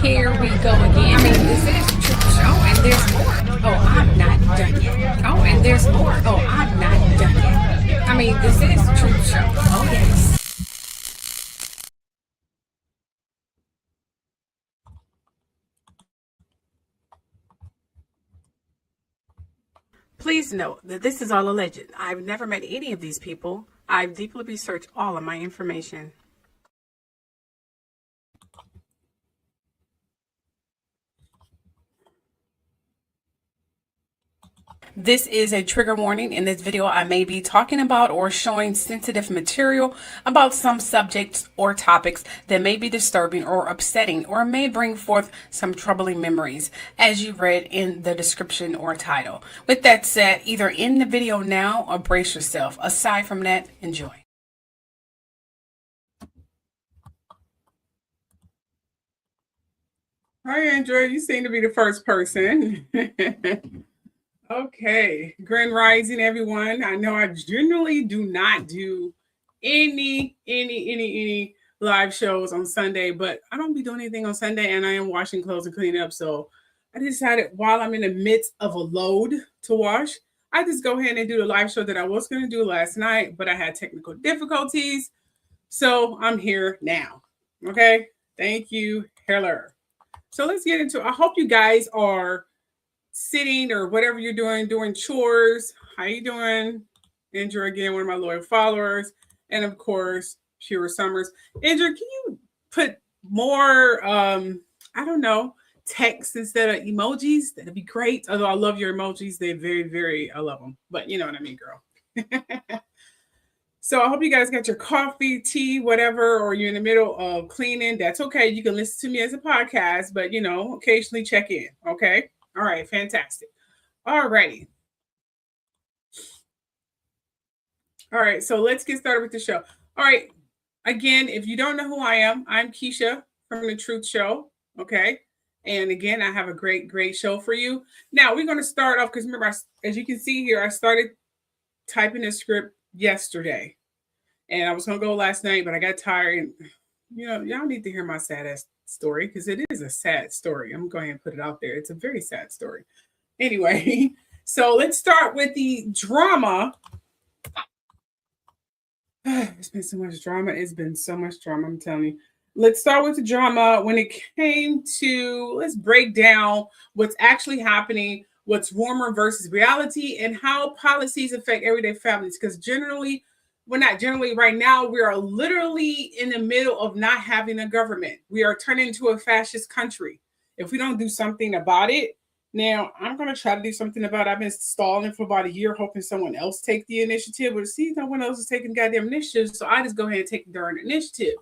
Here we go again. I mean, this is the truth show, and there's more. Oh, I'm not done yet. Oh, and there's more. Oh, I'm not done yet. I mean, this is the truth show. Oh, yes. Please note that this is all alleged. I've never met any of these people. I've deeply researched all of my information. This is a trigger warning. In this video, I may be talking about or showing sensitive material about some subjects or topics that may be disturbing or upsetting or may bring forth some troubling memories, as you read in the description or title. With that said, either end the video now or brace yourself. Aside from that, enjoy. Hi, Andrea. You seem to be the first person. Okay, Grand Rising, everyone. I know I generally do not do any live shows on Sunday, but I don't be doing anything on Sunday, and I am washing clothes and cleaning up. So I decided while I'm in the midst of a load to wash, I just go ahead and do the live show that I was going to do last night, but I had technical difficulties. So I'm here now. Okay, thank you, Heller. So let's get into it. I hope you guys are sitting or whatever you're doing chores. How you doing? Andrew, again, one of my loyal followers. And of course, Pure Summers. Andrew, can you put more, I don't know, text instead of emojis? That'd be great. Although I love your emojis. They're very, I love them. But you know what I mean, girl. So I hope you guys got your coffee, tea, whatever, or you're in the middle of cleaning. That's okay. You can listen to me as a podcast, but, you know, occasionally check in. Okay. All right, fantastic. All righty. All right, so let's get started with the show. All right, again, if you don't know who I am, I'm Keisha from The Truth Show, okay? And again, I have a great show for you. Now, we're going to start off, because remember, as you can see here, I started typing the script yesterday. And I was going to go last night, but I got tired. And, you know, y'all need to hear my saddest story, because it is a sad story. I'm going to put it out there. It's a very sad story. Anyway, so let's start with the drama. It's been so much drama. It's been so much drama, I'm telling you. Let's start with the drama when it came to, let's break down what's actually happening, what's rumor versus reality, and how policies affect everyday families. Because right now, we are literally in the middle of not having a government. We are turning into a fascist country if we don't do something about it. Now, I'm going to try to do something about it. I've been stalling for about a year, hoping someone else take the initiative. But see, no one else is taking goddamn initiative, so I just go ahead and take the darn initiative.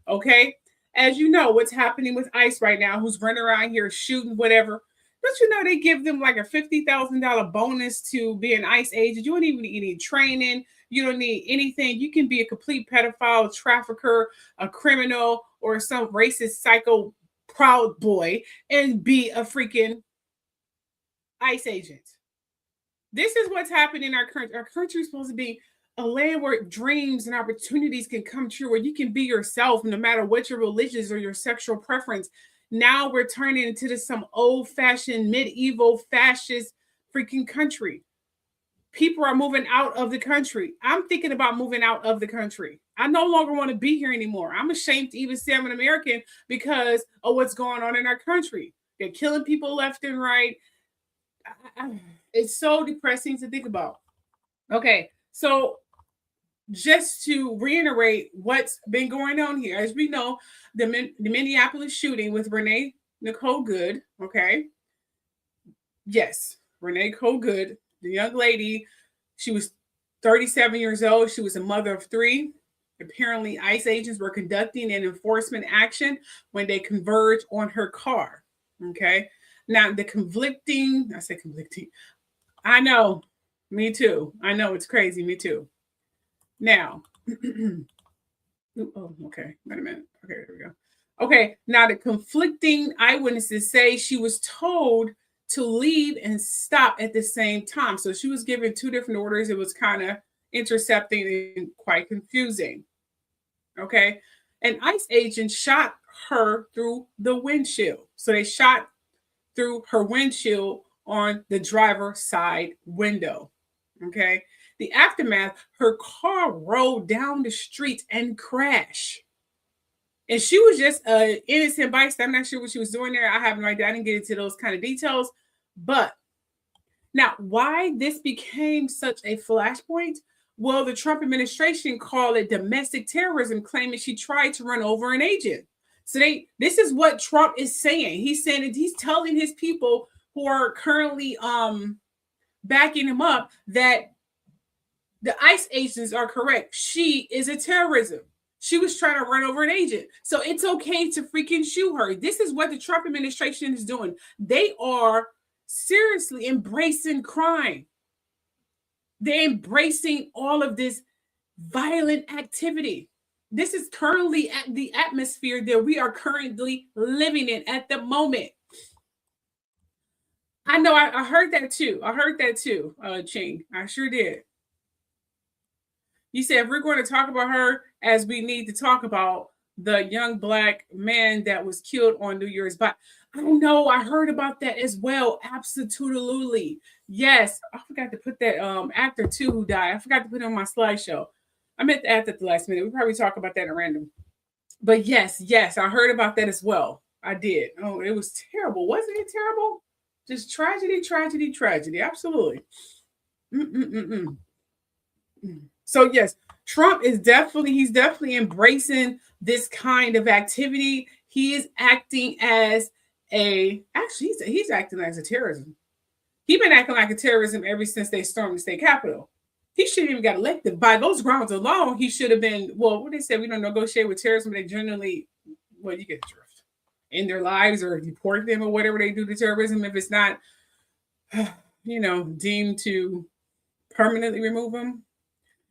Okay? As you know, what's happening with ICE right now, who's running around here shooting whatever. Don't you know they give them like a $50,000 bonus to be an ICE agent? You don't even need any training. You don't need anything. You can be a complete pedophile, trafficker, a criminal, or some racist psycho proud boy and be a freaking ICE agent. This is what's happening in our country. Our country is supposed to be a land where dreams and opportunities can come true, where you can be yourself no matter what your religious or your sexual preference. Now we're turning into some old-fashioned, medieval, fascist freaking country. People are moving out of the country. I'm thinking about moving out of the country. I no longer want to be here anymore. I'm ashamed to even say I'm an American because of what's going on in our country. They're killing people left and right. It's so depressing to think about. Okay, so just to reiterate what's been going on here, as we know, the Minneapolis shooting with Renee Nicole Good, okay? Yes, Renee Nicole Good, the young lady, she was 37 years old. She was a mother of three. Apparently, ICE agents were conducting an enforcement action when they converged on her car, okay? Now, I know, me too. I know, it's crazy, me too. Now, oh, okay, wait a minute. Okay, there we go. Okay, now the conflicting eyewitnesses say she was told to leave and stop at the same time. So she was given two different orders. It was kind of intercepting and quite confusing. Okay, an ICE agent shot her through the windshield. So they shot through her windshield on the driver's side window. Okay. The aftermath, her car rolled down the street and crashed. And she was just an innocent bystander. I'm not sure what she was doing there. I have no idea. I didn't get into those kind of details. But now, why this became such a flashpoint? Well, the Trump administration called it domestic terrorism, claiming she tried to run over an agent. So this is what Trump is saying. He's saying that he's telling his people who are currently backing him up that the ICE agents are correct. She is a terrorism. She was trying to run over an agent. So it's okay to freaking shoot her. This is what the Trump administration is doing. They are seriously embracing crime. They're embracing all of this violent activity. This is currently at the atmosphere that we are currently living in at the moment. I know I heard that too. Ching. I sure did. You said if we're going to talk about her, as we need to talk about the young Black man that was killed on New Year's. But I don't know. I heard about that as well. Absolutely. Yes. I forgot to put that actor too who died. I forgot to put it on my slideshow. I meant to add that at the last minute. We probably talk about that at random. But yes, I heard about that as well. I did. Oh, it was terrible. Wasn't it terrible? Just tragedy. Absolutely. So yes, Trump is definitely embracing this kind of activity. He is acting as he's acting as a terrorism. He's been acting like a terrorism ever since they stormed the state capitol. He shouldn't even got elected. By those grounds alone, he should have been, well, what they said, we don't negotiate with terrorism. They generally, well, you get the drift. In their lives or deport them or whatever they do to terrorism if it's not, deemed to permanently remove them.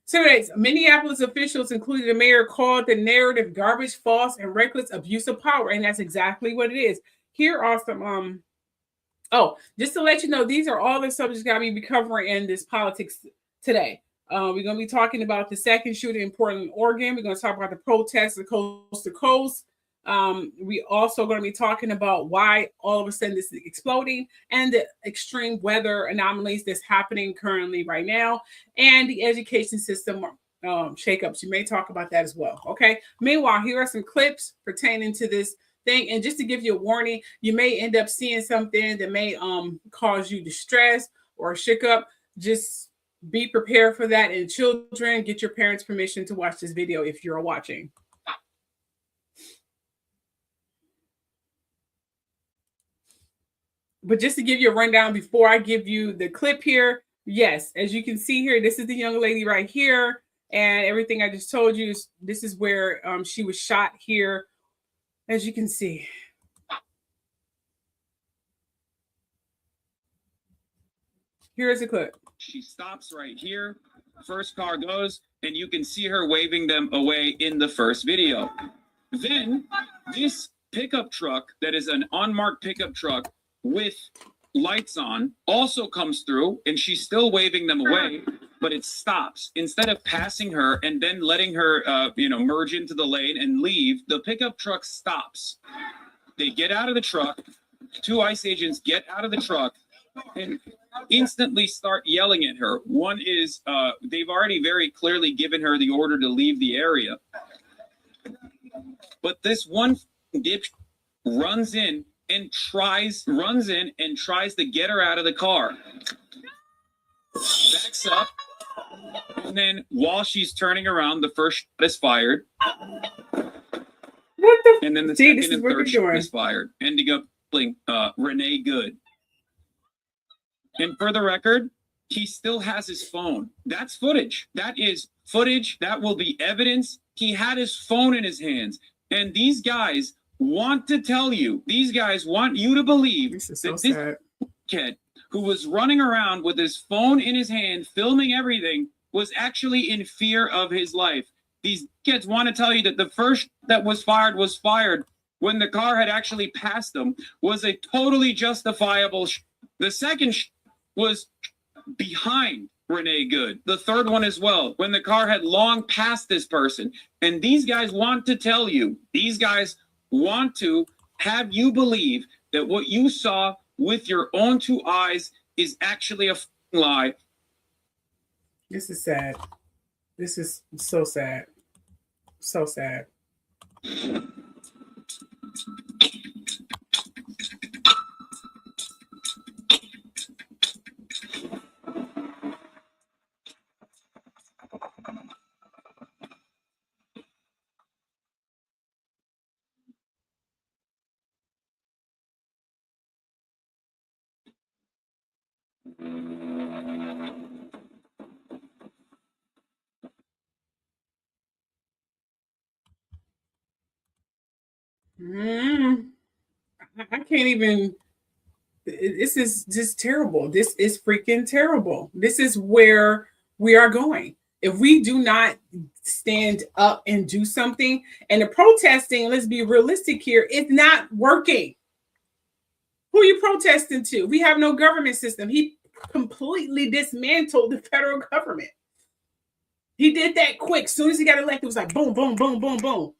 So anyways, Minneapolis officials, including the mayor, called the narrative garbage, false, and reckless abuse of power. And that's exactly what it is. Here are some, just to let you know, these are all the subjects that we'll be covering in this politics today. We're going to be talking about the second shooting in Portland, Oregon. We're going to talk about the protests of coast to coast. We also going to be talking about why all of a sudden this is exploding and the extreme weather anomalies that's happening currently right now and the education system shakeups. You may talk about that as well. Okay. Meanwhile, here are some clips pertaining to this thing. And just to give you a warning, you may end up seeing something that may cause you distress or shook up. Just be prepared for that. And children, get your parents' permission to watch this video if you're watching. But just to give you a rundown before I give you the clip here, yes, as you can see here, this is the young lady right here. And everything I just told you, this is where she was shot here, as you can see. Here's a clip. She stops right here. First car goes, and you can see her waving them away in the first video. Then this pickup truck that is an unmarked pickup truck with lights on also comes through, and she's still waving them away, but it stops. Instead of passing her and then letting her merge into the lane and leave, the pickup truck stops. They get out of the truck. Two ICE agents get out of the truck and instantly start yelling at her. One is they've already very clearly given her the order to leave the area, but this one dip runs in and tries to get her out of the car. Backs up, and then while she's turning around, the first shot is fired. And then the second and third shot is fired, ending up killing Renee Good. And for the record, he still has his phone. That's footage. That is footage. That will be evidence. He had his phone in his hands. And these guys want to tell you, these guys want you to believe that this kid who was running around with his phone in his hand, filming everything, was actually in fear of his life. These kids want to tell you that the first that was fired when the car had actually passed them, was a totally justifiable. The second was behind Renee Good. The third one as well, when the car had long passed this person. And these guys want to tell you, these guys want to have you believe that what you saw with your own two eyes is actually a lie. This is sad. This is so sad. So sad. I can't even. This is just terrible. This is freaking terrible. This is where we are going. If we do not stand up and do something, and the protesting, let's be realistic here, it's not working. Who are you protesting to? We have no government system. He completely dismantled the federal government. He did that quick. As soon as he got elected, it was like boom, boom, boom, boom, boom.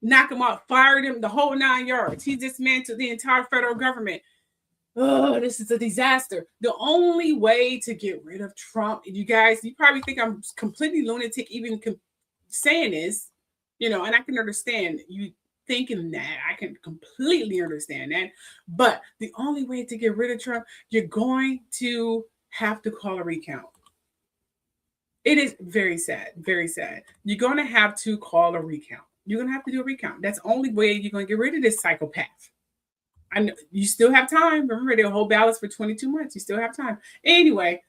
Knock him out, fired him, the whole 9 yards. He dismantled the entire federal government. Oh, this is a disaster. The only way to get rid of Trump, you guys, you probably think I'm completely lunatic even saying this, and I can understand you thinking that. I can completely understand that. But the only way to get rid of Trump, you're going to have to call a recount. It is very sad, very sad. You're going to have to call a recount. You're going to have to do a recount. That's the only way you're going to get rid of this psychopath. I know you still have time. Remember, they'll hold ballots for 22 months. You still have time. Anyway,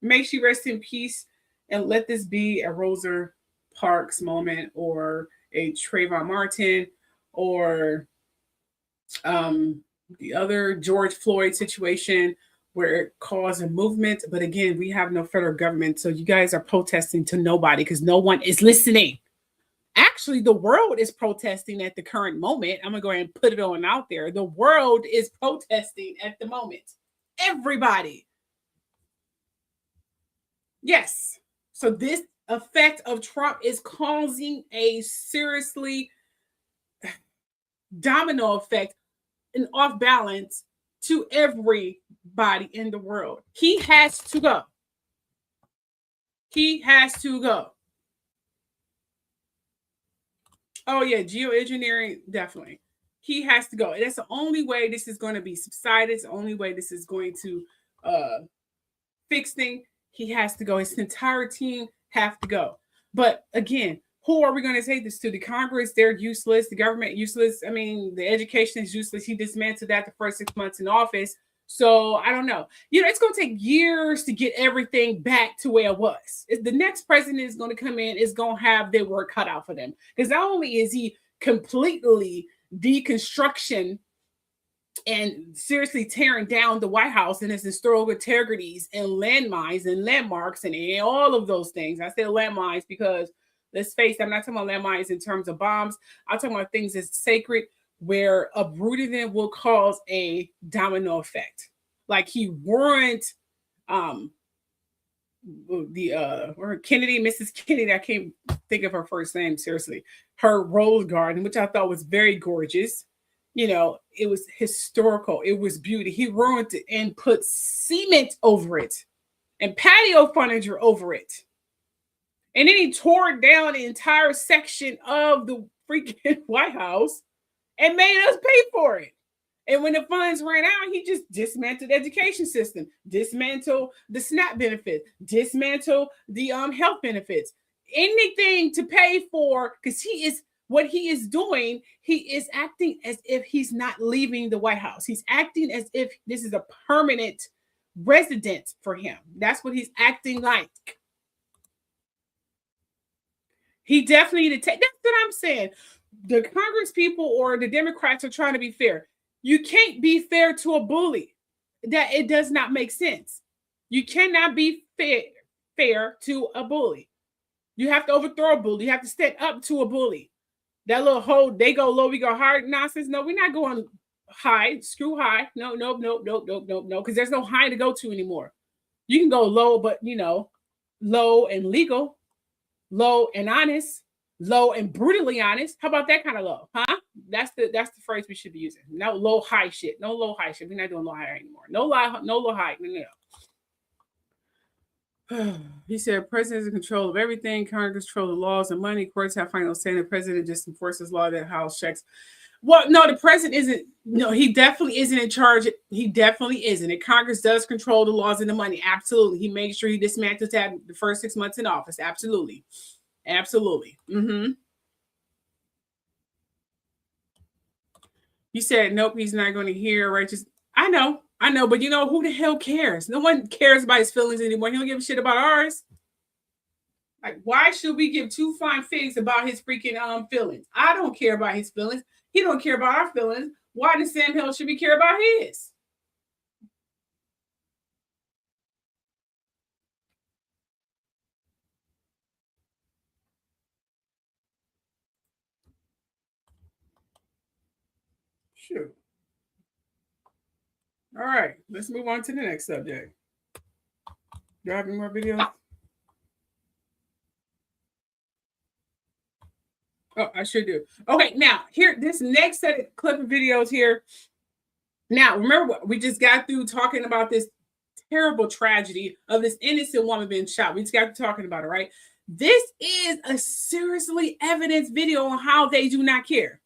make sure you rest in peace and let this be a Rosa Parks moment or a Trayvon Martin or the other George Floyd situation where it caused a movement. But again, we have no federal government. So you guys are protesting to nobody because no one is listening. Actually, the world is protesting at the current moment. I'm going to go ahead and put it on out there. The world is protesting at the moment. Everybody. Yes. So this effect of Trump is causing a seriously domino effect and off balance to everybody in the world. He has to go. He has to go. Oh, yeah, geoengineering, definitely. He has to go. That's the only way this is going to be subsided. It's the only way this is going to fix things. He has to go. His entire team have to go. But again, who are we going to take this to? The Congress, they're useless. The government, useless. I mean, the education is useless. He dismantled that the first 6 months in office. So I don't know. It's going to take years to get everything back to where it was. The next president is going to come in, is going to have their work cut out for them. Because not only is he completely deconstruction and seriously tearing down the White House and its historical integrities and landmines and landmarks and all of those things. I say landmines because, let's face it, I'm not talking about landmines in terms of bombs. I'm talking about things that's sacred, where uprooting them will cause a domino effect. Like he warned Kennedy, Mrs. Kennedy, I can't think of her first name, seriously, her rose garden, which I thought was very gorgeous. It was historical. It was beauty. He ruined it and put cement over it and patio furniture over it. And then he tore down the entire section of the freaking White House and made us pay for it. And when the funds ran out, he just dismantled the education system, dismantled the SNAP benefits, dismantled the health benefits, anything to pay for, because what he is doing, he is acting as if he's not leaving the White House. He's acting as if this is a permanent residence for him. That's what he's acting like. He definitely need to take, that's what I'm saying. The Congress people or the Democrats are trying to be fair. You can't be fair to a bully. That it does not make sense. You cannot be fair to a bully. You have to overthrow a bully. You have to stand up to a bully. That little whole, they go low, we go hard nonsense. No, we're not going high. Screw high. No, because there's no high to go to anymore. You can go low, but low and legal, low and honest, low and brutally honest. How about that kind of low? Huh? That's the phrase we should be using. No low high shit. No low high shit. We're not doing low high anymore. No low high. No. He said, president is in control of everything. Congress control the laws and money. Courts have final say. The president just enforces law that House checks. Well, no, the president isn't. No, he definitely isn't in charge. He definitely isn't. And Congress does control the laws and the money. Absolutely. He made sure he dismantled that the first 6 months in office. Absolutely. Absolutely. You said, nope, he's not going to hear righteous. I know, but you know, who the hell cares? No one cares about his feelings anymore. He don't give a shit about ours. Like, why should we give two flying figs about his freaking feelings? I don't care about his feelings. He don't care about our feelings. Why does Sam Hill should we care about his? Shoot. All right, let's move on to the next subject. Do you have any more videos? Oh, I should do. Okay, now here, this next set of clip of videos here. Now, remember, we just got through talking about this terrible tragedy of this innocent woman being shot. We just got to talking about it, right? This is a seriously evidenced video on how they do not care,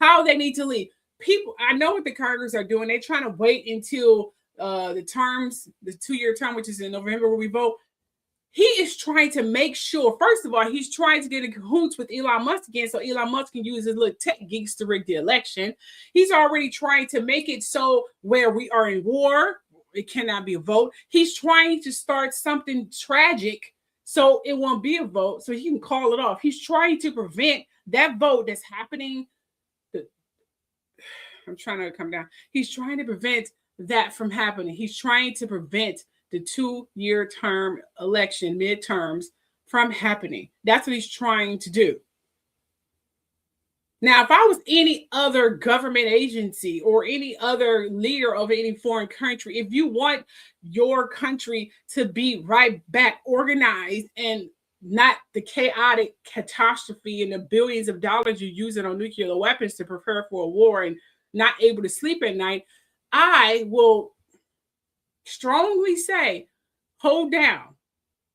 how they need to leave. People, I know what the Congress are doing. They're trying to wait until the 2-year term, which is in November where we vote. He is trying to make sure, first of all, he's trying to get in cahoots with Elon Musk again so Elon Musk can use his little tech geeks to rig the election. He's already trying to make it so where we are in war, it cannot be a vote. He's trying to start something tragic so it won't be a vote, so he can call it off. He's trying to prevent that vote that's happening. I'm trying to come down. He's trying to prevent that from happening. He's trying to prevent the 2-year term election, midterms, from happening. That's what he's trying to do. Now, if I was any other government agency or any other leader of any foreign country, if you want your country to be right back organized and not the chaotic catastrophe and the billions of dollars you're using on nuclear weapons to prepare for a war and not able to sleep at night, I will strongly say, hold down.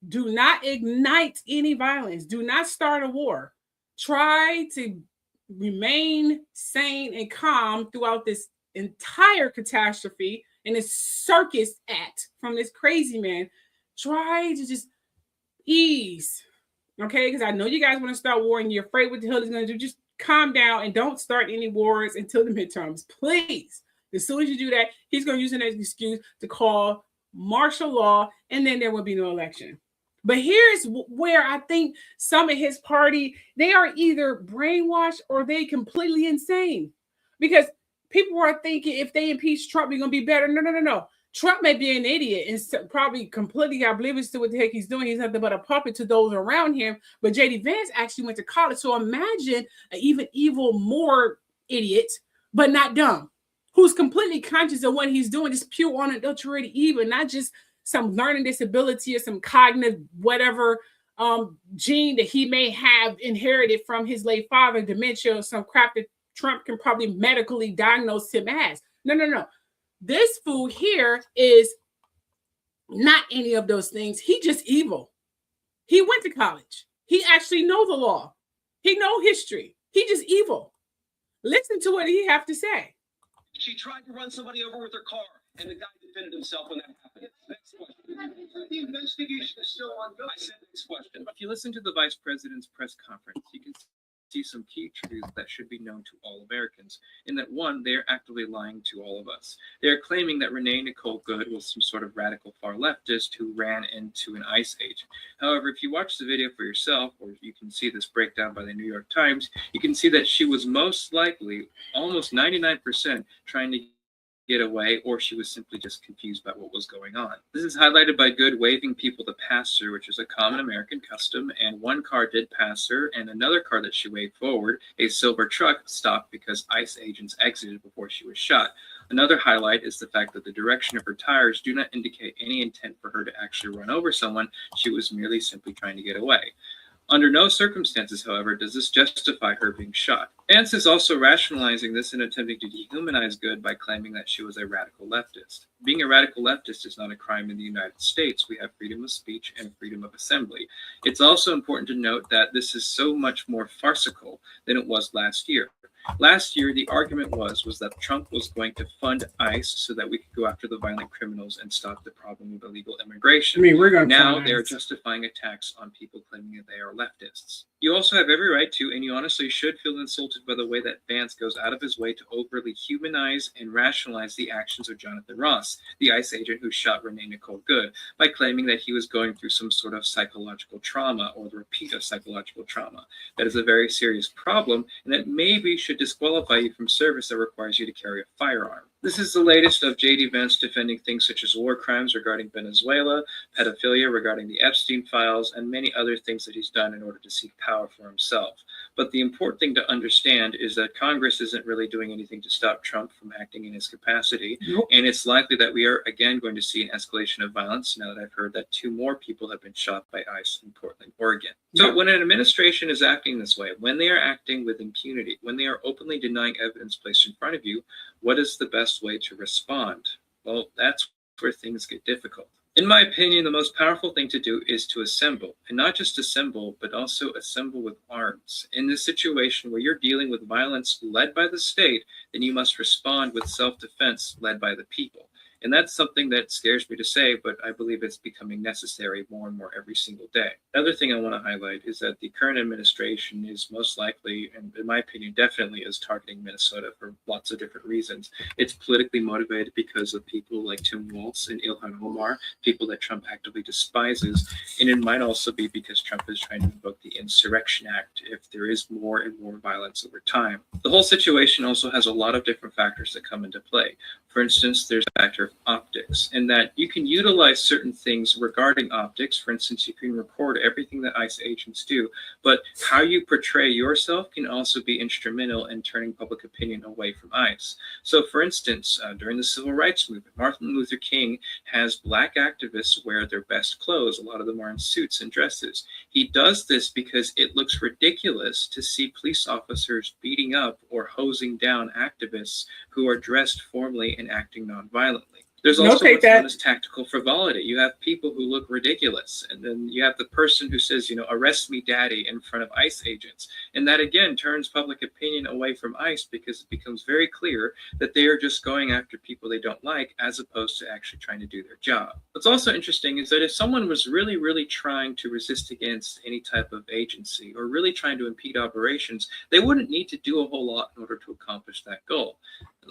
Do not ignite any violence. Do not start a war. Try to remain sane and calm throughout this entire catastrophe and this circus act from this crazy man. Try to just ease, okay? Because I know you guys want to start war and you're afraid what the hell he's going to do. Just calm down and don't start any wars until the midterms, please. As soon as you do that, he's going to use an excuse to call martial law, and then there will be no election. But here's where I think some of his party, they are either brainwashed or they completely insane. Because people are thinking if they impeach Trump, we're going to be better. No. Trump may be an idiot and probably completely oblivious to what the heck he's doing. He's nothing but a puppet to those around him. But J.D. Vance actually went to college. So imagine an even evil, more idiot, but not dumb, who's completely conscious of what he's doing, just pure unadulterated evil, not just some learning disability or some cognitive whatever gene that he may have inherited from his late father, dementia or some crap that Trump can probably medically diagnose him as. No. This fool here is not any of those things. He just evil. He went to college. He actually knows the law. He knows history. He just evil. Listen to what he have to say. She tried to run somebody over with her car, and the guy defended himself when that happened. Next question. The investigation is still ongoing. I said next question. If you listen to the vice president's press conference, you can see some key truths that should be known to all Americans. In that, one, they are actively lying to all of us. They are claiming that Renee Nicole Good was some sort of radical far leftist who ran into an ICE agent. However, if you watch the video for yourself, or you can see this breakdown by the New York Times, you can see that she was most likely, almost 99%, trying to get away, or she was simply just confused by what was going on. This is highlighted by Good waving people to pass her, which is a common American custom, and one car did pass her, and another car that she waved forward, a silver truck, stopped because ICE agents exited before she was shot. Another highlight is the fact that the direction of her tires do not indicate any intent for her to actually run over someone. She was merely simply trying to get away. Under no circumstances, however, does this justify her being shot. Vance is also rationalizing this and attempting to dehumanize Good by claiming that she was a radical leftist. Being a radical leftist is not a crime in the United States. We have freedom of speech and freedom of assembly. It's also important to note that this is so much more farcical than it was last year. Last year, the argument was that Trump was going to fund ICE so that we could go after the violent criminals and stop the problem of illegal immigration. Now they're justifying attacks on people claiming that they are leftists. You also have every right to, and you honestly should feel insulted by the way that Vance goes out of his way to overly humanize and rationalize the actions of Jonathan Ross, the ICE agent who shot Renee Nicole Good, by claiming that he was going through some sort of psychological trauma or the repeat of psychological trauma. That is a very serious problem, and that maybe should disqualify you from service that requires you to carry a firearm. This is the latest of J.D. Vance defending things such as war crimes regarding Venezuela, pedophilia regarding the Epstein files, and many other things that he's done in order to seek power for himself. But the important thing to understand is that Congress isn't really doing anything to stop Trump from acting in his capacity. Nope. And it's likely that we are again going to see an escalation of violence now that I've heard that 2 more people have been shot by ICE in Portland, Oregon. So when an administration is acting this way, when they are acting with impunity, when they are openly denying evidence placed in front of you, what is the best way to respond? Well, that's where things get difficult. In my opinion, the most powerful thing to do is to assemble, and not just assemble, but also assemble with arms. In this situation where you're dealing with violence led by the state, then you must respond with self-defense led by the people. And that's something that scares me to say, but I believe it's becoming necessary more and more every single day. Another thing I want to highlight is that the current administration is most likely, and in my opinion, definitely is targeting Minnesota for lots of different reasons. It's politically motivated because of people like Tim Walz and Ilhan Omar, people that Trump actively despises. And it might also be because Trump is trying to invoke the Insurrection Act if there is more and more violence over time. The whole situation also has a lot of different factors that come into play. For instance, there's a factor of optics, in that you can utilize certain things regarding optics. For instance, you can record everything that ICE agents do, but how you portray yourself can also be instrumental in turning public opinion away from ICE. So, for instance, during the Civil Rights Movement, Martin Luther King has black activists wear their best clothes. A lot of them are in suits and dresses. He does this because it looks ridiculous to see police officers beating up or hosing down activists who are dressed formally and acting nonviolently. There's also what's known as tactical frivolity. You have people who look ridiculous, and then you have the person who says, arrest me, daddy, in front of ICE agents. And that, again, turns public opinion away from ICE because it becomes very clear that they are just going after people they don't like as opposed to actually trying to do their job. What's also interesting is that if someone was really, really trying to resist against any type of agency or really trying to impede operations, they wouldn't need to do a whole lot in order to accomplish that goal.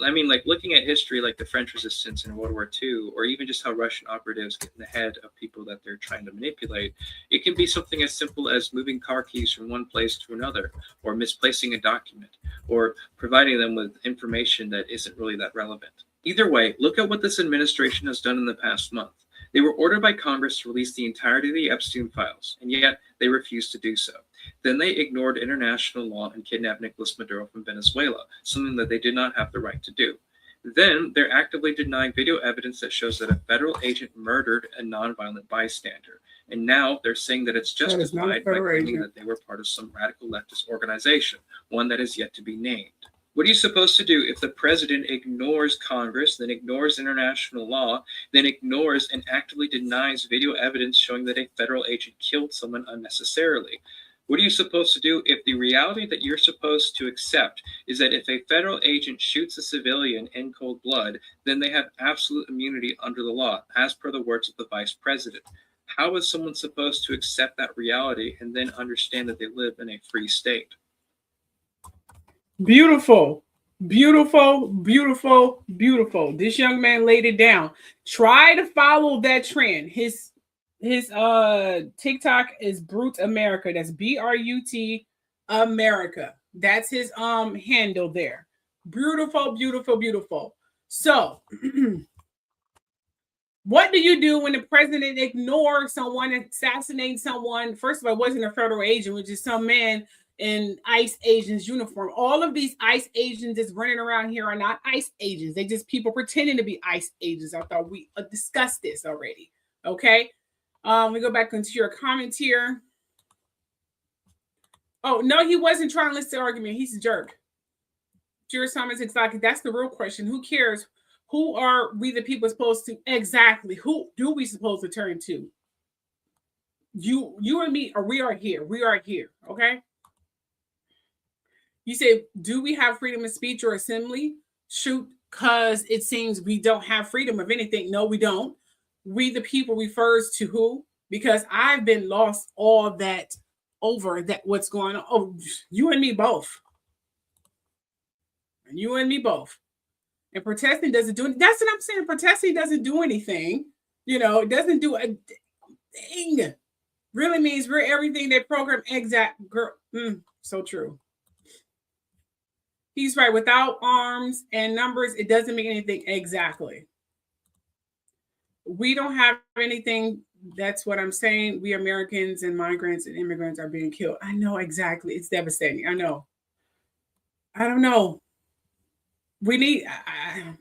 I mean, like looking at history like the French Resistance in World War II, or even just how Russian operatives get in the head of people that they're trying to manipulate, it can be something as simple as moving car keys from one place to another, or misplacing a document, or providing them with information that isn't really that relevant. Either way, look at what this administration has done in the past month. They were ordered by Congress to release the entirety of the Epstein files, and yet they refused to do so. Then they ignored international law and kidnapped Nicolas Maduro from Venezuela, something that they did not have the right to do. Then they're actively denying video evidence that shows that a federal agent murdered a nonviolent bystander. And now they're saying that it's justified by claiming that they were part of some radical leftist organization, one that is yet to be named. What are you supposed to do if the president ignores Congress, then ignores international law, then ignores and actively denies video evidence showing that a federal agent killed someone unnecessarily? What are you supposed to do if the reality that you're supposed to accept is that if a federal agent shoots a civilian in cold blood, then they have absolute immunity under the law, as per the words of the vice president? How is someone supposed to accept that reality and then understand that they live in a free state? Beautiful, beautiful, beautiful, beautiful. This young man laid it down. Try to follow that trend. His TikTok is Brute America. That's BRUT America. That's his handle there. Beautiful, beautiful, beautiful. So what do you do when the president ignores someone, assassinates someone? First of all, it wasn't a federal agent, which is some man in ICE agents uniform. All of these ICE agents that's running around here are not ICE agents. They just people pretending to be ICE agents. I thought we discussed this already. Okay. We go back into your comments here. Oh, no, he wasn't trying to listen to argument. He's a jerk. Juris Thomas, exactly. That's the real question. Who cares? Who are we the people supposed to? Exactly. Who do we supposed to turn to? You and me, or we are here. We are here. Okay. You say, do we have freedom of speech or assembly? Shoot, because it seems we don't have freedom of anything. No, we don't. We the people refers to who? Because I've been lost all that over that what's going on. Oh, you and me both. You and me both. And protesting doesn't do it. That's what I'm saying. Protesting doesn't do anything. You know, it doesn't do a thing. Really means we're everything they program exact. Girl, so true. He's right. Without arms and numbers, it doesn't mean anything exactly. We don't have anything. That's what I'm saying. We Americans and migrants and immigrants are being killed. I know exactly. It's devastating. I know. I don't know. We need,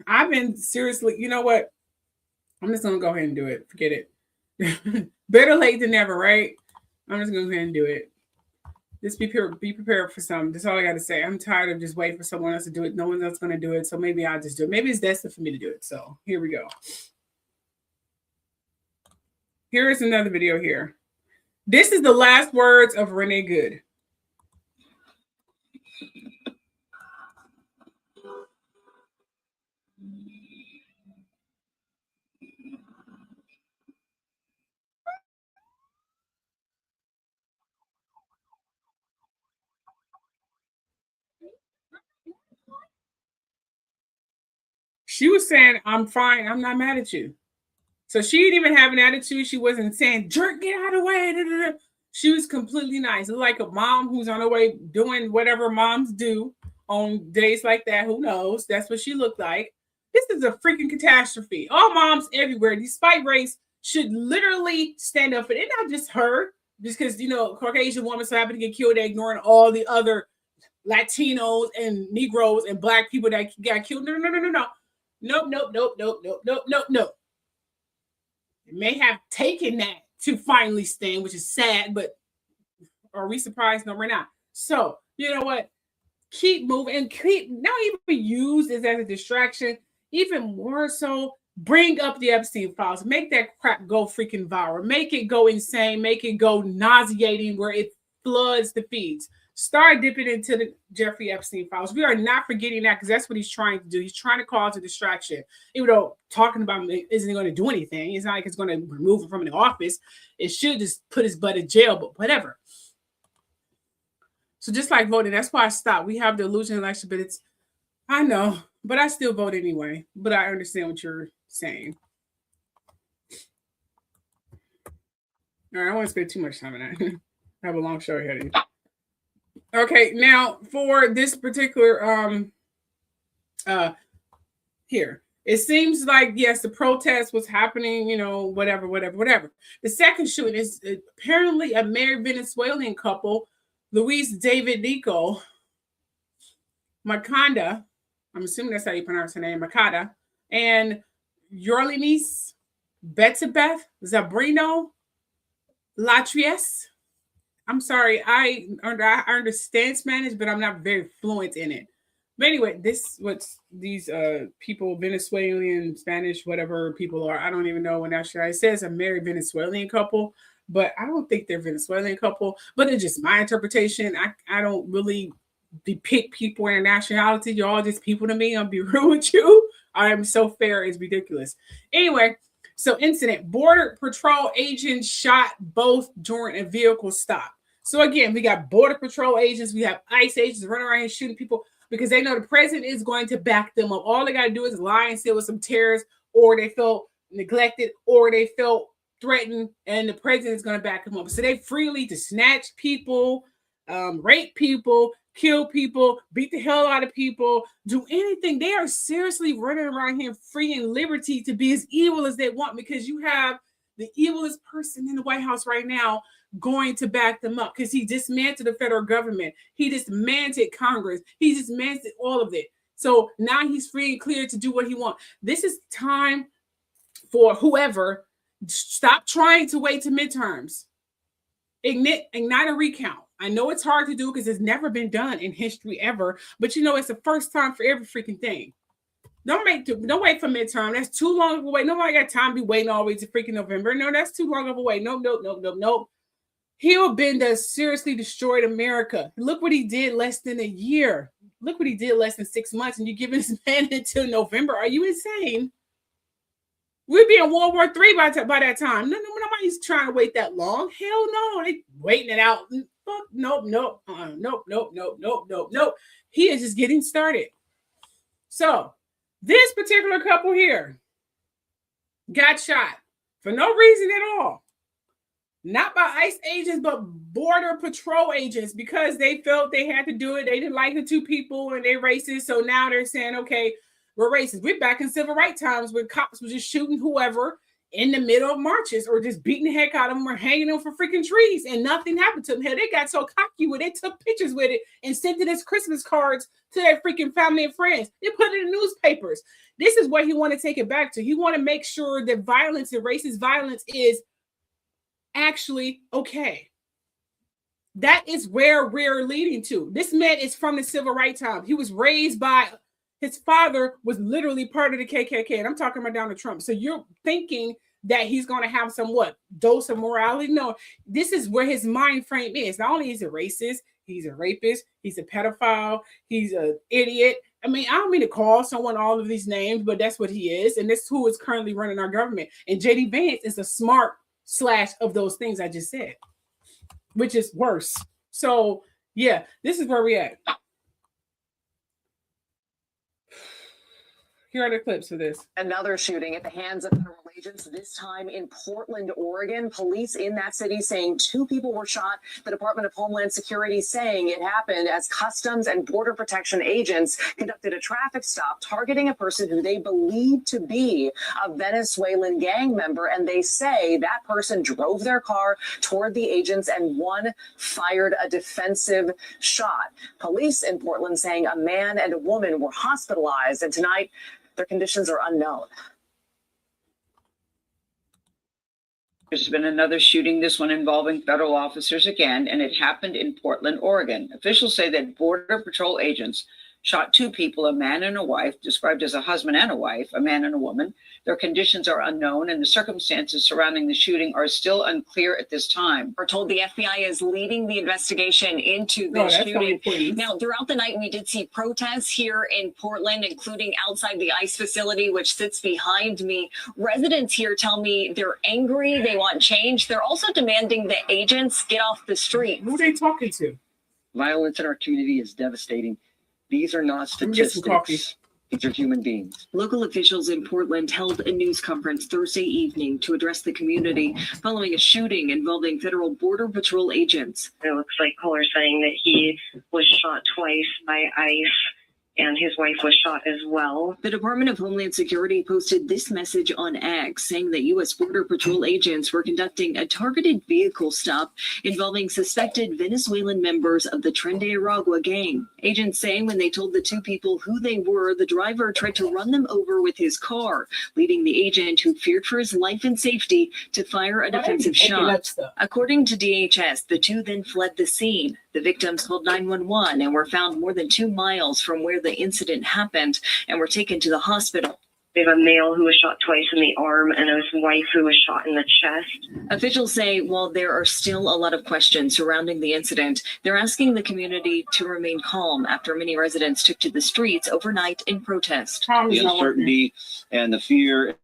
I've been seriously, you know what? I'm just going to go ahead and do it. Forget it. Better late than never, right? I'm just going to go ahead and do it. Just be prepared for something. That's all I got to say. I'm tired of just waiting for someone else to do it. No one else is going to do it. So maybe I'll just do it. Maybe it's destined for me to do it. So here we go. Here is another video here. This is the last words of Renee Good. She was saying, I'm fine. I'm not mad at you. So she didn't even have an attitude. She wasn't saying, jerk, get out of the way. She was completely nice. Like a mom who's on her way doing whatever moms do on days like that. Who knows? That's what she looked like. This is a freaking catastrophe. All moms everywhere, despite race, should literally stand up for it. Not just her, just because, you know, Caucasian woman so happen to get killed, they're ignoring all the other Latinos and Negroes and Black people that got killed. No. Nope. It may have taken that to finally stand, which is sad, but are we surprised? No, we're not. So, you know what? Keep moving and keep not even use this as a distraction, even more so. Bring up the Epstein files, make that crap go freaking viral, make it go insane, make it go nauseating where it floods the feeds. Start dipping into the Jeffrey Epstein files. We are not forgetting that because that's what he's trying to do. He's trying to cause a distraction. Even though talking about him isn't going to do anything. It's not like it's going to remove him from the office. It should just put his butt in jail, but whatever. So just like voting, that's why I stopped. We have the illusion election, but it's, I know, but I still vote anyway. But I understand what you're saying. All right, I don't want to spend too much time on that. I have a long show ahead of you. Okay, now for this particular here, it seems like yes, the protest was happening, you know, whatever. The second shooting is apparently a married Venezuelan couple, Luis David Nico Macanda, I'm assuming that's how you pronounce her name, Macada, and Yorlinis Betebeth Zabrino Latries. I'm sorry, I understand Spanish, but I'm not very fluent in it. But anyway, this what's these people, Venezuelan, Spanish, whatever people are. I don't even know what nationality. It says a married Venezuelan couple, but I don't think they're Venezuelan couple. But it's just my interpretation. I don't really depict people in nationality. You're all just people to me. I'll be real with you. I am so fair, it's ridiculous. Anyway. So incident, Border Patrol agents shot both during a vehicle stop. So again, we got Border Patrol agents, we have ICE agents running around here shooting people because they know the president is going to back them up. All they got to do is lie and say it was some terrorists, or they felt neglected, or they felt threatened, and the president is going to back them up. So they freely to snatch people, rape people, kill people, beat the hell out of people, do anything. They are seriously running around here free and liberty to be as evil as they want because you have the evilest person in the White House right now going to back them up because he dismantled the federal government. He dismantled Congress. He dismantled all of it. So now he's free and clear to do what he wants. This is time for whoever, stop trying to wait to midterms. Ignite a recount. I know it's hard to do because it's never been done in history ever, but you know, it's the first time for every freaking thing. Don't wait for midterm. That's too long of a wait. Nobody got time to be waiting all the way to freaking November. No, that's too long of a wait. Nope. He'll been that seriously destroyed America. Look what he did less than a year. Look what he did less than 6 months, and you're giving this man until November. Are you insane? We'd be in World War III by that time. No, nobody's trying to wait that long. Hell no. They waiting it out. Nope. He is just getting started. So this particular couple here got shot for no reason at all. Not by ICE agents, but Border Patrol agents, because they felt they had to do it. They didn't like the two people and they're racist. So now they're saying, okay, we're racist. We're back in civil rights times where cops were just shooting whoever in the middle of marches or just beating the heck out of them or hanging them for freaking trees, and nothing happened to them. Hell, they got so cocky with it, they took pictures with it and sent it as Christmas cards to their freaking family and friends. They put it in newspapers. This is what he want to take it back to. He want to make sure that violence and racist violence is actually okay. That is where we're leading to. This man is from the civil rights time. He was raised by, his father was literally part of the KKK, and I'm talking about Donald Trump. So you're thinking that he's going to have some dose of morality? No, this is where his mind frame is. Not only is he racist, he's a rapist, he's a pedophile, he's an idiot. I mean, I don't mean to call someone all of these names, but that's what he is, and that's who is currently running our government. And JD Vance is a smart / of those things I just said, which is worse. So yeah, this is where we're at. Here are the clips of this. Another shooting at the hands of federal agents, this time in Portland, Oregon. Police in that city saying 2 people were shot. The Department of Homeland Security saying it happened as Customs and Border Protection agents conducted a traffic stop targeting a person who they believe to be a Venezuelan gang member. And they say that person drove their car toward the agents and one fired a defensive shot. Police in Portland saying a man and a woman were hospitalized, and tonight their conditions are unknown. There's been another shooting, this one involving federal officers again, and it happened in Portland, Oregon. Officials say that Border Patrol agents shot 2 people, a man and a wife, described as a husband and a wife, a man and a woman. Their conditions are unknown, and the circumstances surrounding the shooting are still unclear at this time. We're told the FBI is leading the investigation into the shooting. Now, throughout the night, we did see protests here in Portland, including outside the ICE facility, which sits behind me. Residents here tell me they're angry, they want change. They're also demanding the agents get off the street. Who are they talking to? Violence in our community is devastating. These are not statistics. These are human beings. Local officials in Portland held a news conference Thursday evening to address the community following a shooting involving federal Border Patrol agents. It looks like callers saying that he was shot twice by ICE and his wife was shot as well. The Department of Homeland Security posted this message on X saying that U.S. Border Patrol agents were conducting a targeted vehicle stop involving suspected Venezuelan members of the Tren de Aragua gang. Agents saying when they told the 2 people who they were, the driver tried to run them over with his car, leading the agent, who feared for his life and safety, to fire a defensive shot. According to DHS, the 2 then fled the scene. The victims called 911 and were found more than 2 miles from where the incident happened and were taken to the hospital. We have a male who was shot twice in the arm and his wife who was shot in the chest. Officials say while there are still a lot of questions surrounding the incident, they're asking the community to remain calm after many residents took to the streets overnight in protest. The uncertainty and the fear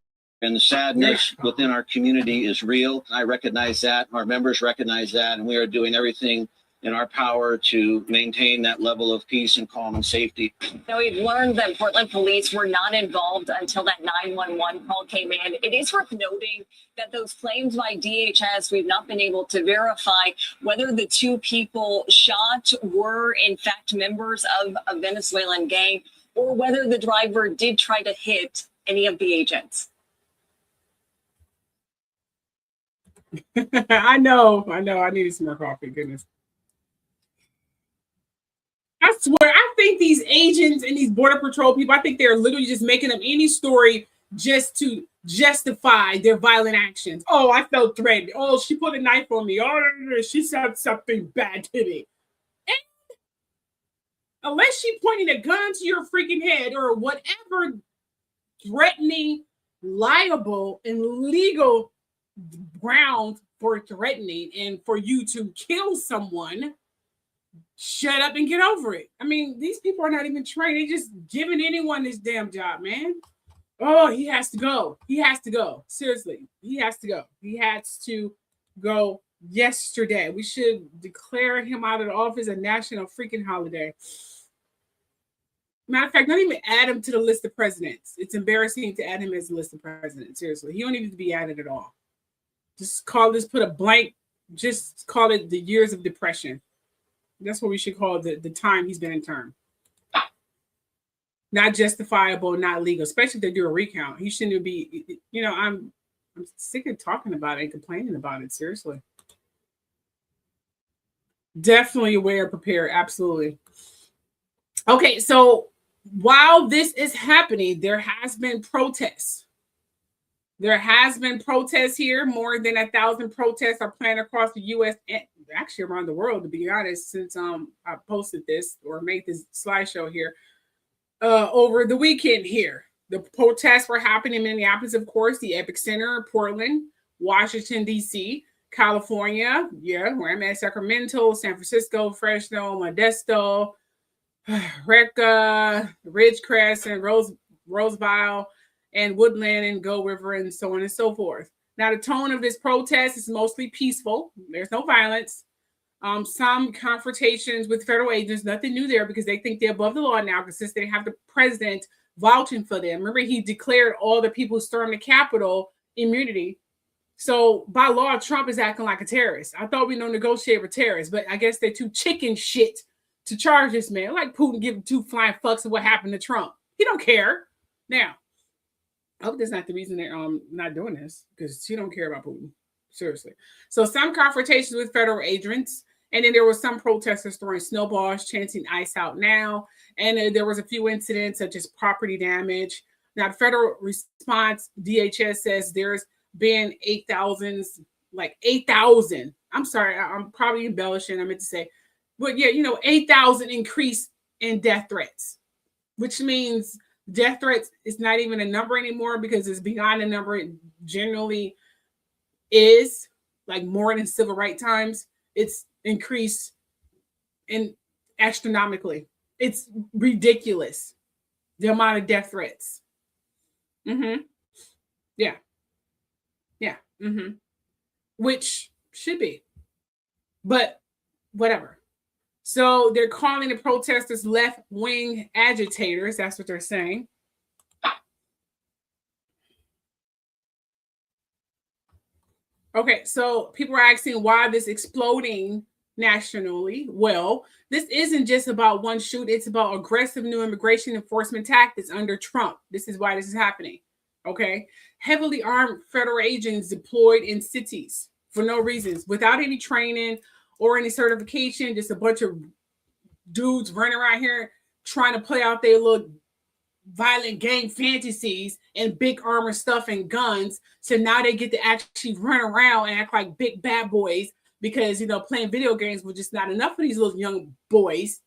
and the sadness within our community is real. I recognize that. Our members recognize that, and we are doing everything in our power to maintain that level of peace and calm and safety. Now, we've learned that Portland police were not involved until that 911 call came in. It is worth noting that those claims by DHS, we've not been able to verify whether the 2 people shot were in fact members of a Venezuelan gang or whether the driver did try to hit any of the agents. I know. I needed some more coffee. Goodness. I swear, I think these agents and these Border Patrol people, I think they're literally just making up any story just to justify their violent actions. Oh, I felt threatened. Oh, she put a knife on me. Oh, she said something bad to me. unless she pointing a gun to your freaking head or whatever threatening, liable, and legal grounds for threatening and for you to kill someone, shut up and get over it. I mean, these people are not even trained. They just giving anyone this damn job, man. Oh, he has to go. He has to go. Seriously, he has to go. He has to go yesterday. We should declare him out of the office a national freaking holiday. Matter of fact, don't even add him to the list of presidents. It's embarrassing to add him as a list of presidents. Seriously, he don't need to be added at all. Just put a blank, just call it the years of depression. That's what we should call the time he's been in term. Not justifiable, not legal, especially if they do a recount. He shouldn't be, I'm sick of talking about it and complaining about it, seriously. Definitely aware, prepared, absolutely. Okay, so while this is happening, there has been protests. There has been protests here. More than 1,000 protests are planned across the U.S. and actually around the world, to be honest, since I posted this or made this slideshow here over the weekend here. The protests were happening in Minneapolis, of course, the epicenter, Portland, Washington, D.C., California, where I'm at, Sacramento, San Francisco, Fresno, Modesto, Ridgecrest, and Roseville, and Woodland, and Go River, and so on and so forth. Now, the tone of this protest is mostly peaceful. There's no violence. Some confrontations with federal agents, nothing new there because they think they're above the law now because since they have the president vouching for them. Remember, he declared all the people who stormed the Capitol immunity. So by law, Trump is acting like a terrorist. I thought we don't negotiate with terrorists, but I guess they're too chicken shit to charge this man. Like Putin giving two flying fucks of what happened to Trump. He don't care. Now, I hope that's not the reason they're not doing this because she don't care about Putin. Seriously. So some confrontations with federal agents, and then there were some protesters throwing snowballs, chanting "Ice out now," and there was a few incidents such as property damage. Now, the federal response, DHS says there's been 8,000. I'm sorry, I'm probably embellishing. I meant to say, but 8,000 increase in death threats, which means death threats is not even a number anymore because it's beyond a number. It generally is like more than civil rights times. It's increased in astronomically. It's ridiculous. The amount of death threats. Yeah. Which should be, but whatever. So they're calling the protesters left-wing agitators. That's what they're saying. Okay, so people are asking why this exploding nationally. Well, this isn't just about one shoot. It's about aggressive new immigration enforcement tactics under Trump. This is why this is happening. Okay, heavily armed federal agents deployed in cities for no reasons, without any training or any certification, just a bunch of dudes running around here trying to play out their little violent gang fantasies and big armor stuff and guns. So now they get to actually run around and act like big bad boys because, playing video games was just not enough for these little young boys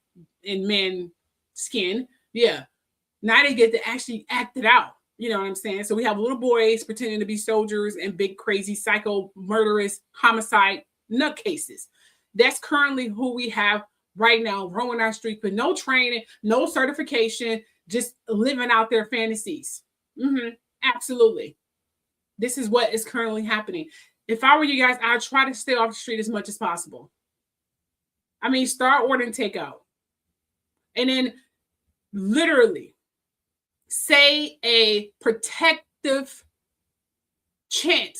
in men skin. Yeah. Now they get to actually act it out. You know what I'm saying? So we have little boys pretending to be soldiers and big, crazy, psycho, murderous, homicide nutcases. That's currently who we have right now roaming our streets with no training, no certification, just living out their fantasies. Absolutely. This is what is currently happening. If I were you guys, I'd try to stay off the street as much as possible. I mean, start ordering takeout. And then literally say a protective chant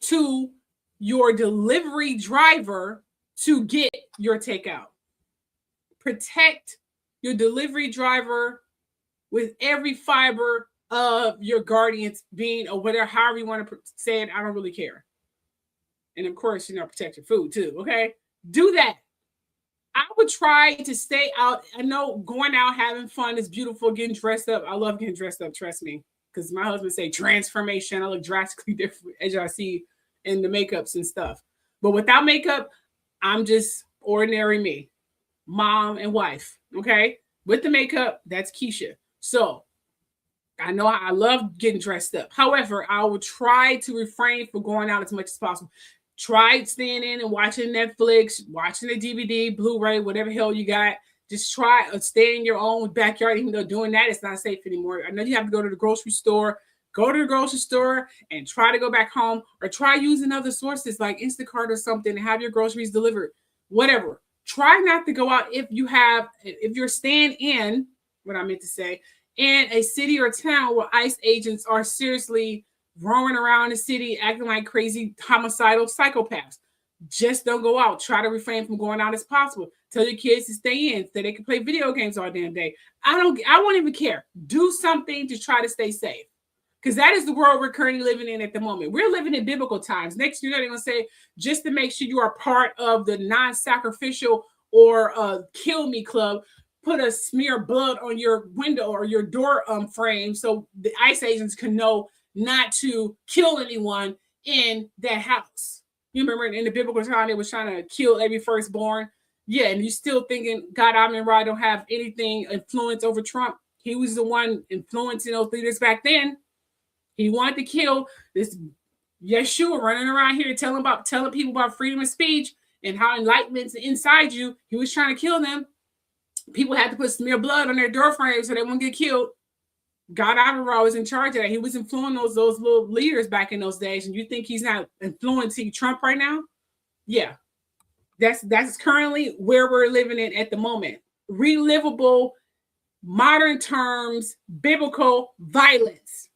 to your delivery driver to get your takeout. Protect your delivery driver with every fiber of your guardian's being or whatever, however you want to say it. I don't really care. And of course, protect your food too. Okay. Do that. I would try to stay out. I know going out, having fun is beautiful, getting dressed up. I love getting dressed up, trust me. Because my husband say transformation. I look drastically different as y'all see in the makeups and stuff. But without makeup, I'm just ordinary me, mom and wife. Okay. with the makeup, that's Keisha. So I know I love getting dressed up. However, I will try to refrain from going out as much as possible. Try staying in and watching Netflix, watching the DVD, Blu-ray, whatever hell you got. Just try stay in your own backyard, even though doing that is not safe anymore. I know you have to go to the grocery store. Go to the grocery store and try to go back home, or try using other sources like Instacart or something and have your groceries delivered. Whatever. Try not to go out if you're staying in, what I meant to say, in a city or town where ICE agents are seriously roaming around the city acting like crazy homicidal psychopaths. Just don't go out. Try to refrain from going out as possible. Tell your kids to stay in so they can play video games all damn day. I won't even care. Do something to try to stay safe. Because that is the world we're currently living in at the moment. We're living in biblical times. Next, you're going to say, just to make sure you are part of the non-sacrificial or kill me club, put a smear of blood on your window or your door frame so the ICE agents can know not to kill anyone in that house. You remember in the biblical time, they was trying to kill every firstborn. Yeah, and you're still thinking God Aminrod don't have anything influence over Trump. He was the one influencing those leaders back then. He wanted to kill this Yeshua running around here telling people about freedom of speech and how enlightenment's inside you. He was trying to kill them. People had to put smear blood on their door frames so they won't get killed. God Aminrod was in charge of that. He was influencing those little leaders back in those days. And you think he's not influencing Trump right now? Yeah. That's currently where we're living in at the moment. Relivable, modern terms, biblical violence.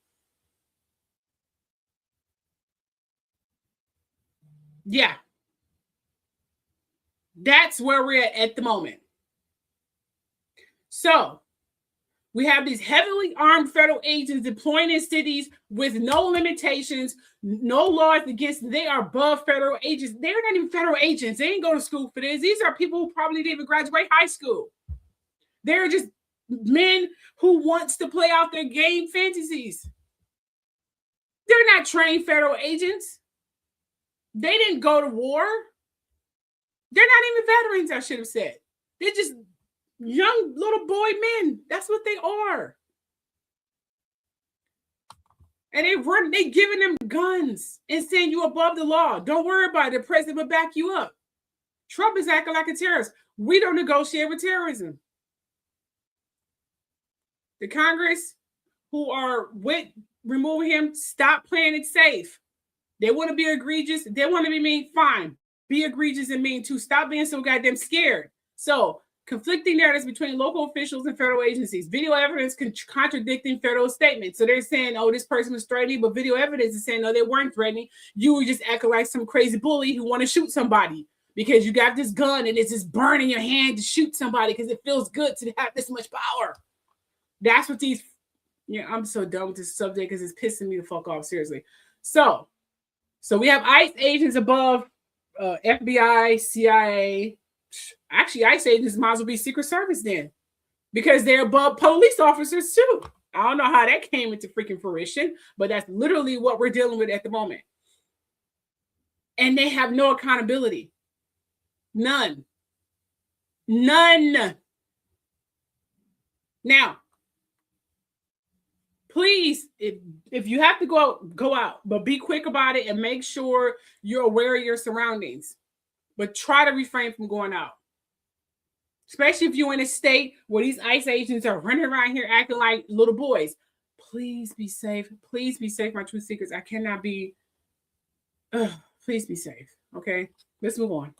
Yeah. That's where we're at the moment. So we have these heavily armed federal agents deploying in cities with no limitations, no laws against them. They are above federal agents. They're not even federal agents. They ain't go to school for this. These are people who probably didn't even graduate high school. They're just men who wants to play out their game fantasies. They're not trained federal agents. They didn't go to war. They're not even veterans, I should have said. They're just young little boy men. That's what they are. And they giving them guns and saying you above the law. Don't worry about it. The president will back you up. Trump is acting like a terrorist. We don't negotiate with terrorism. The Congress who are with removing him, stop playing it safe. They want to be egregious. They want to be mean. Fine. Be egregious and mean too. Stop being so goddamn scared. So, conflicting narratives between local officials and federal agencies. Video evidence contradicting federal statements. So they're saying, oh, this person was threatening, but video evidence is saying, no, they weren't threatening. You were just acting like some crazy bully who want to shoot somebody because you got this gun and it's just burning your hand to shoot somebody because it feels good to have this much power. That's what these, I'm so done with this subject because it's pissing me the fuck off, seriously. So we have ICE agents above FBI, CIA. Actually, ICE agents might as well be Secret Service then, because they're above police officers too. I don't know how that came into freaking fruition, but that's literally what we're dealing with at the moment. And they have no accountability. None. Now, please, if you have to go out, but be quick about it and make sure you're aware of your surroundings. But try to refrain from going out. Especially if you're in a state where these ICE agents are running around here acting like little boys. Please be safe. Please be safe, my true seekers. I cannot be. Please be safe. Okay, let's move on.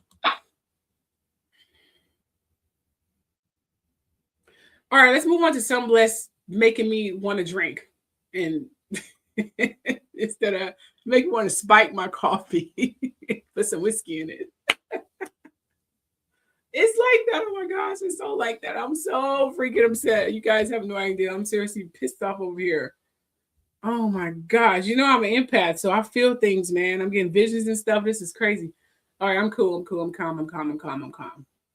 All right, let's move on to something less making me want to drink. And instead of making me want to spike my coffee, put some whiskey in it. It's like that. Oh my gosh, it's so like that. I'm so freaking upset. You guys have no idea. I'm seriously pissed off over here. Oh my gosh. You know I'm an empath, so I feel things, man. I'm getting visions and stuff. This is crazy. All right, I'm cool. I'm calm.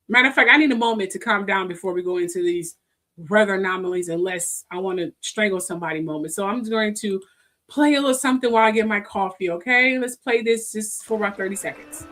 Matter of fact, I need a moment to calm down before we go into these weather anomalies, unless I want to strangle somebody moment. So I'm just going to play a little something while I get my coffee, okay? Let's play this just for about 30 seconds.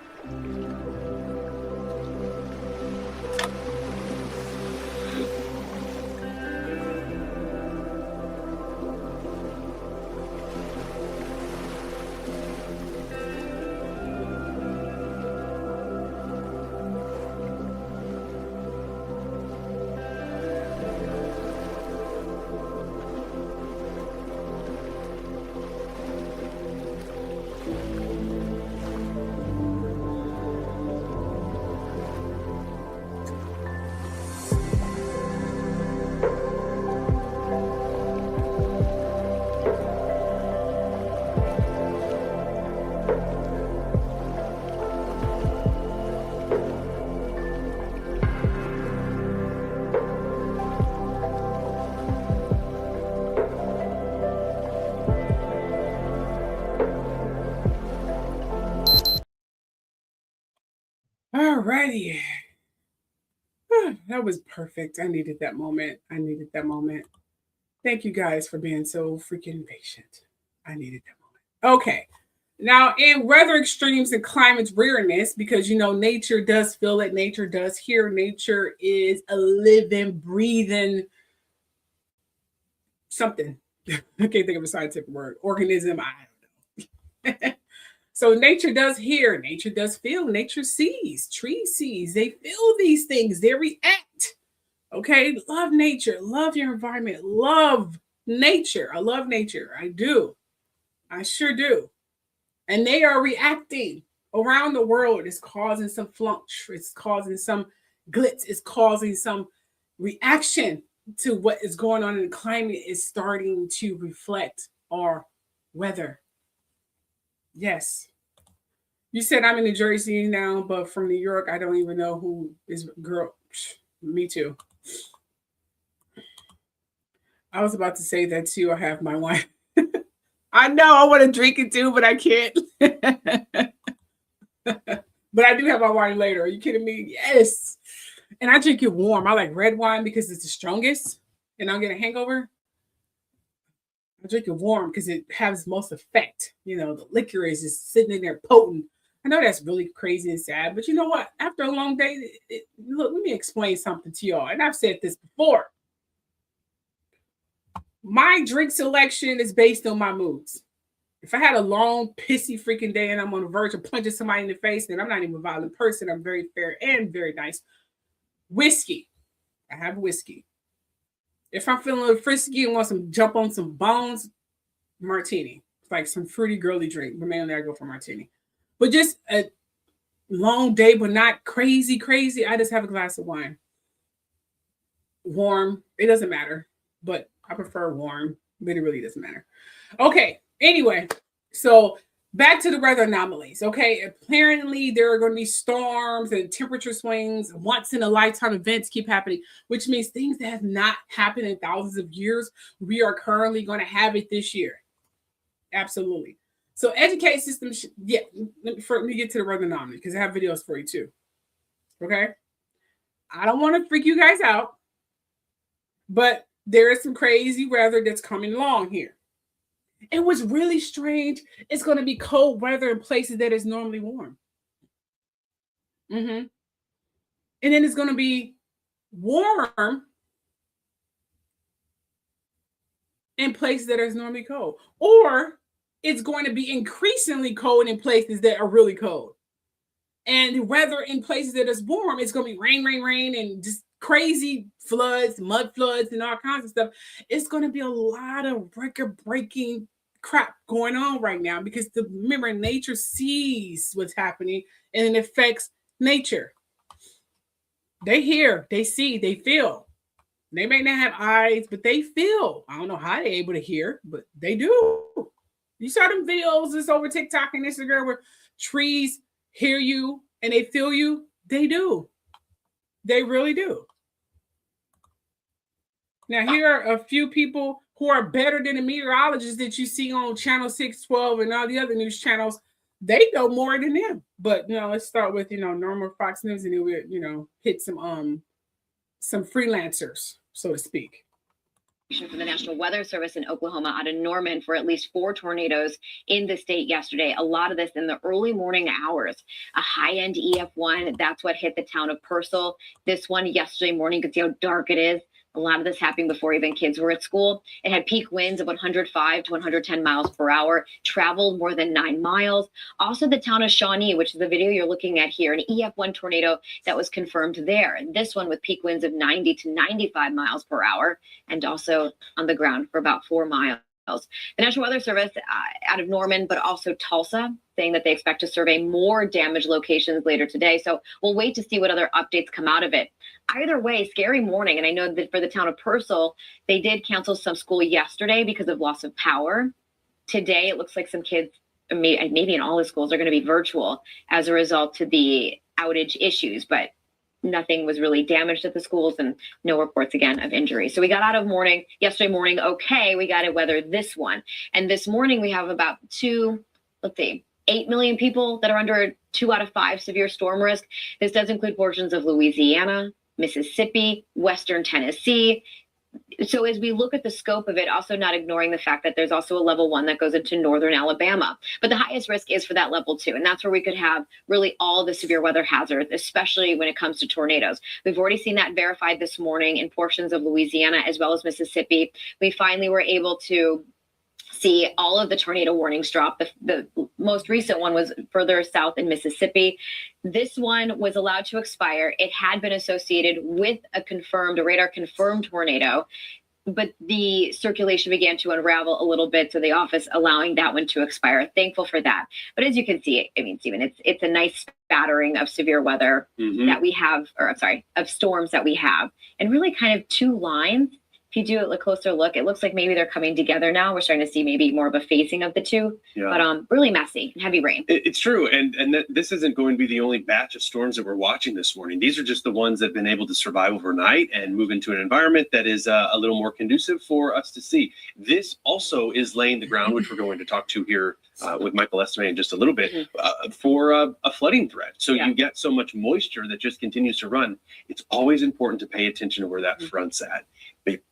Alrighty. That was perfect. I needed that moment. Thank you guys for being so freaking patient. I needed that moment. Okay. Now, in weather extremes and climate weirdness, because nature does feel it, nature does hear, nature is a living, breathing something. I can't think of a scientific word. Organism, I don't know. So nature does hear, nature does feel, nature sees, trees sees, they feel these things, they react. Okay, love nature, love your environment, love nature. I love nature. I do. I sure do. And they are reacting around the world. It's causing some flunch. It's causing some glitz. It's causing some reaction to what is going on in the climate. Is starting to reflect our weather. Yes. You said I'm in New Jersey now, but from New York, I don't even know who is girl. Me too. I was about to say that too. I have my wine. I know I want to drink it too, but I can't. But I do have my wine later. Are you kidding me? Yes. And I drink it warm. I like red wine because it's the strongest and I'll get a hangover. I drink it warm because it has most effect. The liquor is just sitting in there potent. I know that's really crazy and sad, but you know what? After a long day, look, let me explain something to y'all. And I've said this before. My drink selection is based on my moods. If I had a long, pissy freaking day and I'm on the verge of punching somebody in the face, then I'm not even a violent person. I'm very fair and very nice. Whiskey. I have whiskey. If I'm feeling a little frisky and want some jump on some bones, martini. It's like some fruity, girly drink. But mainly I go for martini. But just a long day, but not crazy. I just have a glass of wine. Warm. It doesn't matter. But I prefer warm, but it really doesn't matter. Okay, anyway, so back to the weather anomalies. Okay, apparently there are going to be storms and temperature swings, once in a lifetime events keep happening, which means things that have not happened in thousands of years, we are currently going to have it this year. Absolutely. So educate system, let me get to the weather anomalies because I have videos for you too. Okay, I don't want to freak you guys out, but there is some crazy weather that's coming along here. And what's really strange, it's going to be cold weather in places that is normally warm. And then it's going to be warm in places that is normally cold. Or it's going to be increasingly cold in places that are really cold. And the weather in places that is warm, it's going to be rain, and just crazy floods, mud floods, and all kinds of stuff. It's going to be a lot of record-breaking crap going on right now because remember, nature sees what's happening and it affects nature. They hear, they see, they feel. They may not have eyes, but they feel. I don't know how they're able to hear, but they do. You saw them videos that's over TikTok and Instagram where trees hear you and they feel you. They do. They really do. Now, here are a few people who are better than the meteorologists that you see on Channel 612 and all the other news channels. They know more than them. But, let's start with, normal Fox News and then we'll, hit some freelancers, so to speak. From the National Weather Service in Oklahoma out of Norman for at least 4 tornadoes in the state yesterday. A lot of this in the early morning hours. A high-end EF1, that's what hit the town of Purcell. This one yesterday morning, you can see how dark it is. A lot of this happened before even kids were at school. It had peak winds of 105 to 110 miles per hour, traveled more than 9 miles. Also the town of Shawnee, which is the video you're looking at here, an EF1 tornado that was confirmed there. And this one with peak winds of 90 to 95 miles per hour and also on the ground for about 4 miles. The National Weather Service out of Norman, but also Tulsa, saying that they expect to survey more damaged locations later today. So we'll wait to see what other updates come out of it. Either way, scary morning. And I know that for the town of Purcell, they did cancel some school yesterday because of loss of power. Today, it looks like some kids, maybe in all the schools, are going to be virtual as a result to the outage issues. But nothing was really damaged at the schools and no reports again of injury. So we got out of yesterday morning. Okay, we got to weather this one. And this morning we have about 2 8 million people that are under 2 out of 5 severe storm risk. This does include portions of Louisiana, Mississippi, Western Tennessee. So as we look at the scope of it, also not ignoring the fact that there's also a level 1 that goes into northern Alabama. But the highest risk is for that level 2. And that's where we could have really all the severe weather hazards, especially when it comes to tornadoes. We've already seen that verified this morning in portions of Louisiana as well as Mississippi. We finally were able to see all of the tornado warnings drop. The most recent one was further south in Mississippi. This one was allowed to expire. It had been associated with a radar confirmed tornado, but the circulation began to unravel a little bit to the office, allowing that one to expire. Thankful for that. But as you can see, I mean, Stephen, it's a nice spattering of severe weather that we have, or I'm sorry, of storms that we have, and really kind of 2 lines. If you do a closer look, it looks like maybe they're coming together now. We're starting to see maybe more of a phasing of the 2, but really messy and heavy rain. It's true. And this isn't going to be the only batch of storms that we're watching this morning. These are just the ones that have been able to survive overnight and move into an environment that is a little more conducive for us to see. This also is laying the ground, which we're going to talk to here with Michael Estime in just a little bit, for a flooding threat. So you get so much moisture that just continues to run. It's always important to pay attention to where that front's at.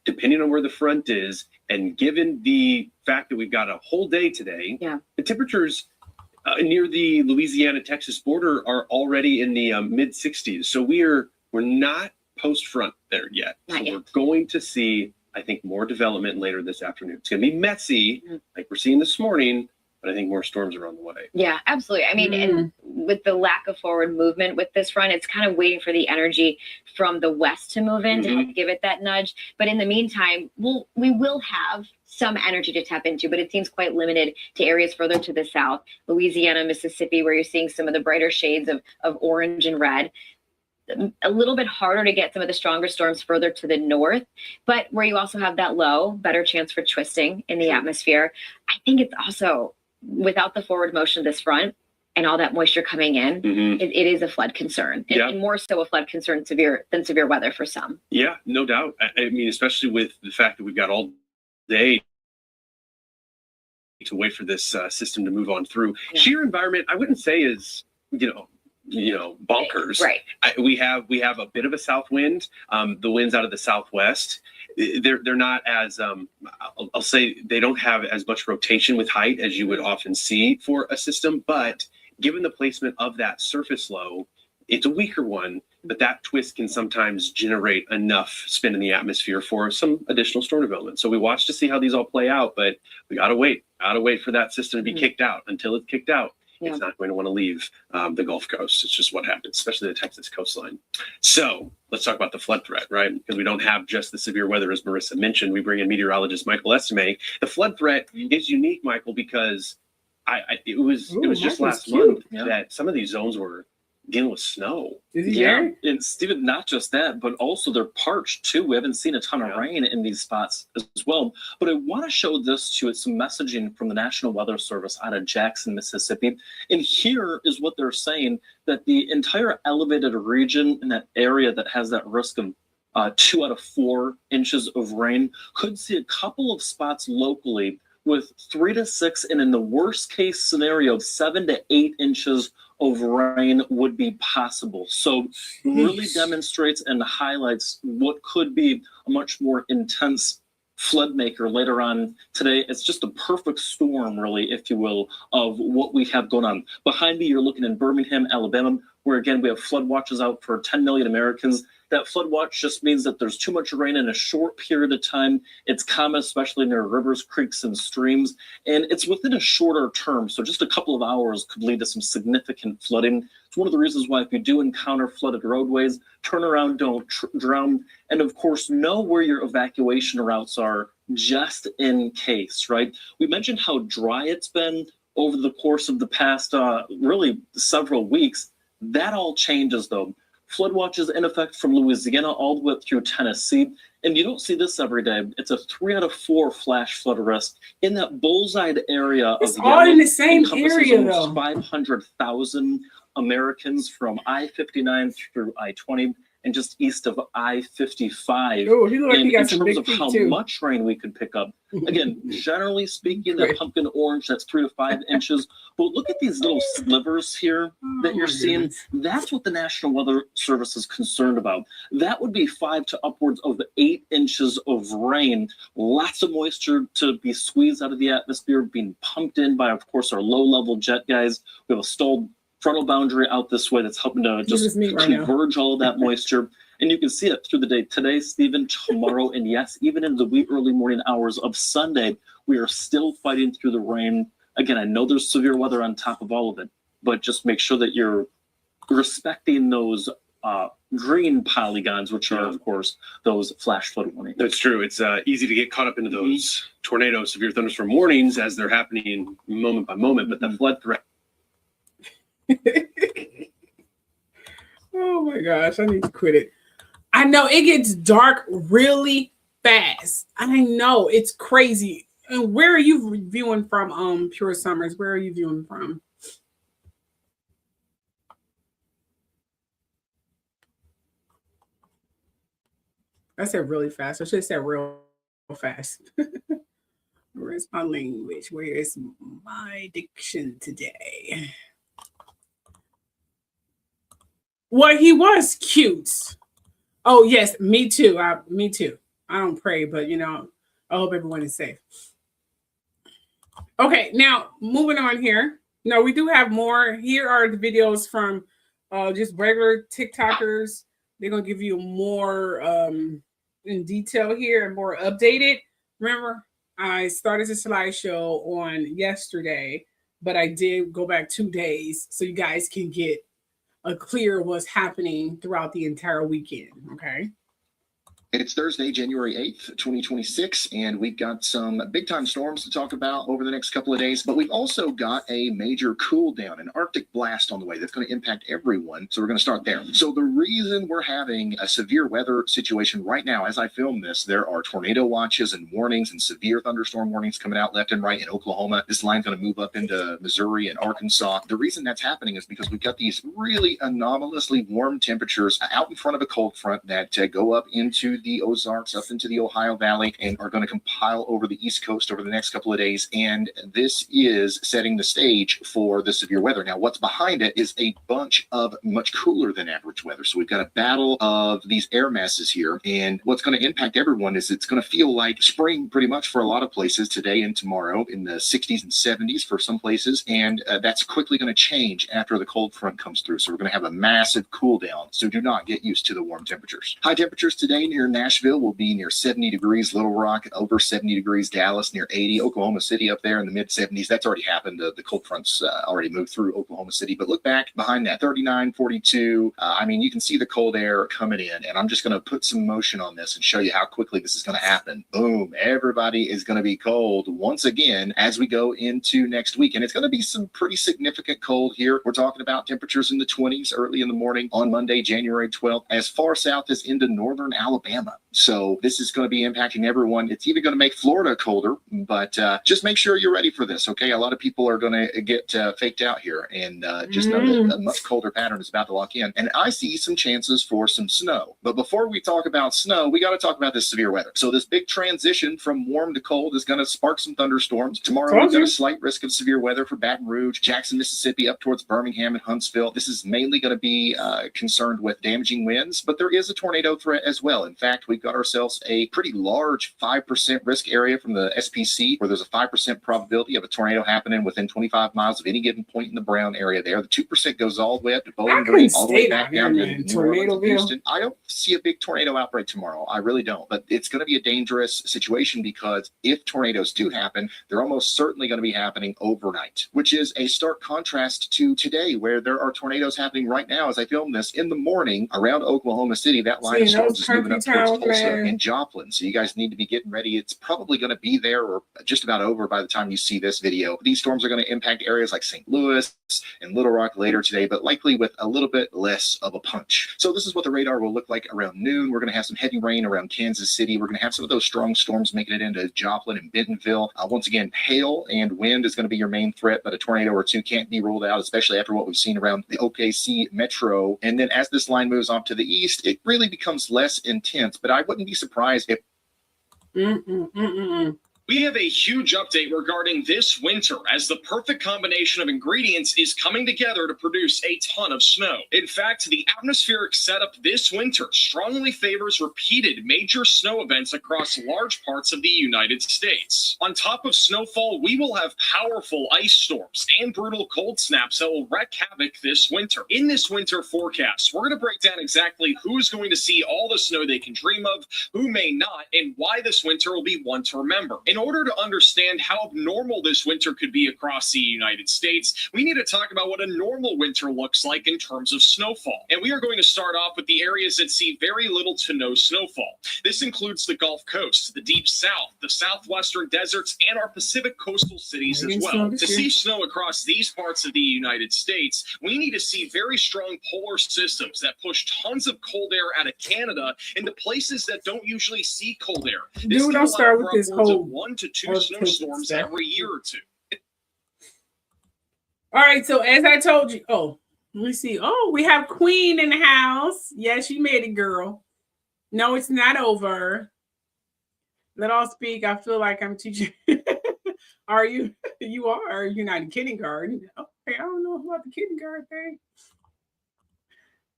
Depending on where the front is, and given the fact that we've got a whole day today, the temperatures near the Louisiana-Texas border are already in the mid 60s. So we're not post-front there yet. We're going to see, I think, more development later this afternoon. It's going to be messy, like we're seeing this morning, but I think more storms are on the way. Yeah, absolutely. I mean, and with the lack of forward movement with this front, it's kind of waiting for the energy from the west to move in to help give it that nudge. But in the meantime, we will have some energy to tap into, but it seems quite limited to areas further to the south, Louisiana, Mississippi, where you're seeing some of the brighter shades of orange and red. A little bit harder to get some of the stronger storms further to the north, but where you also have that low, better chance for twisting in the atmosphere. I think it's also, without the forward motion of this front and all that moisture coming in, it is a flood concern, and more so a flood concern than severe weather for some. Yeah, no doubt. I mean, especially with the fact that we've got all day to wait for this system to move on through. Sheer environment, I wouldn't say is, bonkers. Right. We have a bit of a south wind. The winds out of the southwest. They're not as I'll say they don't have as much rotation with height as you would often see for a system, but given the placement of that surface low, it's a weaker one, but that twist can sometimes generate enough spin in the atmosphere for some additional storm development. So we watch to see how these all play out, but we gotta wait for that system to be kicked out. Until it's kicked out, it's not going to want to leave the Gulf Coast. It's just what happens, especially the Texas coastline. So let's talk about the flood threat, right? Because we don't have just the severe weather, as Marissa mentioned. We bring in meteorologist Michael Estime. The flood threat is unique, Michael, because it was just last month that some of these zones were dealing with snow. And Stephen, not just that, but also they're parched too. We haven't seen a ton of rain in these spots as well. But I want to show this to you. It's some messaging from the National Weather Service out of Jackson, Mississippi. And here is what they're saying, that the entire elevated region in that area that has that risk of 2 out of 4 inches of rain could see a couple of spots locally with 3 to 6, and in the worst case scenario, 7 to 8 inches of rain would be possible. So really demonstrates and highlights what could be a much more intense flood maker later on today. It's just a perfect storm, really, if you will, of what we have going on. Behind me, you're looking in Birmingham, Alabama, where again, we have flood watches out for 10 million Americans. That flood watch just means that there's too much rain in a short period of time. It's common, especially near rivers, creeks, and streams, and it's within a shorter term. So just a couple of hours could lead to some significant flooding. It's one of the reasons why if you do encounter flooded roadways, turn around, don't drown, and of course, know where your evacuation routes are just in case, right? We mentioned how dry it's been over the course of the past, really several weeks. That all changes though. Flood watches in effect from Louisiana all the way up through Tennessee. And you don't see this every day. It's a 3 out of 4 flash flood risk in that bullseye area. It's all in the same area though. 500,000 Americans from I-59 through I-20. and just east of I-55. Oh, he looked like he got in some terms big of feet how too. much rain we could pick up. Again, generally speaking, the pumpkin orange, that's 3 to 5 inches. But look at these little slivers here that you're seeing. That's what the National Weather Service is concerned about. That would be 5 to upwards of 8 inches of rain. Lots of moisture to be squeezed out of the atmosphere, being pumped in by, of course, our low-level jet guys. We have a stalled frontal boundary out this way that's helping to just converge all of that moisture. And you can see it through the day today, Stephen, tomorrow, and yes, even into the wee early morning hours of Sunday, we are still fighting through the rain. Again, I know there's severe weather on top of all of it, but just make sure that you're respecting those green polygons, which are, of course, those flash flood warnings. That's true. It's easy to get caught up into those tornado, severe thunderstorm warnings as they're happening moment by moment, but the flood threat. Oh my gosh, I need to quit it. I know it gets dark really fast. I know it's crazy. And where are you viewing from? Pure Summers. Where are you viewing from? I said really fast. I should have said real fast. Where's my language? Where is my diction today? Well, he was cute. Oh, yes, me too. Me too. I don't pray, but, you know, I hope everyone is safe. Okay, now moving on here. No, we do have more. Here are the videos from just regular TikTokers. They're going to give you more in detail here and more updated. Remember, I started the slideshow on yesterday, but I did go back 2 days so you guys can get a clear what's happening throughout the entire weekend. Okay. It's Thursday, January 8th, 2026, and we've got some big-time storms to talk about over the next couple of days, but we've also got a major cool down, an Arctic blast on the way that's going to impact everyone, so we're going to start there. So the reason we're having a severe weather situation right now, as I film this, there are tornado watches and warnings and severe thunderstorm warnings coming out left and right in Oklahoma. This line's going to move up into Missouri and Arkansas. The reason that's happening is because we've got these really anomalously warm temperatures out in front of a cold front that go up into the Ozarks, up into the Ohio Valley, and are going to compile over the East Coast over the next couple of days. And this is setting the stage for the severe weather. Now, what's behind it is a bunch of much cooler than average weather. So we've got a battle of these air masses here. And what's going to impact everyone is it's going to feel like spring pretty much for a lot of places today and tomorrow, in the 60s and 70s for some places. And that's quickly going to change after the cold front comes through. So we're going to have a massive cool down. So do not get used to the warm temperatures. High temperatures today near Nashville will be near 70 degrees, Little Rock over 70 degrees, Dallas near 80, Oklahoma City up there in the mid 70s. That's already happened. The cold fronts already moved through Oklahoma City, but look back behind that, 39, 42. I mean, you can see the cold air coming in, and I'm just going to put some motion on this and show you how quickly this is going to happen. Boom. Everybody is going to be cold once again as we go into next week, and it's going to be some pretty significant cold here. We're talking about temperatures in the 20s early in the morning on Monday, January 12th, as far south as into northern Alabama. So this is going to be impacting everyone. It's even going to make Florida colder, but just make sure you're ready for this, okay? A lot of people are going to get faked out here, and just know that a much colder pattern is about to lock in. And I see some chances for some snow. But before we talk about snow, we got to talk about this severe weather. So this big transition from warm to cold is going to spark some thunderstorms. Tomorrow, we've got a slight risk of severe weather for Baton Rouge, Jackson, Mississippi, up towards Birmingham and Huntsville. This is mainly going to be concerned with damaging winds, but there is a tornado threat as well. In fact, we've got ourselves a pretty large 5% risk area from the SPC, where there's a 5% probability of a tornado happening within 25 miles of any given point in the Brown area there. The 2% goes all the way up to Bowling Green, all the way back down to New Orleans and Houston. I don't see a big tornado outbreak tomorrow. I really don't. But it's going to be a dangerous situation, because if tornadoes do happen, they're almost certainly going to be happening overnight, which is a stark contrast to today, where there are tornadoes happening right now as I film this in the morning around Oklahoma City. That line of storms is moving up towards Tulsa and Joplin. So you guys need to be getting ready. It's probably going to be there or just about over by the time you see this video. These storms are going to impact areas like St. Louis and Little Rock later today, but likely with a little bit less of a punch. So this is what the radar will look like around noon. We're going to have some heavy rain around Kansas City. We're going to have some of those strong storms making it into Joplin and Bentonville. Once again, hail and wind is going to be your main threat, but a tornado or two can't be ruled out, especially after what we've seen around the OKC metro. And then as this line moves off to the east, it really becomes less intense, but I wouldn't be surprised if We have a huge update regarding this winter, as the perfect combination of ingredients is coming together to produce a ton of snow. In fact, the atmospheric setup this winter strongly favors repeated major snow events across large parts of the United States. On top of snowfall, we will have powerful ice storms and brutal cold snaps that will wreak havoc this winter. In this winter forecast, we're going to break down exactly who's going to see all the snow they can dream of, who may not, and why this winter will be one to remember. In order to understand how abnormal this winter could be across the United States, we need to talk about what a normal winter looks like in terms of snowfall. And we are going to start off with the areas that see very little to no snowfall. This includes the Gulf Coast, the Deep South, the southwestern deserts, and our Pacific coastal cities as well. To see snow across these parts of the United States, we need to see very strong polar systems that push tons of cold air out of Canada into places that don't usually see cold air. This Dude, don't start with this whole 1 to 2 snowstorms every year or two. All right, so as I told you, let me see. Oh, we have Queen in the house. Yes, you made it, girl. No, it's not over. Let all speak. I feel like I'm teaching. Are you? You are. You're not in kindergarten. Okay, I don't know about the kindergarten thing.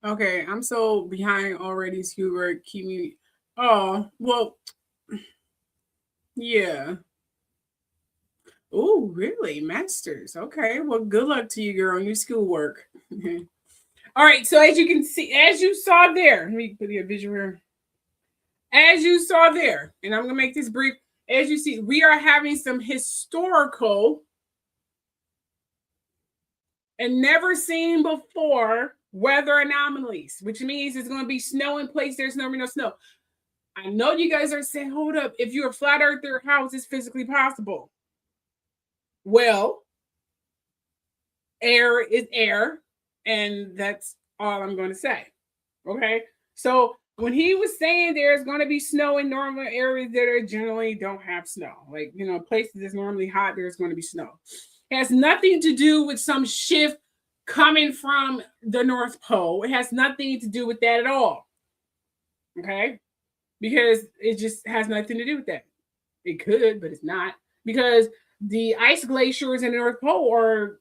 Okay, I'm so behind already, Hubert. Keep me. Oh, well, yeah. Oh, really? Masters. Okay. Well, good luck to you, girl, on your schoolwork. All right. So as you can see, as you saw there, let me put a visual here. As you saw there, and I'm going to make this brief. As you see, we are having some historical and never seen before weather anomalies, which means it's going to be snow in place. There's no snow. I know you guys are saying, hold up, if you're a flat earther, how is this physically possible? Well, air is air, and that's all I'm going to say. Okay? So when he was saying there's going to be snow in normal areas that are generally don't have snow, like, places that's normally hot, there's going to be snow. It has nothing to do with some shift coming from the North Pole. It has nothing to do with that at all. Okay? Because it just has nothing to do with that. It could, but it's not. Because the ice glaciers in the North Pole are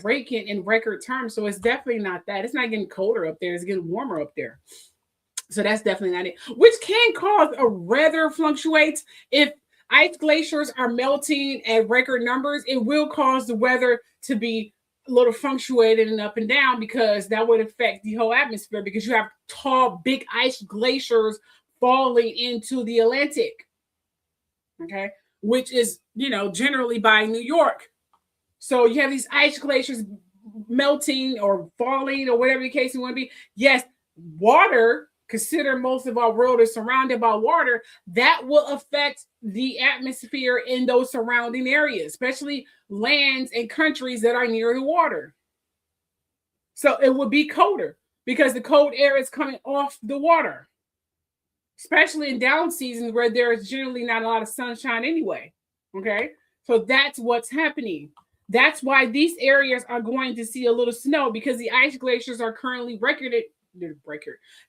breaking in record terms. So it's definitely not that. It's not getting colder up there. It's getting warmer up there. So that's definitely not it. Which can cause a weather fluctuates. If ice glaciers are melting at record numbers, it will cause the weather to be a little fluctuated and up and down, because that would affect the whole atmosphere, because you have tall, big ice glaciers falling into the Atlantic. Okay. Which is, generally by New York. So you have these ice glaciers melting or falling or whatever the case you want to be. Yes, water, consider most of our world is surrounded by water. That will affect the atmosphere in those surrounding areas, especially lands and countries that are near the water. So it would be colder because the cold air is coming off the water, especially in down seasons where there's generally not a lot of sunshine anyway. Okay, so that's what's happening. That's why these areas are going to see a little snow, because the ice glaciers are currently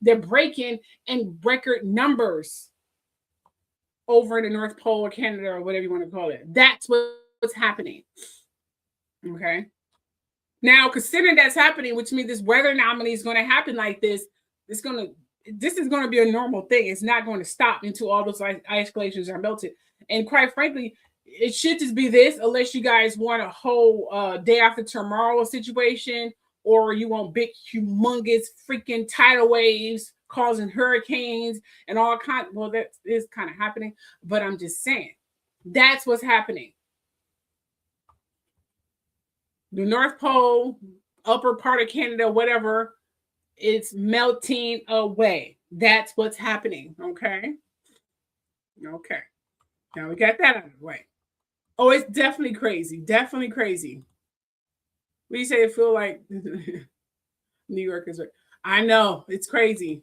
they're breaking in record numbers over in the North Pole or Canada or whatever you want to call it. That's what's happening. Okay. Now, considering that's happening, which means this weather anomaly is going to happen like this, this is going to be a normal thing. It's not going to stop until all those ice glaciers are melted. And quite frankly, it should just be this, unless you guys want a whole day after tomorrow situation, or you want big, humongous freaking tidal waves causing hurricanes and all kinds. Well, that is kind of happening, but I'm just saying that's what's happening. The North Pole, upper part of Canada, whatever, it's melting away. That's what's happening. Okay. Okay. Now we got that out of the way. Oh, it's definitely crazy. Definitely crazy. What do you say? It feel like New York is right. I know it's crazy.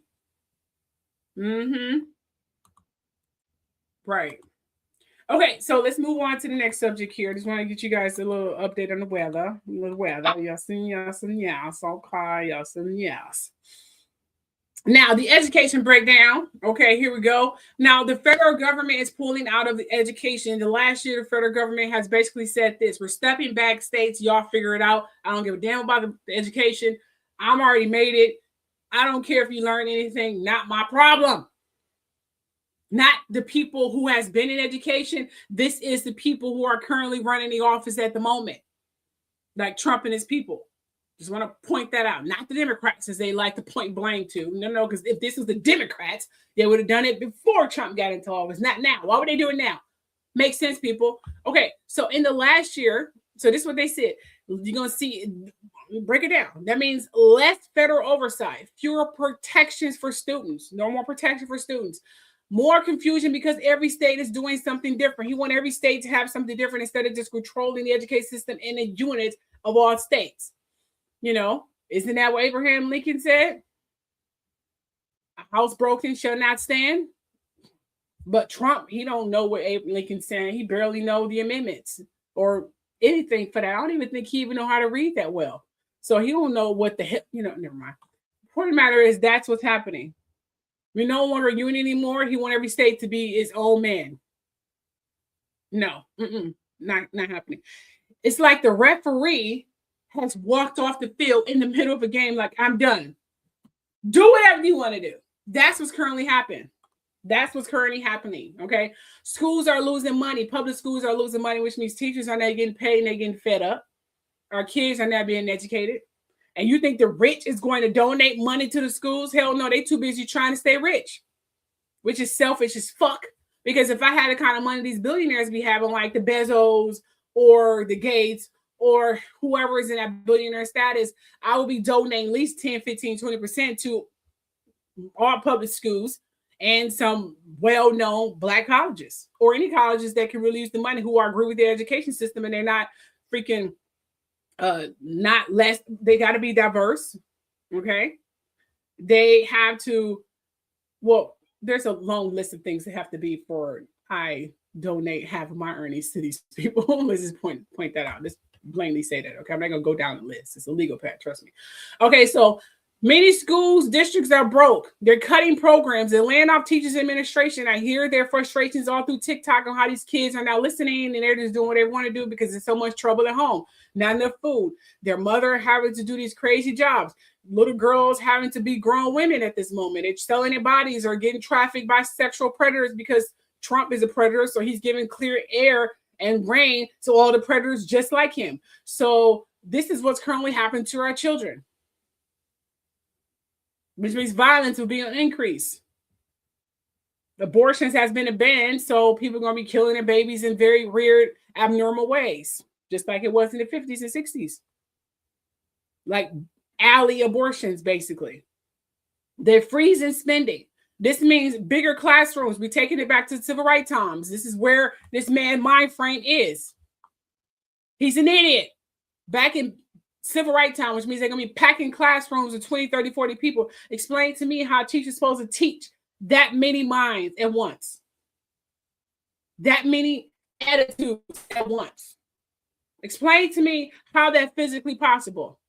Right. Okay, so let's move on to the next subject here. I just want to get you guys a little update on the weather. Yes and yes and yes. Okay, yes and yes. Now, the education breakdown. Okay, here we go. Now, the federal government is pulling out of the education. The last year, the federal government has basically said this. We're stepping back, states. Y'all figure it out. I don't give a damn about the education. I'm already made it. I don't care if you learn anything. Not my problem. Not the people who has been in education. This is the people who are currently running the office at the moment. Like Trump and his people. Just want to point that out. Not the Democrats, as they like to point blame to. No, because if this was the Democrats, they would have done it before Trump got into office. Not now. Why would they do it now? Makes sense, people. Okay, so in the last year, so this is what they said. You're going to see, break it down. That means less federal oversight, fewer protections for students, no more protection for students. More confusion because every state is doing something different. He wants every state to have something different instead of just controlling the education system in a unit of all states. You know, isn't that what Abraham Lincoln said? A house broken shall not stand. But Trump, he don't know what Abraham Lincoln said. He barely know the amendments or anything for that. I don't even think he even know how to read that well. So he don't know what the hell, never mind. The point of the matter is that's what's happening. We're no longer a union anymore. He wants every state to be his own man. No, not happening. It's like the referee has walked off the field in the middle of a game like, I'm done. Do whatever you want to do. That's what's currently happening. That's what's currently happening, okay? Schools are losing money. Public schools are losing money, which means teachers are not getting paid and they're getting fed up. Our kids are not being educated. And you think the rich is going to donate money to the schools? Hell no, they too busy trying to stay rich, which is selfish as fuck. Because if I had the kind of money these billionaires be having, like the Bezos or the Gates or whoever is in that billionaire status, I will be donating at least 10, 15, 20% to all public schools and some well-known Black colleges or any colleges that can really use the money who agree with their education system and they're not freaking not less. They got to be diverse. Okay. They have to, well, there's a long list of things that have to be for I donate half of my earnings to these people. Let's just point that out. Let's plainly say that. Okay. I'm not going to go down the list. It's a legal path. Trust me. Okay. So many schools, districts are broke. They're cutting programs. They're laying off teachers and administration. I hear their frustrations all through TikTok on how these kids are now listening and they're just doing what they want to do because there's so much trouble at home. Not enough food. Their mother having to do these crazy jobs. Little girls having to be grown women at this moment. It's selling their bodies or getting trafficked by sexual predators because Trump is a predator. So he's giving clear air and reign to all the predators just like him. So this is what's currently happening to our children, which means violence will be an increase. Abortions has been banned, so people are going to be killing their babies in very weird, abnormal ways, just like it was in the 50s and 60s. Like alley abortions, basically. They're freezing spending. This means bigger classrooms. We're taking it back to civil rights times. This is where this man's mind frame is. He's an idiot. Back in civil rights time, which means they're going to be packing classrooms of 20, 30, 40 people. Explain to me how a teacher's supposed to teach that many minds at once. That many attitudes at once. Explain to me how that's physically possible.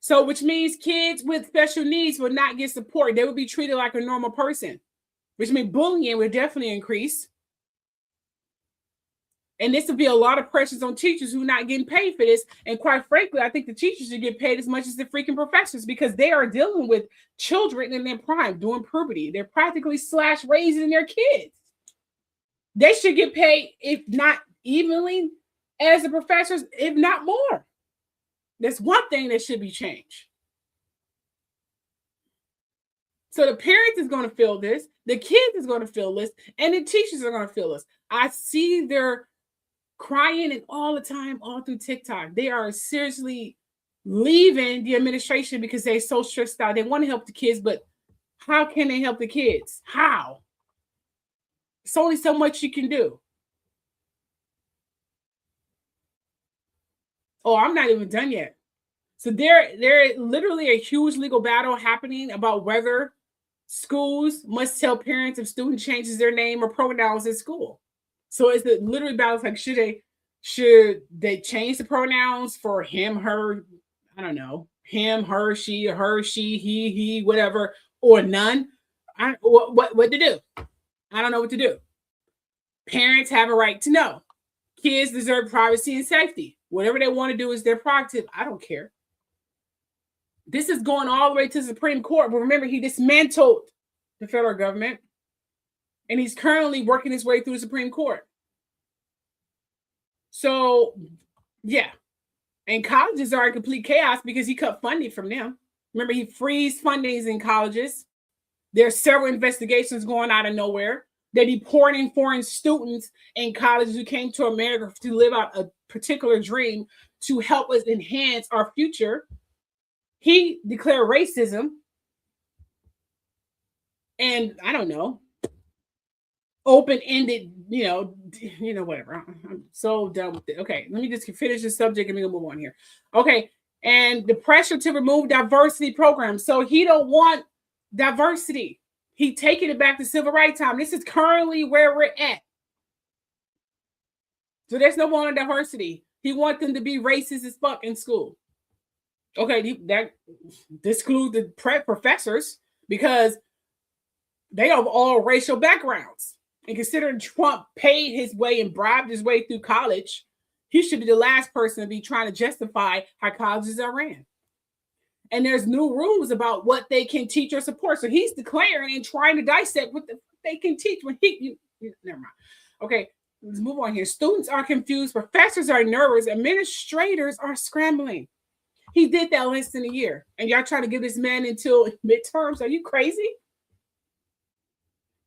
So, which means kids with special needs will not get support. They will be treated like a normal person, which means bullying will definitely increase. And this will be a lot of pressures on teachers who are not getting paid for this. And quite frankly, I think the teachers should get paid as much as the freaking professors because they are dealing with children in their prime, doing puberty. They're practically raising their kids. They should get paid, if not evenly, as the professors, if not more. That's one thing that should be changed. So the parents is going to feel this, the kids is going to feel this, and the teachers are going to feel this. I see their crying and all the time, all through TikTok. They are seriously leaving the administration because they're so stressed out. They want to help the kids, but how can they help the kids? How? It's only so much you can do. Oh, I'm not even done yet. So there literally a huge legal battle happening about whether schools must tell parents if student changes their name or pronouns at school. So it's the literally battles like should they change the pronouns for him, her, I don't know, him, her, she, he, whatever, or none. What to do? I don't know what to do. Parents have a right to know. Kids deserve privacy and safety. Whatever they want to do is their prerogative. I don't care. This is going all the way to the Supreme Court. But remember, he dismantled the federal government. And he's currently working his way through the Supreme Court. So, yeah. And colleges are in complete chaos because he cut funding from them. Remember, he freezed fundings in colleges. There are several investigations going out of nowhere. They're deporting foreign students in colleges who came to America to live out a particular dream to help us enhance our future. He declared racism. And I don't know, open-ended, whatever. I'm so done with it. Okay, let me just finish this subject and we're gonna move on here. Okay, and the pressure to remove diversity programs. So he don't want diversity. He taking it back to civil rights time. This is currently where we're at. So there's no more diversity. He wants them to be racist as fuck in school. Okay, that exclude the professors because they have all racial backgrounds. And considering Trump paid his way and bribed his way through college, he should be the last person to be trying to justify how colleges are ran. And there's new rules about what they can teach or support. So he's declaring and trying to dissect what they can teach when never mind. Okay, let's move on here. Students are confused. Professors are nervous. Administrators are scrambling. He did that less than a year. And y'all trying to give this man until midterms. Are you crazy?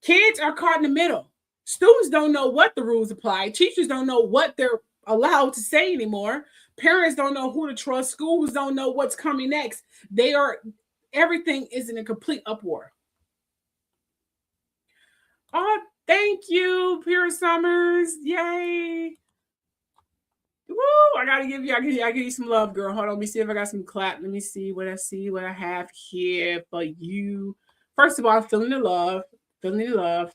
Kids are caught in the middle. Students don't know what the rules apply. Teachers don't know what they're allowed to say anymore. Parents don't know who to trust. Schools don't know what's coming next. Everything is in a complete uproar. Oh, thank you, Pierre Summers. Yay. Woo, I give you some love, girl. Hold on, let me see if I got some clap. Let me see what I have here for you. First of all, feeling the love.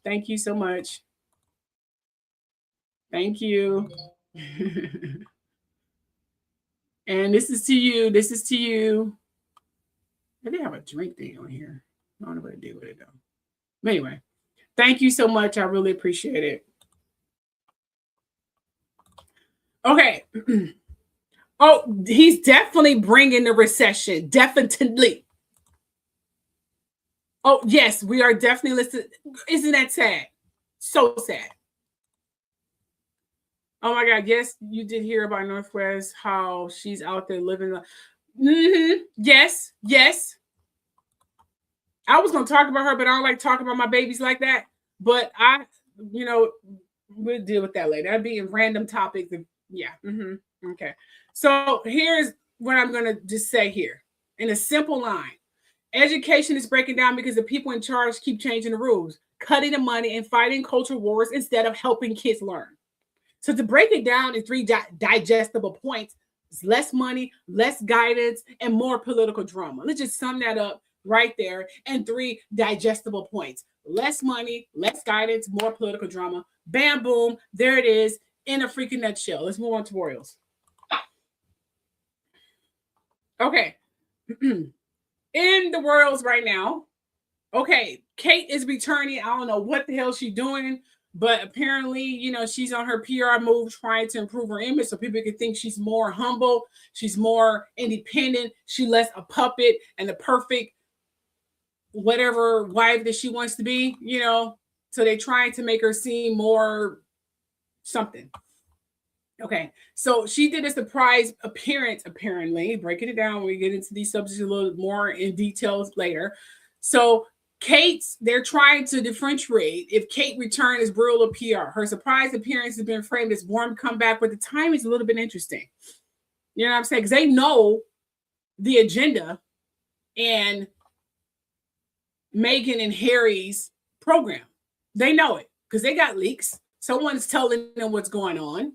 Thank you so much. Thank you. And this is to you. I did have a drink thing on here. I don't know what to do with it though. But anyway, thank you so much. I really appreciate it. Okay. Oh, he's definitely bringing the recession. Definitely. Oh, yes, we are definitely listening. Isn't that sad? So sad. Oh my God, yes, you did hear about Northwest, how she's out there living. Yes. I was going to talk about her, but I don't like talking about my babies like that. But we'll deal with that later. That'd be a random topic. Yeah. Okay. So here's what I'm going to just say here in a simple line. Education is breaking down because the people in charge keep changing the rules, cutting the money and fighting cultural wars instead of helping kids learn. So to break it down in 3 digestible points, it's less money, less guidance, and more political drama. Let's just sum that up right there in 3 digestible points. Less money, less guidance, more political drama. Bam, boom. There it is in a freaking nutshell. Let's move on to Royals. Okay. In the Royals right now, okay, Kate is returning. I don't know what the hell she's doing, but apparently, she's on her PR move trying to improve her image so people can think she's more humble, she's more independent, she less a puppet and the perfect whatever wife that she wants to be, so they're trying to make her seem more something. Okay, so she did a surprise appearance, apparently. Breaking it down, we get into these subjects a little more in details later. So they're trying to differentiate if Kate returned as real or PR. Her surprise appearance has been framed as warm comeback, but the timing is a little bit interesting. You know what I'm saying? Because they know the agenda and Meghan and Harry's program. They know it because they got leaks. Someone's telling them what's going on.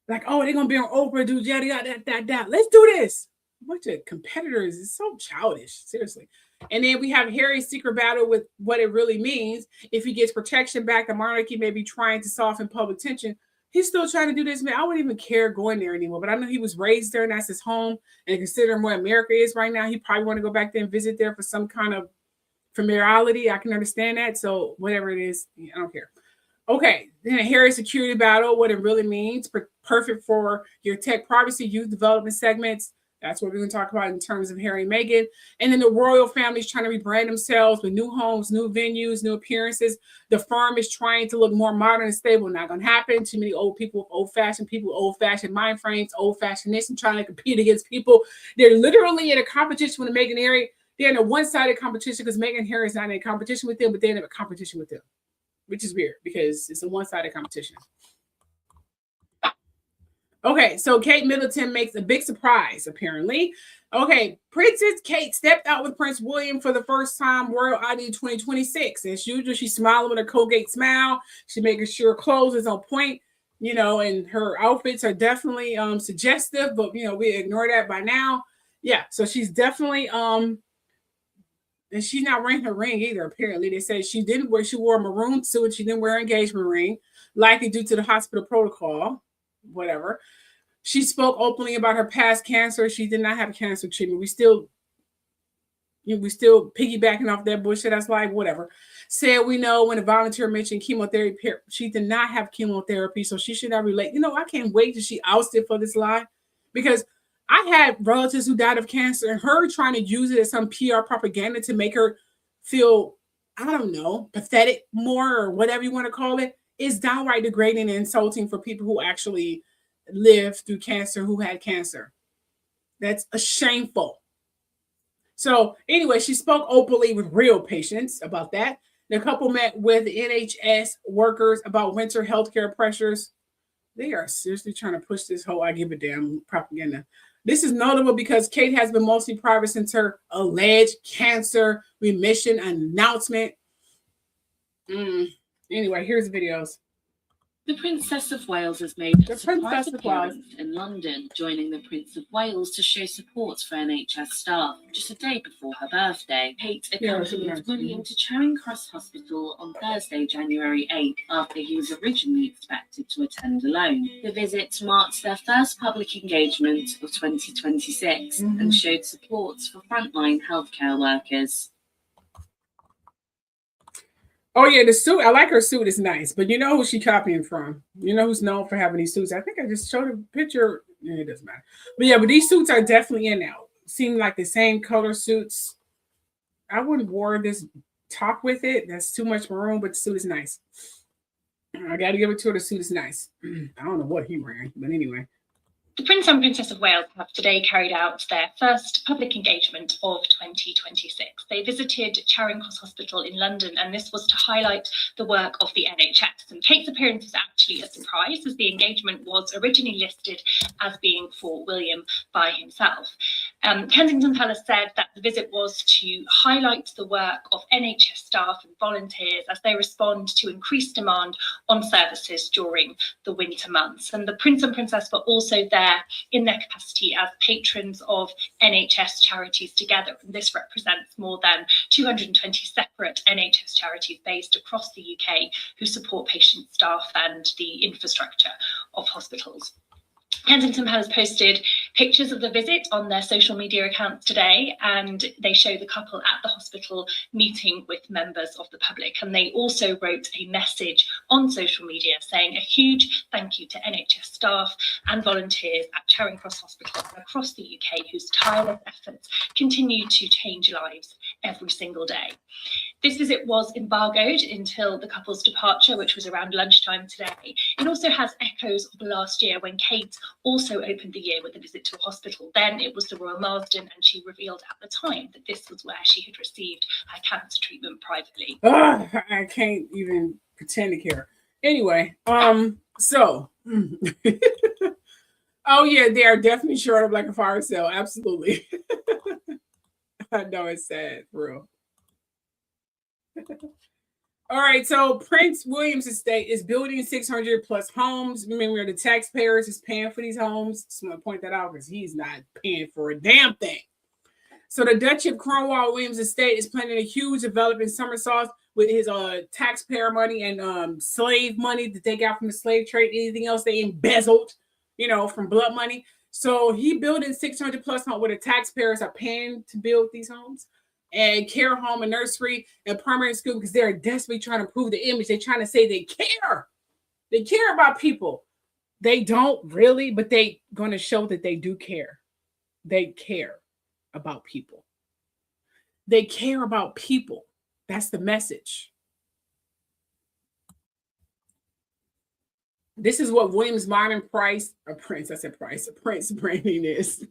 Like, oh, they're going to be on Oprah, do yada, yada, that. Let's do this. A bunch of competitors. It's so childish, seriously. And then we have Harry's secret battle with what it really means. If he gets protection back, the monarchy may be trying to soften public tension. He's still trying to do this, man. I wouldn't even care going there anymore. But I know he was raised there and that's his home. And considering where America is right now, he probably want to go back there and visit there for some kind of familiarity. I can understand that. So whatever it is, I don't care. Okay, then a Harry security battle, what it really means, perfect for your tech privacy, youth development segments. That's what we're going to talk about in terms of Harry and Meghan. And then the royal family is trying to rebrand themselves with new homes, new venues, new appearances. The firm is trying to look more modern and stable. Not going to happen. Too many old people with old-fashioned people, old-fashioned mind frames, old-fashionedness, and trying to compete against people. They're literally in a competition with Meghan and Harry. They're in a one-sided competition because Meghan and Harry is not in a competition with them, but they're in a competition with them, which is weird because it's a one-sided competition. Okay, so Kate Middleton makes a big surprise, apparently. Okay, Princess Kate stepped out with Prince William for the first time, Royal ID 2026. As usual, she's smiling with a Colgate smile. She's making sure her clothes is on point, and her outfits are definitely suggestive, but, we ignore that by now. Yeah, so she's definitely, and she's not wearing her ring either, apparently. They said she wore a maroon suit. She didn't wear an engagement ring, likely due to the hospital protocol, whatever. She spoke openly about her past cancer. She did not have cancer treatment. We still piggybacking off that bullshit. That's like, whatever. Said we know when a volunteer mentioned chemotherapy, she did not have chemotherapy, so she should not relate. I can't wait till she ousted for this lie, because I had relatives who died of cancer, and her trying to use it as some PR propaganda to make her feel, I don't know, pathetic more or whatever you want to call it, is downright degrading and insulting for people who actually lived through cancer, who had cancer. That's shameful. So anyway, she spoke openly with real patience about that. The couple met with NHS workers about winter healthcare pressures. They are seriously trying to push this whole I give a damn propaganda. This is notable because Kate has been mostly private since her alleged cancer remission announcement. Anyway, here's the videos. The Princess of Wales has made a surprise appearance in London, joining the Prince of Wales to show support for NHS staff just a day before her birthday. Kate accompanied William to Charing Cross Hospital on Thursday, January 8th, after he was originally expected to attend alone. The visit marked their first public engagement of 2026 and showed support for frontline healthcare workers. Oh, yeah, the suit. I like her suit. It's nice. But you know who she copying from? You know who's known for having these suits? I think I just showed a picture. It doesn't matter. But yeah, but these suits are definitely in now. Seem like the same color suits. I wouldn't wear this top with it. That's too much maroon, but the suit is nice. I got to give it to her. The suit is nice. I don't know what he wearing, but anyway. The Prince and Princess of Wales have today carried out their first public engagement of 2026. They visited Charing Cross Hospital in London, and this was to highlight the work of the NHS. And Kate's appearance was actually a surprise, as the engagement was originally listed as being for William by himself. Kensington Palace said that the visit was to highlight the work of NHS staff and volunteers as they respond to increased demand on services during the winter months. And the Prince and Princess were also there in their capacity as patrons of NHS charities together. And this represents more than 220 separate NHS charities based across the UK who support patient staff and the infrastructure of hospitals. Kensington Palace posted pictures of the visit on their social media accounts today, and they show the couple at the hospital meeting with members of the public. And they also wrote a message on social media saying a huge thank you to NHS staff and volunteers at Charing Cross Hospital and across the UK whose tireless efforts continue to change lives every single day. This visit was embargoed until the couple's departure, which was around lunchtime today. It also has echoes of last year when Kate also opened the year with a visit to a hospital. Then it was the Royal Marsden, and she revealed at the time that this was where she had received her cancer treatment privately. I can't even pretend to care. Anyway, so Oh yeah, they are definitely short up like a fire sale. Absolutely. I know it's sad, for real. All right, so Prince William's estate is building 600 plus homes. Remember, the taxpayers is paying for these homes. Just want to point that out because he's not paying for a damn thing. So the Duchy of Cornwall Williams estate is planning a huge development in Somersault with his taxpayer money and slave money that they got from the slave trade, anything else they embezzled, from blood money. So he building 600 plus homes where the taxpayers are paying to build these homes, and care home and nursery and primary school, because they're desperately trying to prove the image. They're trying to say they care. They care about people. They don't really, but they going to show that they do care. They care about people. They care about people. That's the message. This is what Williams Modern Prince branding is.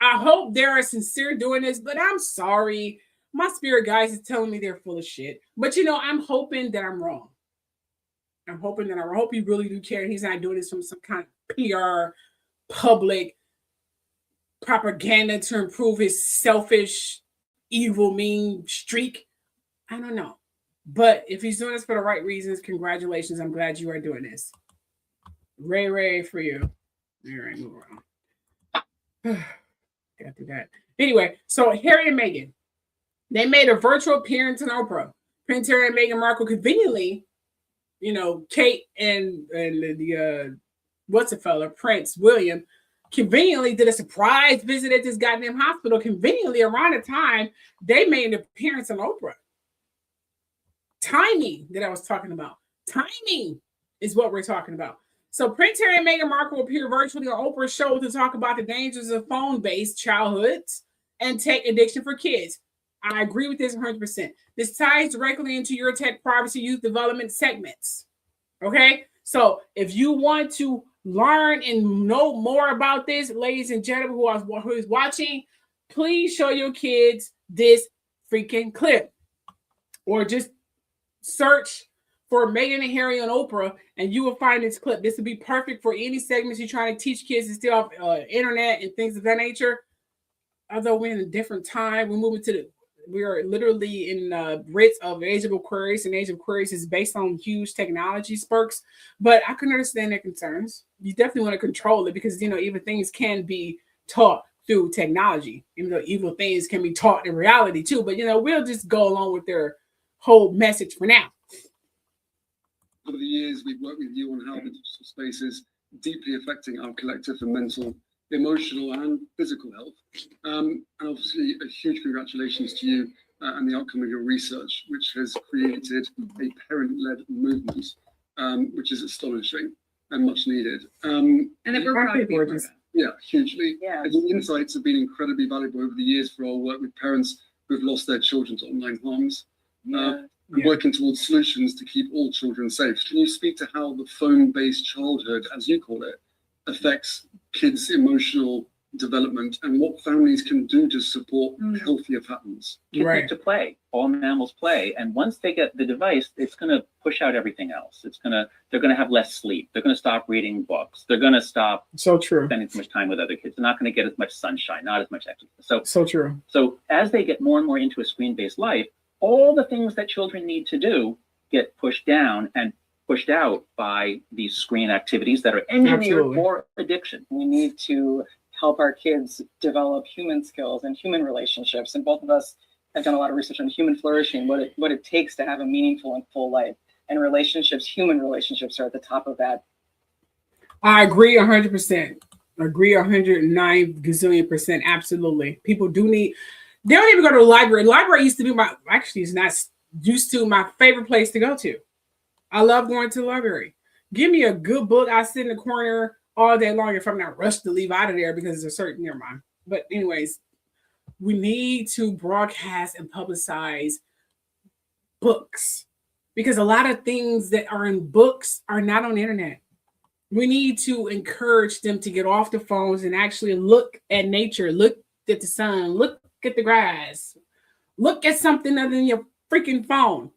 I hope they are sincere doing this, but I'm sorry. My spirit guys is telling me they're full of shit. But I'm hoping that I'm wrong. I hope he really do care. He's not doing this from some kind of PR, public propaganda to improve his selfish, evil, mean streak. I don't know. But if he's doing this for the right reasons, congratulations. I'm glad you are doing this. Ray for you. All right, move around. Got through that. Anyway, so Harry and Meghan, they made a virtual appearance on Oprah. Prince Harry and Meghan Markle conveniently, Kate and the Prince William, conveniently did a surprise visit at this goddamn hospital. Conveniently around the time they made an appearance on Oprah. Timing that I was talking about. Timing is what we're talking about. So Prince Harry and Meghan Markle appear virtually on Oprah's show to talk about the dangers of phone-based childhoods and tech addiction for kids. I agree with this 100%. This ties directly into your tech privacy youth development segments. Okay? So if you want to learn and know more about this, ladies and gentlemen who is watching, please show your kids this freaking clip. Or just search for Meghan and Harry on Oprah, and you will find this clip. This would be perfect for any segments you're trying to teach kids to stay off internet and things of that nature. Although we're in a different time, we are literally in Brits of Age of Aquarius, and Age of Aquarius is based on huge technology spurts. But I can understand their concerns. You definitely want to control it because evil things can be taught through technology, even though evil things can be taught in reality too. But we'll just go along with their whole message for now. Over the years, we've worked with you on how the digital space is deeply affecting our collective and mental, emotional, and physical health. And obviously, a huge congratulations to you and the outcome of your research, which has created a parent-led movement, which is astonishing and much needed. And that we're proud to be part of. Yeah, hugely. Yeah. And the insights have been incredibly valuable over the years for our work with parents who've lost their children to online harms. Working towards solutions to keep all children safe. Can you speak to how the phone-based childhood, as you call it, affects kids' emotional development and what families can do to support healthier patterns? Kids need to play. All mammals play, and once they get the device, it's going to push out everything else. They're going to have less sleep. They're going to stop reading books. They're going to stop spending too much time with other kids. They're not going to get as much sunshine, not as much exercise. So true. So as they get more and more into a screen-based life, all the things that children need to do get pushed down and pushed out by these screen activities that are engineered for addiction. We need to help our kids develop human skills and human relationships. And both of us have done a lot of research on human flourishing, what it takes to have a meaningful and full life. And relationships, human relationships, are at the top of that. I agree 100%. Agree 109 gazillion %. Absolutely. People do need. They don't even go to the library. The library used to be my favorite place to go to. I love going to the library. Give me a good book. I sit in the corner all day long if I'm not rushed to leave out of there because there's a certain, never mind. But anyways, we need to broadcast and publicize books because a lot of things that are in books are not on the internet. We need to encourage them to get off the phones and actually look at nature, look at the sun, look at the grass, look at something other than your freaking phone.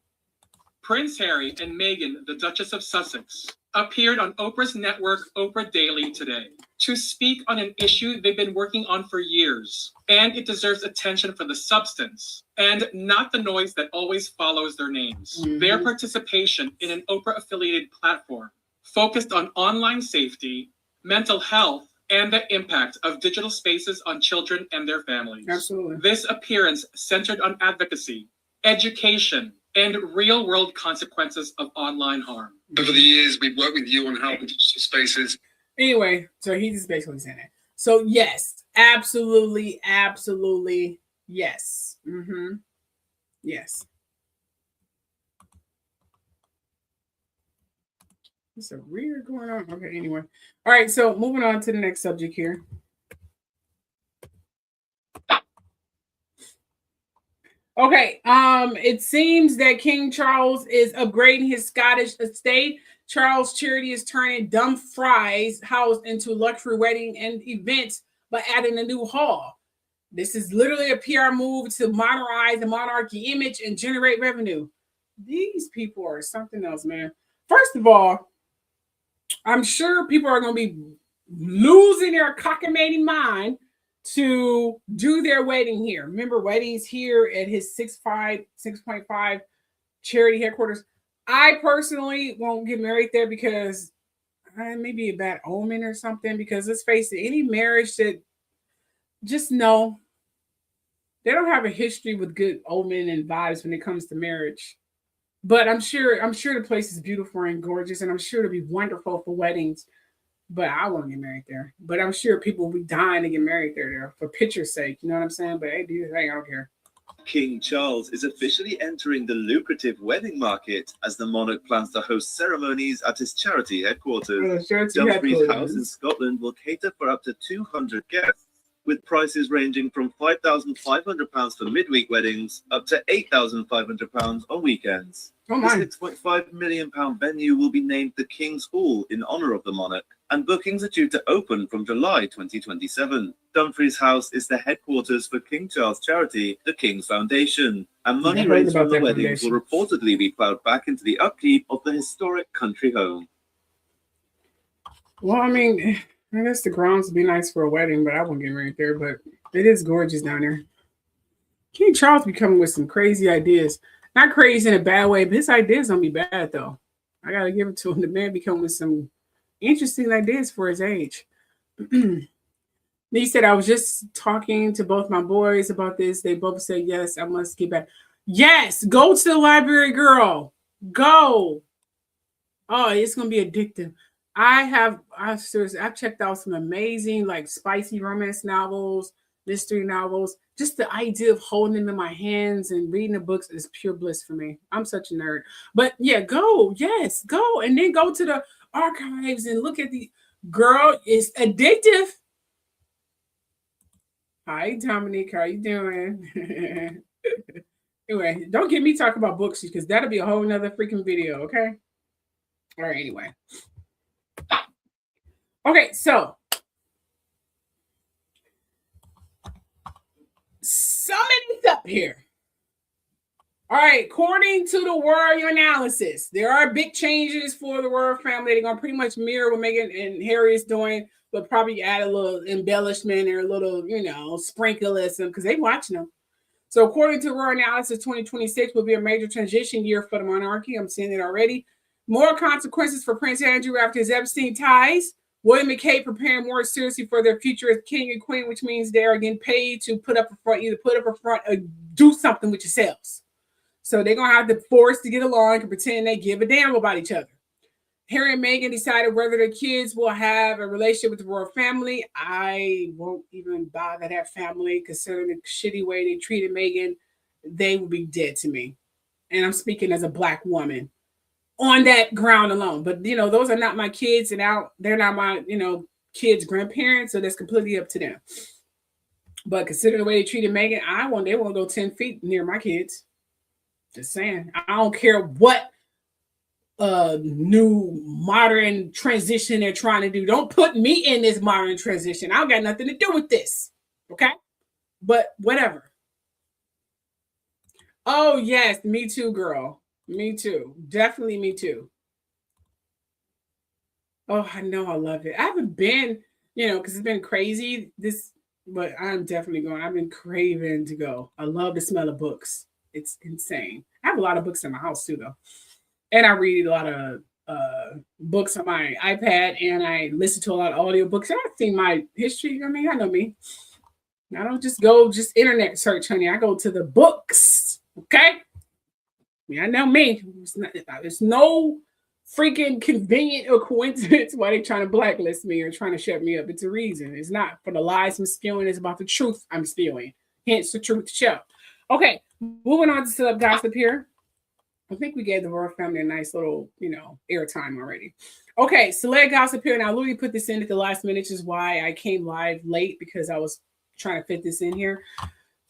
Prince Harry and Meghan, the Duchess of Sussex, appeared on Oprah's network, Oprah Daily, today to speak on an issue they've been working on for years. And it deserves attention for the substance and not the noise that always follows their names. Their participation in an Oprah-affiliated platform focused on online safety, mental health, and the impact of digital spaces on children and their families. Absolutely. This appearance centered on advocacy, education, and real-world consequences of online harm. Over the years, we've worked with you on helping digital spaces. Anyway, so he's just basically saying that. So yes, absolutely, absolutely, yes. Yes. There's a weird going on. Okay, anyway. All right, so moving on to the next subject here. Okay, it seems that King Charles is upgrading his Scottish estate. Charles Charity is turning Dumfries House into luxury wedding and events by adding a new hall. This is literally a PR move to modernize the monarchy image and generate revenue. These people are something else, man. First of all, I'm sure people are going to be losing their cockamamie mind to do their wedding here. Remember, weddings here at his 6.5 charity headquarters. I personally won't get married there because it may be a bad omen or something. Because let's face it, any marriage that just know they don't have a history with good omen and vibes when it comes to marriage. But I'm sure the place is beautiful and gorgeous, and I'm sure it'll be wonderful for weddings. But I won't get married there. But I'm sure people will be dying to get married there for picture's sake. You know what I'm saying? But hey, do your thing. I don't care. King Charles is officially entering the lucrative wedding market as the monarch plans to host ceremonies at his charity headquarters. Dumfries House in Scotland will cater for up to 200 guests, with prices ranging from £5,500 for midweek weddings up to £8,500 on weekends. The £6.5 million venue will be named the King's Hall in honour of the monarch, and bookings are due to open from July 2027. Dumfries House is the headquarters for King Charles Charity, the King's Foundation, and money raised from the weddings will reportedly be ploughed back into the upkeep of the historic country home. Well, I mean, I guess the grounds would be nice for a wedding, but I won't get married there. But it is gorgeous down there. King Charles be coming with some crazy ideas. Not crazy in a bad way, but his ideas don't be bad, though. I got to give it to him. The man be coming with some interesting ideas for his age. He said, I was just talking to both my boys about this. They both said, yes, I must get back. Yes, go to the library, girl. Go. Oh, it's going to be addictive. I've checked out some amazing, like, spicy romance novels, mystery novels. Just the idea of holding them in my hands and reading the books is pure bliss for me. I'm such a nerd. But yeah, go. Yes, go. And then go to the archives and look at the girl. It's addictive. Hi, Dominique. How you doing? Anyway, don't get me talking about books because that'll be a whole nother freaking video, okay? All right, anyway. Okay, so something's up here. All right, according to the royal analysis, there are big changes for the royal family. They're going to pretty much mirror what Meghan and Harry is doing, but probably add a little embellishment or a little, sprinkleism because they're watching them. So according to royal analysis, 2026 will be a major transition year for the monarchy. I'm seeing it already. More consequences for Prince Andrew after his Epstein ties. William and Kate preparing more seriously for their future as king and queen, which means they are getting paid to put up a front, either put up a front or do something with yourselves. So they're going to have to force to get along and pretend they give a damn about each other. Harry and Meghan decided whether their kids will have a relationship with the royal family. I won't even bother that family, considering the shitty way they treated Meghan. They would be dead to me. And I'm speaking as a Black woman on that ground alone. But, those are not my kids, and they're not my, kids' grandparents, so that's completely up to them. But considering the way they treated Meghan, they won't go 10 feet near my kids. Just saying. I don't care what new modern transition they're trying to do. Don't put me in this modern transition. I don't got nothing to do with this. Okay? But whatever. Oh, yes. Me too, girl. Me too. Definitely me too. Oh, I know, I love it. I haven't been, because it's been crazy. But I'm definitely going. I've been craving to go. I love the smell of books. It's insane. I have a lot of books in my house too, though, and I read a lot of books on my iPad, and I listen to a lot of audiobooks. I've seen my history. I mean, I know me. I don't just go internet search, honey. I go to the books. Okay. I know me. It's no freaking convenient or coincidence why they're trying to blacklist me or trying to shut me up. It's a reason. It's not for the lies I'm spewing. It's about the truth I'm spewing. Hence the truth show. Okay, moving on to celeb gossip here. I think we gave the royal family a nice little, airtime already. Okay, celeb gossip here. Now, Louis put this in at the last minute, which is why I came live late because I was trying to fit this in here.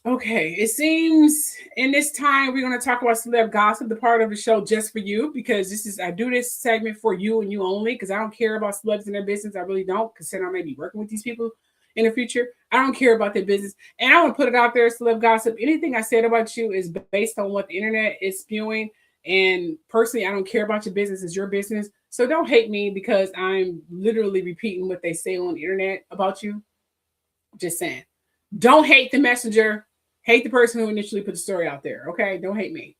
Okay, it seems in this time we're going to talk about celeb gossip, the part of the show just for you, because I do this segment for you and you only, because I don't care about celebs and their business. I really don't, considering I may be working with these people in the future. I don't care about their business, and I want to put it out there, celeb gossip. Anything I said about you is based on what the internet is spewing, and personally, I don't care about your business. It's your business, so don't hate me because I'm literally repeating what they say on the internet about you. Just saying. Don't hate the messenger. Hate the person who initially put the story out there. Okay, don't hate me.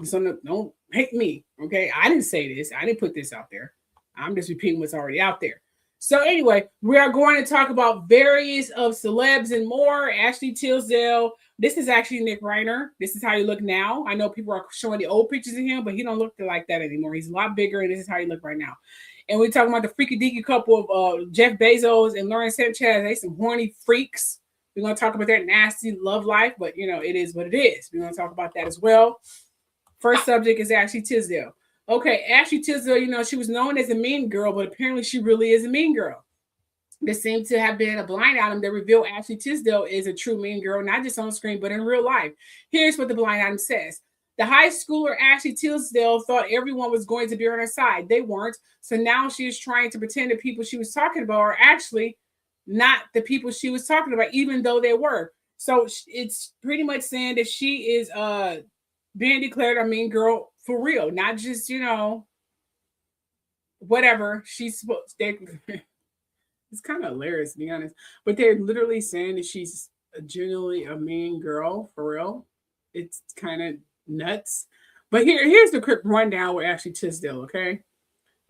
So don't hate me. Okay, I didn't say this. I didn't put this out there. I'm just repeating what's already out there. So anyway, we are going to talk about various of celebs and more. Ashley Tisdale. This is actually Nick Reiner. This is how you look now. I know people are showing the old pictures of him, but he don't look like that anymore. He's a lot bigger, and this is how you look right now. And we're talking about the freaky deaky couple of Jeff Bezos and Sanchez. They some horny freaks. We're going to talk about their nasty love life, but, it is what it is. We're going to talk about that as well. First subject is Ashley Tisdale. Okay, Ashley Tisdale, she was known as a mean girl, but apparently she really is a mean girl. There seems to have been a blind item that revealed Ashley Tisdale is a true mean girl, not just on screen, but in real life. Here's what the blind item says. The high schooler Ashley Tisdale thought everyone was going to be on her side. They weren't. So now she is trying to pretend the people she was talking about are actually not the people she was talking about, even though they were. So it's pretty much saying that she is being declared a mean girl for real, not just, whatever she's supposed to. It's kind of hilarious, to be honest. But they're literally saying that she's genuinely a mean girl for real. It's kind of nuts. But here's the quick rundown with Ashley Tisdale, okay?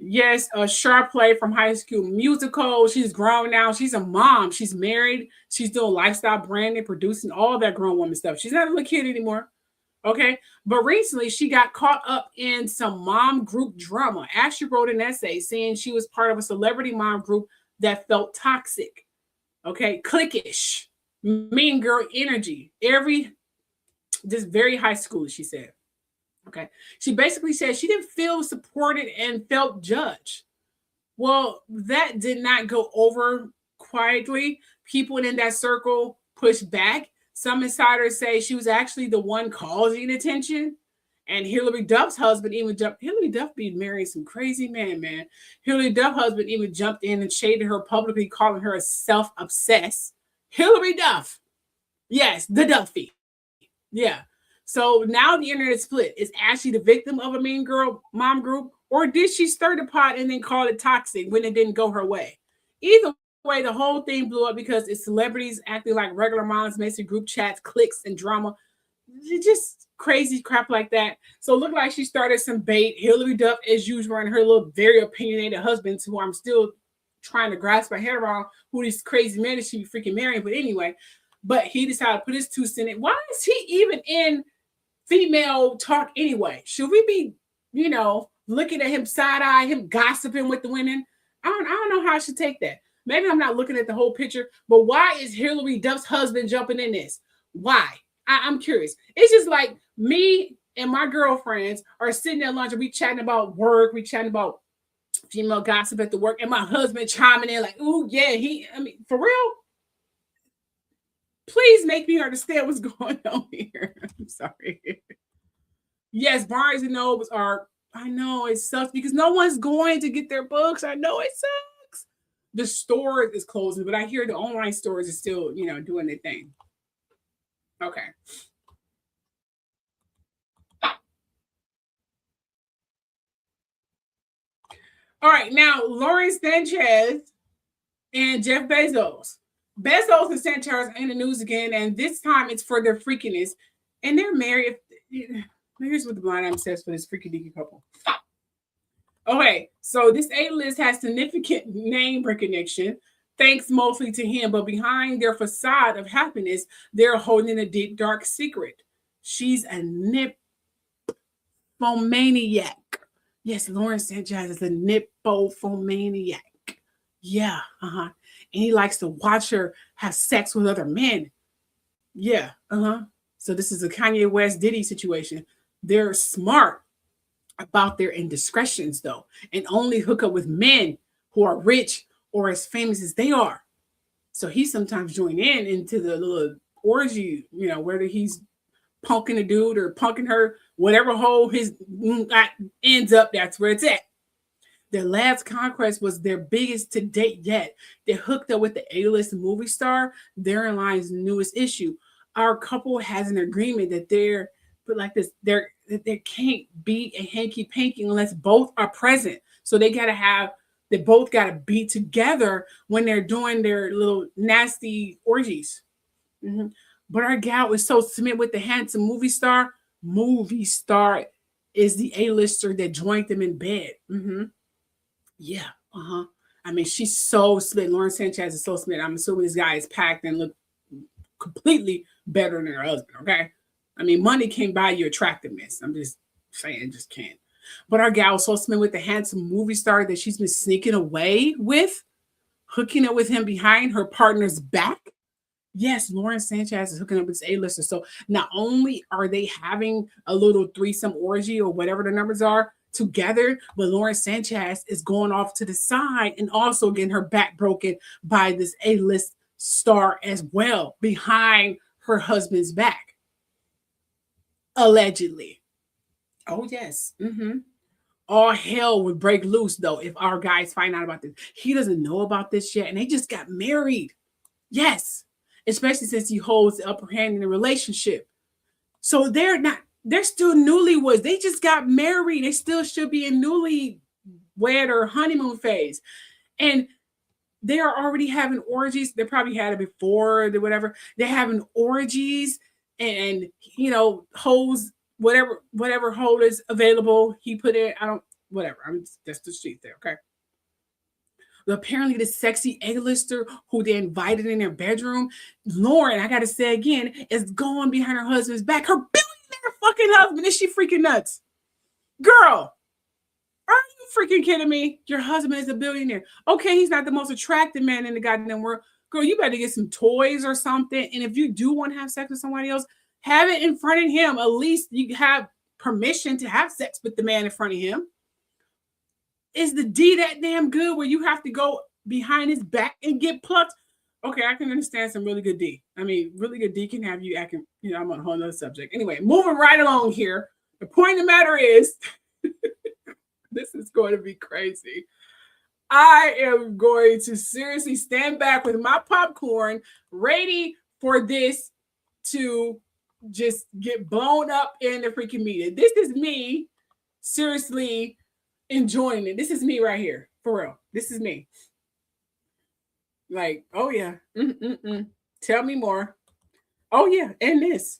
Yes, a sharp play from High School Musical. She's grown now. She's a mom. She's married. She's doing lifestyle branding, producing all that grown woman stuff. She's not a little kid anymore. Okay. But recently she got caught up in some mom group drama. Ashley wrote an essay saying she was part of a celebrity mom group that felt toxic. Okay. Cliquish. Mean girl energy. Just very high school, she said. Okay. She basically said she didn't feel supported and felt judged. Well, that did not go over quietly. People in that circle pushed back. Some insiders say she was actually the one causing attention. And Hillary Duff's husband even jumped. Hillary Duff be marrying some crazy man. Hillary Duff's husband even jumped in and shaded her publicly, calling her a self-obsessed. Hillary Duff. Yes, the Duffy. Yeah. So now the internet split. Is Ashley the victim of a mean girl mom group? Or did she stir the pot and then call it toxic when it didn't go her way? Either way, the whole thing blew up because it's celebrities acting like regular moms, messy group chats, cliques, and drama. Just crazy crap like that. So it looked like she started some bait. Hillary Duff, as usual, and her little very opinionated husbands, who I'm still trying to grasp my head around who these crazy men is she freaking marrying. But anyway, but he decided to put his 2 cents in. Why is he even in female talk anyway? Should we be, looking at him side-eye, him gossiping with the women? I don't know how I should take that. Maybe I'm not looking at the whole picture, but why is Hillary Duff's husband jumping in this? Why? I'm curious. It's just like me and my girlfriends are sitting at lunch and we chatting about work, we chatting about female gossip at the work, and my husband chiming in like, "Ooh, yeah, for real? Please make me understand what's going on here." I'm sorry. Yes, Barnes and Nobles are, I know it sucks because no one's going to get their books. I know it sucks. The store is closing, but I hear the online stores are still, doing their thing. Okay. All right, now Lauren Sanchez and Jeff Bezos. Bezos and Sanchez are in the news again, and this time it's for their freakiness. And they're married. Here's what the blind item says for this freaky deaky couple. Okay, so this A-list has significant name recognition, thanks mostly to him, but behind their facade of happiness, they're holding a deep, dark secret. She's a nymphomaniac. Yes, Lauren Sanchez is a nymphomaniac. Yeah, And he likes to watch her have sex with other men. Yeah, So this is a Kanye West Diddy situation. They're smart about their indiscretions, though, and only hook up with men who are rich or as famous as they are. So he sometimes join into the little orgy, whether he's punking a dude or punking her, whatever hole his ends up, that's where it's at. Their last conquest was their biggest to date yet. They hooked up with the A-list movie star. Therein lies the newest issue. Our couple has an agreement that there can't be a hanky-panky unless both are present. So they both got to be together when they're doing their little nasty orgies. But our gal was so smitten with the handsome movie star. Movie star is the A-lister that joined them in bed. Yeah. I mean, she's so smitten. Lauren Sanchez is so smitten. I'm assuming this guy is packed and look completely better than her husband. Okay. I mean, money can't buy you attractiveness. I'm just saying, just can't. But our gal was so smitten with the handsome movie star that she's been sneaking away with, hooking up with him behind her partner's back. Yes, Lauren Sanchez is hooking up with this A-lister. So not only are they having a little threesome orgy or whatever the numbers are together, but Lauren Sanchez is going off to the side and also getting her back broken by this A-list star as well behind her husband's back. Allegedly. Oh, yes. All hell would break loose, though, if our guys find out about this. He doesn't know about this yet, and they just got married. Yes. Especially since he holds the upper hand in the relationship. So they're still newlyweds. They just got married. They still should be in newlywed or honeymoon phase. And they are already having orgies. They probably had it before, whatever. They're having orgies and holes, whatever hole is available. He put it, that's the street there, okay? But apparently the sexy A-lister who they invited in their bedroom, Lauren, I gotta say again, is going behind her husband's back. Her billionaire fucking husband. Is she freaking nuts? Girl, are you freaking kidding me? Your husband is a billionaire. Okay, he's not the most attractive man in the goddamn world. Girl, you better get some toys or something. And if you do want to have sex with somebody else, have it in front of him. At least you have permission to have sex with the man in front of him. Is the D that damn good where you have to go behind his back and get plucked? Okay, I can understand some really good D. I mean, really good D can have you acting, I'm on a whole nother subject. Anyway, moving right along here. The point of the matter is, this is going to be crazy. I am going to seriously stand back with my popcorn, ready for this to just get blown up in the freaking media. This is me seriously enjoying it. This is me right here, for real. This is me. Like, oh yeah. Tell me more. Oh yeah, and this.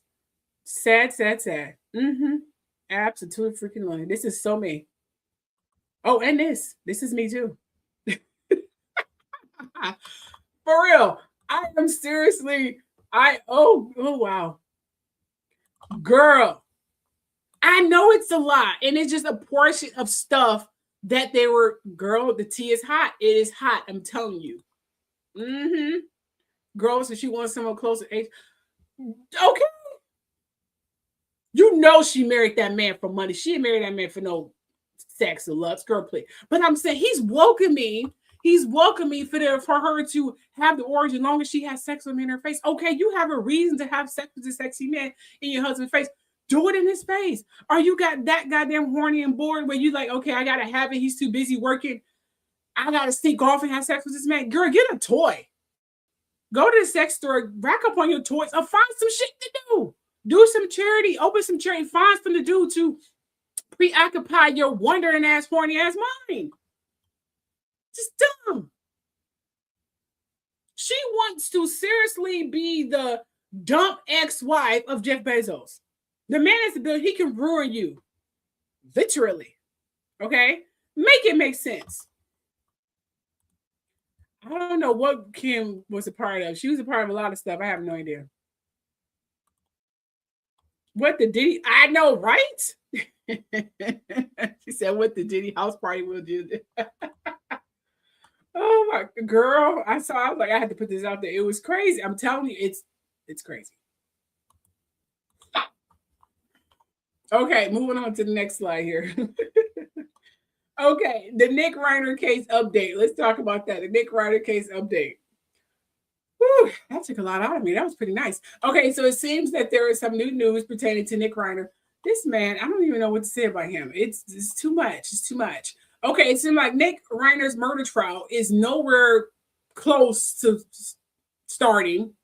Sad. Absolutely freaking lonely. This is so me. Oh, and this. This is me too. For real. I am seriously. Oh wow. Girl. I know it's a lot, and it's just a portion of stuff that they were. Girl, the tea is hot. It is hot. I'm telling you. Girl, so she wants someone closer age. Okay. She married that man for money. She didn't marry that man for no sex or lust. Girl, please. But I'm saying he's welcoming. He's welcoming for her to have the orgy as long as she has sex with him in her face. Okay, you have a reason to have sex with a sexy man in your husband's face. Do it in his face. Or you got that goddamn horny and bored where you like, okay, I gotta have it. He's too busy working. I gotta sneak off and have sex with this man. Girl, get a toy. Go to the sex store, rack up on your toys, or find some shit to do. Do some charity, open some charity, find something to do to preoccupy your wandering ass, horny ass mind. Just dumb. She wants to seriously be the dumb ex-wife of Jeff Bezos. The man is a bill. He can ruin you. Literally. Okay? Make it make sense. I don't know what Kim was a part of. She was a part of a lot of stuff. I have no idea. What the Diddy? I know, right? She said, what the Diddy house party will do. Oh my girl. I was like, I had to put this out there. It was crazy. I'm telling you, it's crazy. Okay, moving on to the next slide here. Okay, the Nick Reiner case update. Let's talk about that. The Nick Reiner case update. Whew, that took a lot out of me. That was pretty nice. Okay, so it seems that there is some new news pertaining to Nick Reiner. This man, I don't even know what to say about him. It's too much. It's too much. Okay, it seems like Nick Reiner's murder trial is nowhere close to starting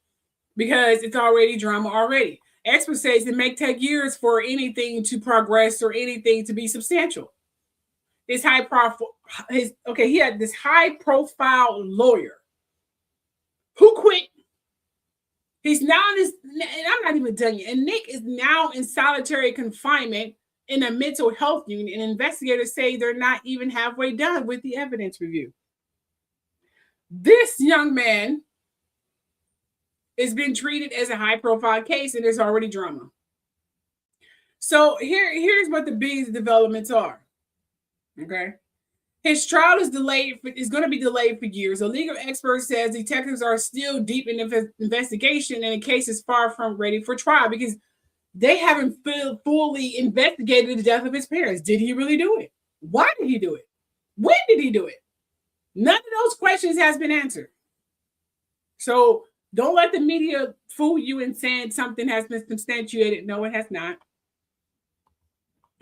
because it's already drama already. Experts say it may take years for anything to progress or anything to be substantial. He had this high-profile lawyer who quit. He's now in this, and I'm not even done yet. And Nick is now in solitary confinement in a mental health unit, and investigators say they're not even halfway done with the evidence review. This young man is being treated as a high-profile case, and there's already drama. So here's what the biggest developments are. Okay. His trial is going to be delayed for years. A legal expert says detectives are still deep in the investigation, and the case is far from ready for trial because they haven't fully investigated the death of his parents. Did he really do it? Why did he do it? When did he do it? None of those questions has been answered. So don't let the media fool you in saying something has been substantiated. No, it has not.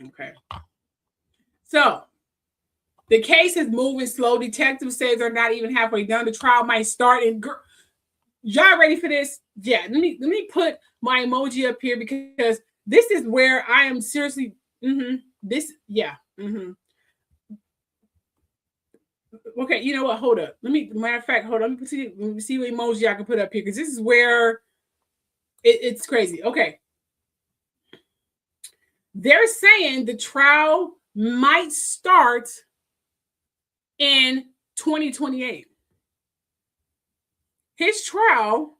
Okay. So the case is moving slow. Detectives say they're not even halfway done. The trial might start in. Y'all ready for this? Yeah. Let me put my emoji up here because this is where I am seriously. Okay, you know what? Hold up. Matter of fact, hold on. Let me see what emoji I can put up here because this is where it's crazy. Okay. They're saying the trial might start in 2028. His trial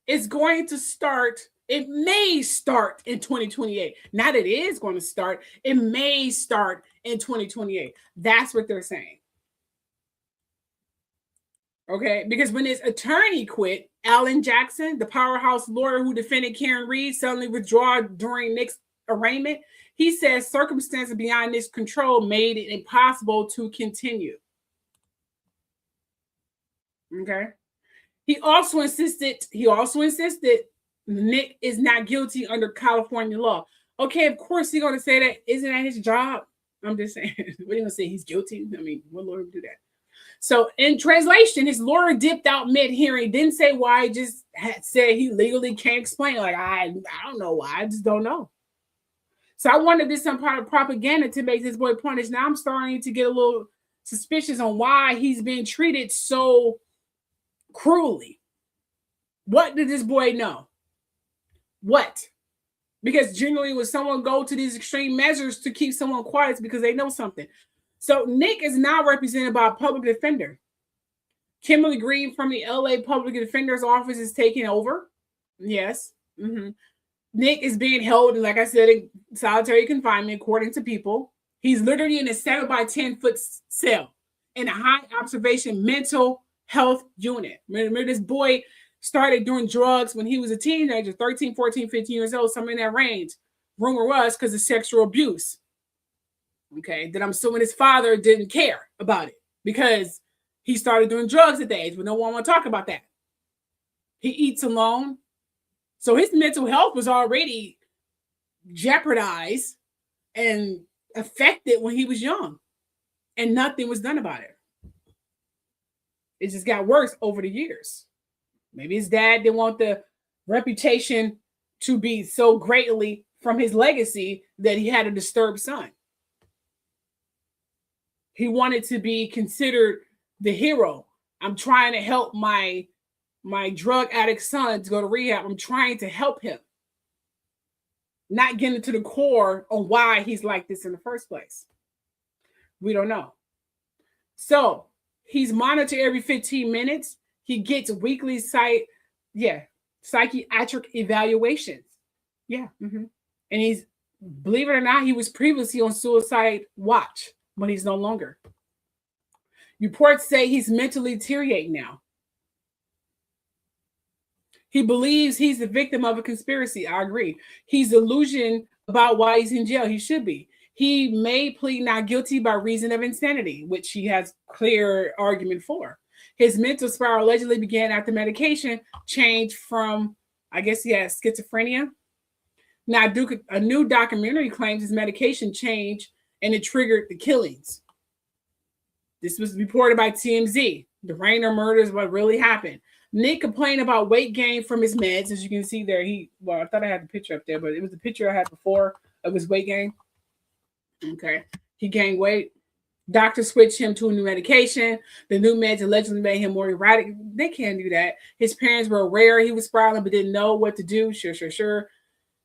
is going to start. It may start in 2028. Not it is going to start. It may start in 2028. That's what they're saying. Okay, because when his attorney quit, Alan Jackson, the powerhouse lawyer who defended Karen Reed, suddenly withdrew during Nick's arraignment. He says circumstances beyond his control made it impossible to continue. Okay. He also insisted Nick is not guilty under California law. Okay, of course he's going to say that. Isn't that his job? I'm just saying. What are you going to say? He's guilty? I mean, what lawyer would do that? So in translation, his lawyer dipped out mid-hearing, didn't say why, just had said he legally can't explain. Like, I don't know why. I just don't know. So I wonder if this is some part of propaganda to make this boy punish. Now I'm starting to get a little suspicious on why he's being treated so cruelly. What did this boy know? What? Because generally when someone go to these extreme measures to keep someone quiet, it's because they know something. So Nick is now represented by a public defender. Kimberly Green from the LA Public Defender's Office is taking over. Yes. Nick is being held, like I said, in solitary confinement, according to people. He's literally in a 7 by 10 foot cell in a high observation mental health unit. Remember this boy started doing drugs when he was a teenager, 13, 14, 15 years old, somewhere in that range. Rumor was because of sexual abuse. Okay, that I'm assuming his father didn't care about it because he started doing drugs at the age, but no one want to talk about that. He eats alone. So his mental health was already jeopardized and affected when he was young, and nothing was done about it. It just got worse over the years. Maybe his dad didn't want the reputation to be so greatly from his legacy that he had a disturbed son. He wanted to be considered the hero. I'm trying to help my drug addict son to go to rehab. I'm trying to help him. Not getting to the core on why he's like this in the first place. We don't know. So he's monitored every 15 minutes. He gets weekly psychiatric evaluations. Yeah. Mm-hmm. And he's, believe it or not, he was previously on suicide watch, but he's no longer. Reports say he's mentally deteriorating now. He believes he's the victim of a conspiracy. I agree. He's delusional about why he's in jail. He should be. He may plead not guilty by reason of insanity, which he has clear argument for. His mental spiral allegedly began after medication changed from, I guess he has schizophrenia. Now, a new documentary claims his medication changed and it triggered the killings. This was reported by TMZ. The Reiner murder is what really happened. Nick complained about weight gain from his meds. As you can see there, I thought I had the picture up there, but it was the picture I had before of his weight gain. Okay. He gained weight. Doctors switched him to a new medication. The new meds allegedly made him more erratic. They can't do that. His parents were aware he was spiraling, but didn't know what to do. Sure.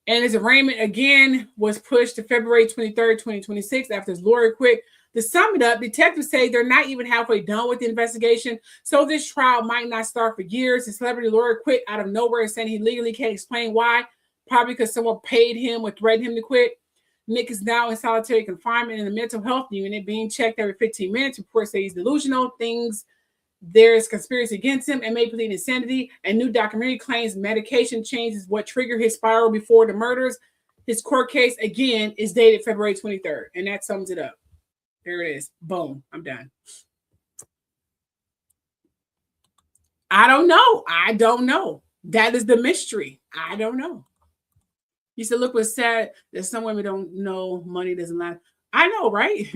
And his arraignment again was pushed to February 23rd, 2026 after his lawyer quit. To sum it up, detectives say they're not even halfway done with the investigation, so this trial might not start for years. The celebrity lawyer quit out of nowhere, saying he legally can't explain why, probably because someone paid him or threatened him to quit. Nick is now in solitary confinement in the mental health unit, being checked every 15 minutes. Reports say he's delusional. There's conspiracy against him and may plead insanity. A new documentary claims medication changes what triggered his spiral before the murders. His court case, again, is dated February 23rd, and that sums it up. There it is. Boom. I'm done. I don't know. That is the mystery. I don't know. You said, look what's sad that some women don't know money doesn't lie. I know, right?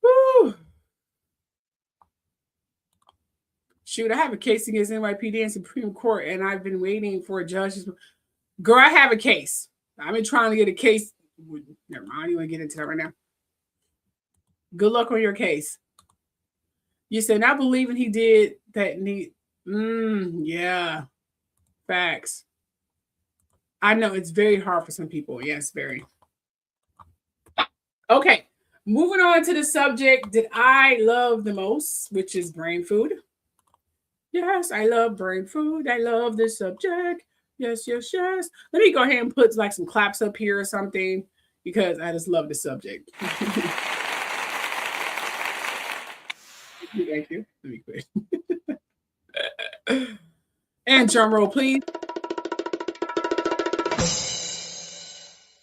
Woo. Shoot, I have a case against NYPD in Supreme Court, and I've been waiting for a judge. Girl, I have a case. I've been trying to get a case. Never mind. I don't even want to get into that right now. Good luck on your case. You said not believing he did that. Yeah. Facts. I know it's very hard for some people. Yes, very. Okay. Moving on to the subject that I love the most, which is brain food. Yes, I love brain food. I love this subject. Yes. Let me go ahead and put like some claps up here or something because I just love the subject. Thank you. Let me quit. And drum roll, please.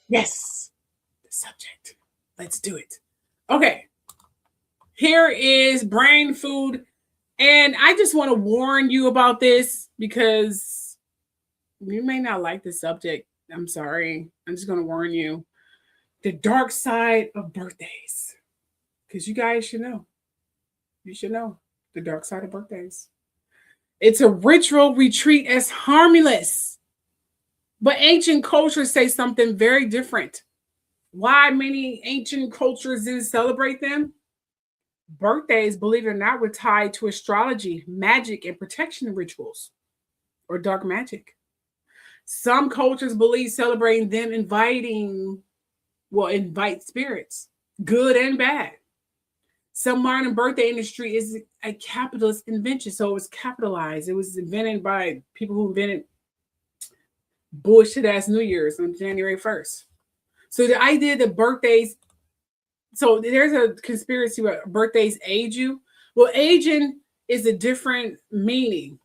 Yes, the subject. Let's do it. Okay. Here is brain food. And I just want to warn you about this because you may not like the subject. I'm sorry. I'm just going to warn you. The dark side of birthdays. Because you guys should know. You should know the dark side of birthdays. It's a ritual we treat as harmless. But ancient cultures say something very different. Why many ancient cultures didn't celebrate them? Birthdays, believe it or not, were tied to astrology, magic, and protection rituals, or dark magic. Some cultures believe celebrating them invite spirits, good and bad. Some modern birthday industry is a capitalist invention, so it was capitalized. It was invented by people who invented bullshit ass New Year's on January 1st. So the idea that birthdays, so there's a conspiracy where birthdays age you. Well, aging is a different meaning.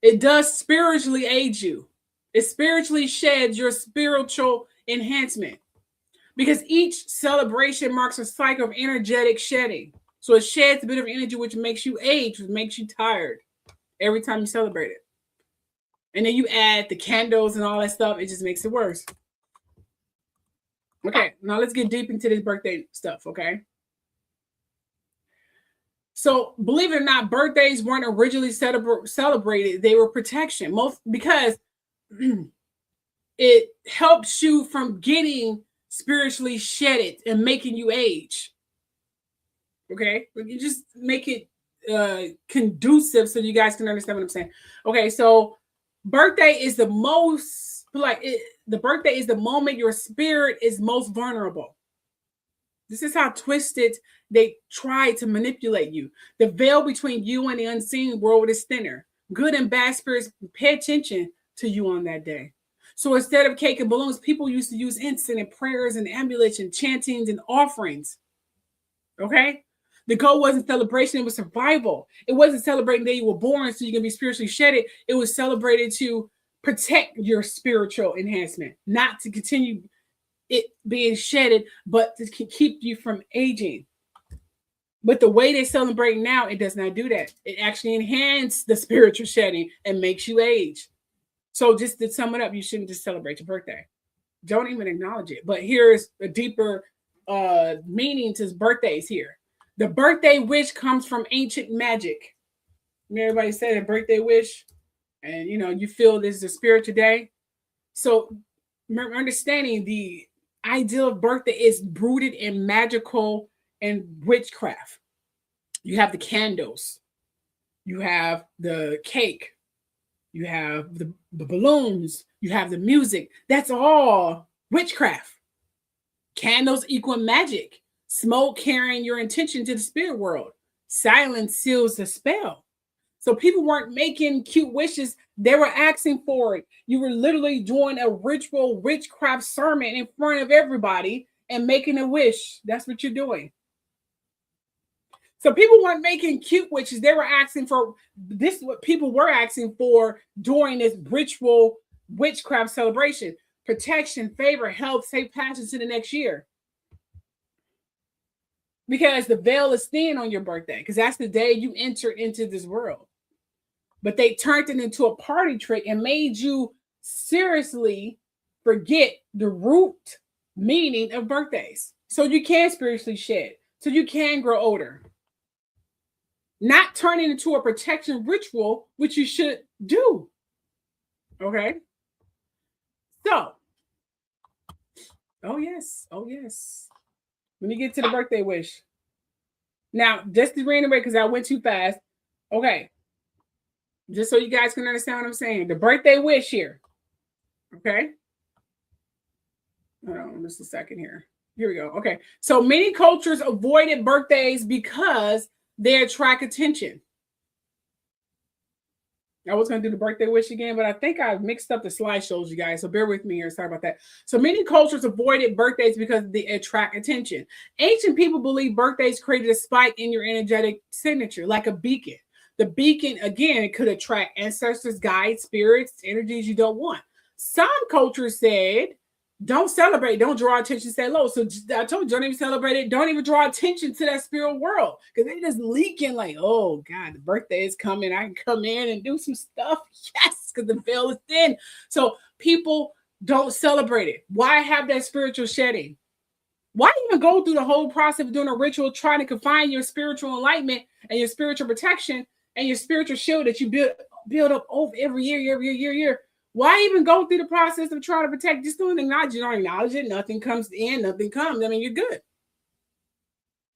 It does spiritually age you. It spiritually sheds your spiritual enhancement. Because each celebration marks a cycle of energetic shedding. So it sheds a bit of energy, which makes you age, which makes you tired every time you celebrate it. And then you add the candles and all that stuff. It just makes it worse. Okay, now let's get deep into this birthday stuff, okay? So believe it or not, birthdays weren't originally celebrated. They were protection. Because it helps you from getting spiritually shedded and making you age. Okay, you just make it conducive so you guys can understand what I'm saying. Okay, so birthday is the most the birthday is the moment your spirit is most vulnerable. This is how twisted they try to manipulate you. The veil between you and the unseen world is thinner. Good and bad spirits pay attention to you on that day. So instead of cake and balloons, people used to use incense and prayers and amulets and chantings and offerings. Okay? The goal wasn't celebration, it was survival. It wasn't celebrating that you were born so you can be spiritually shedded. It was celebrated to protect your spiritual enhancement, not to continue it being shedded, but to keep you from aging. But the way they celebrate now, it does not do that. It actually enhances the spiritual shedding and makes you age. So just to sum it up, you shouldn't just celebrate your birthday. Don't even acknowledge it. But here's a deeper meaning to birthdays here. The birthday wish comes from ancient magic. Everybody said a birthday wish, and you feel this is a spiritual day. So understanding the ideal of birthday is rooted in magical and witchcraft. You have the candles, you have the cake, you have the balloons, you have the music. That's all witchcraft. Candles equal magic. Smoke carrying your intention to the spirit world. Silence seals the spell. So people weren't making cute wishes. They were asking for it. You were literally doing a ritual witchcraft sermon in front of everybody and making a wish. That's what you're doing. So people weren't making cute wishes. They were asking for this. What people were asking for during this ritual witchcraft celebration: protection, favor, health, safe passage to the next year. Because the veil is thin on your birthday, because that's the day you enter into this world. But they turned it into a party trick and made you seriously forget the root meaning of birthdays. So you can spiritually shed, so you can grow older. Not turn it into a protection ritual, which you should do. Okay? So, oh yes. Let me get to the birthday wish. Now, just to reiterate, because I went too fast. Okay. Just so you guys can understand what I'm saying. The birthday wish here. Okay. Hold on just a second here. Here we go. Okay. So many cultures avoided birthdays because they attract attention. I was going to do the birthday wish again, but I think I mixed up the slideshows, you guys. So bear with me here. Sorry about that. So many cultures avoided birthdays because they attract attention. Ancient people believe birthdays created a spike in your energetic signature, like a beacon. The beacon, again, it could attract ancestors, guides, spirits, energies you don't want. Some cultures said, don't celebrate, don't draw attention, stay low. So I told you, don't even celebrate it. Don't even draw attention to that spirit world, because they just leaking like, oh God, the birthday is coming. I can come in and do some stuff. Yes, because the veil is thin. So people don't celebrate it. Why have that spiritual shedding? Why even go through the whole process of doing a ritual, trying to confine your spiritual enlightenment and your spiritual protection and your spiritual shield that you build up over every year? Why even go through the process of trying to protect? Just don't acknowledge it. Don't acknowledge it. Nothing comes in, nothing comes. I mean, you're good.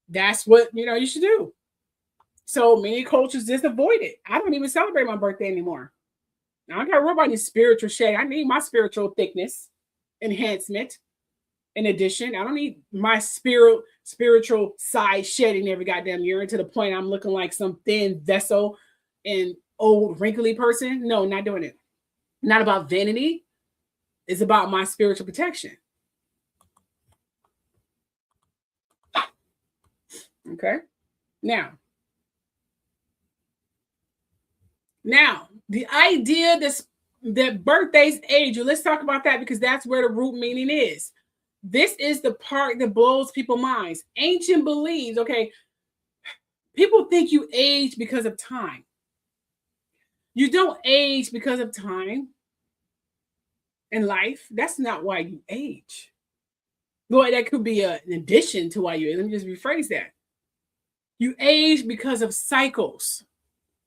That's what, you should do. So many cultures just avoid it. I don't even celebrate my birthday anymore. I don't got to worry about any spiritual shade. I need my spiritual thickness, enhancement. In addition, I don't need my spiritual side shedding every goddamn year to the point I'm looking like some thin vessel and old wrinkly person. No, not doing it. Not about vanity. It's about my spiritual protection. Okay. Now, the idea that birthdays age you. Let's talk about that, because that's where the root meaning is. This is the part that blows people's minds. Ancient beliefs, okay, people think you age because of time. You don't age because of time in life. That's not why you age. Boy, that could be an addition to why you age. Let me just rephrase that. You age because of cycles.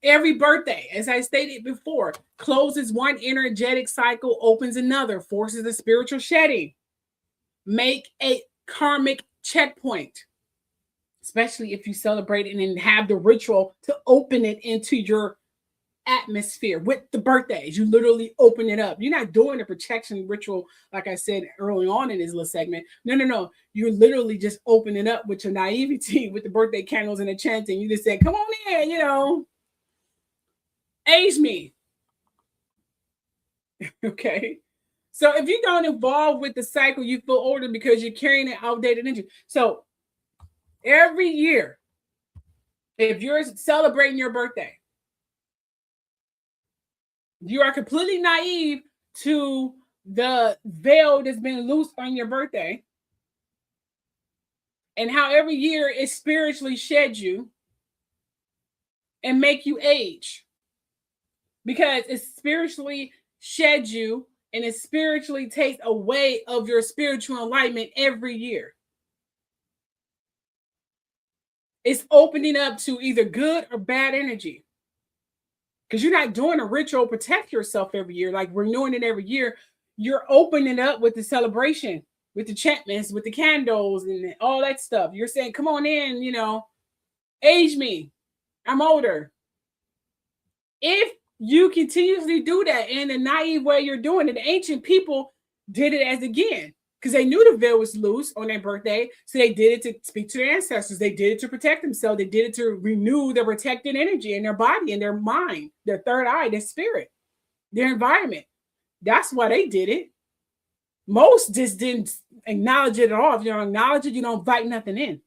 Every birthday, as I stated before, closes one energetic cycle, opens another, forces a spiritual shedding. Make a karmic checkpoint. especially if you celebrate it and have the ritual to open it into your atmosphere with the birthdays. You literally open it up. You're not doing a protection ritual, like I said early on in this little segment. No. You're literally just opening up with your naivety with the birthday candles and the chanting. You just said, come on in, age me. Okay. So if you don't evolve with the cycle, you feel older because you're carrying an outdated energy. So every year, if you're celebrating your birthday, you are completely naive to the veil that's been loosed on your birthday and how every year it spiritually sheds you and make you age, because it spiritually sheds you and it spiritually takes away of your spiritual enlightenment every year. It's opening up to either good or bad energy. Because you're not doing a ritual protect yourself every year, like renewing it every year. You're opening up with the celebration, with the enchantments, with the candles and all that stuff. You're saying, come on in, age me. I'm older. If you continuously do that in a naive way you're doing it, the ancient people did it as again, because they knew the veil was loose on their birthday. So they did it to speak to their ancestors. They did it to protect themselves. They did it to renew their protected energy in their body, in their mind, their third eye, their spirit, their environment. That's why they did it. Most just didn't acknowledge it at all. If you don't acknowledge it, you don't invite nothing in.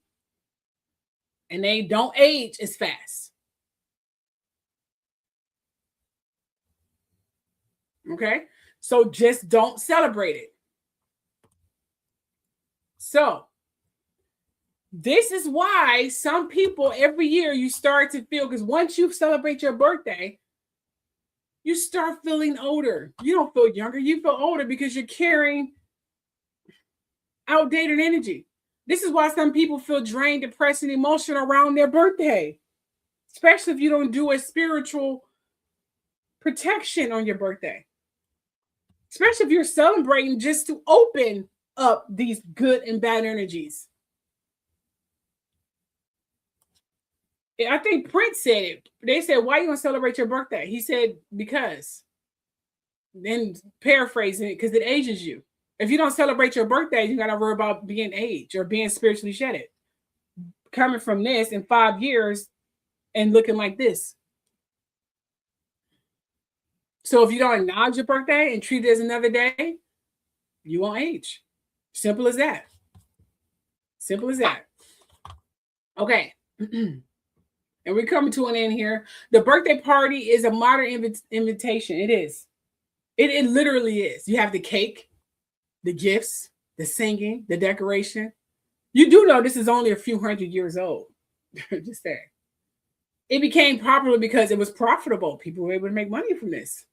And they don't age as fast. Okay? So just don't celebrate it. So this is why some people every year you start to feel, because once you celebrate your birthday, you start feeling older. You don't feel younger, you feel older because you're carrying outdated energy. This is why some people feel drained, depressed, and emotional around their birthday, especially if you don't do a spiritual protection on your birthday, especially if you're celebrating just to open up these good and bad energies. I think Prince said it. They said, why are you going to celebrate your birthday? He said, because. Then paraphrasing it, because it ages you. If you don't celebrate your birthday, you got to worry about being aged or being spiritually shedded. Coming from this in 5 years and looking like this. So if you don't acknowledge your birthday and treat it as another day, you won't age. Simple as that. Simple as that. Okay. And we're coming to an end here. The birthday party is a modern invitation. It is. It literally is. You have the cake, the gifts, the singing, the decoration. You do know this is only a few hundred years old. Just saying. It became popular because it was profitable. People were able to make money from this.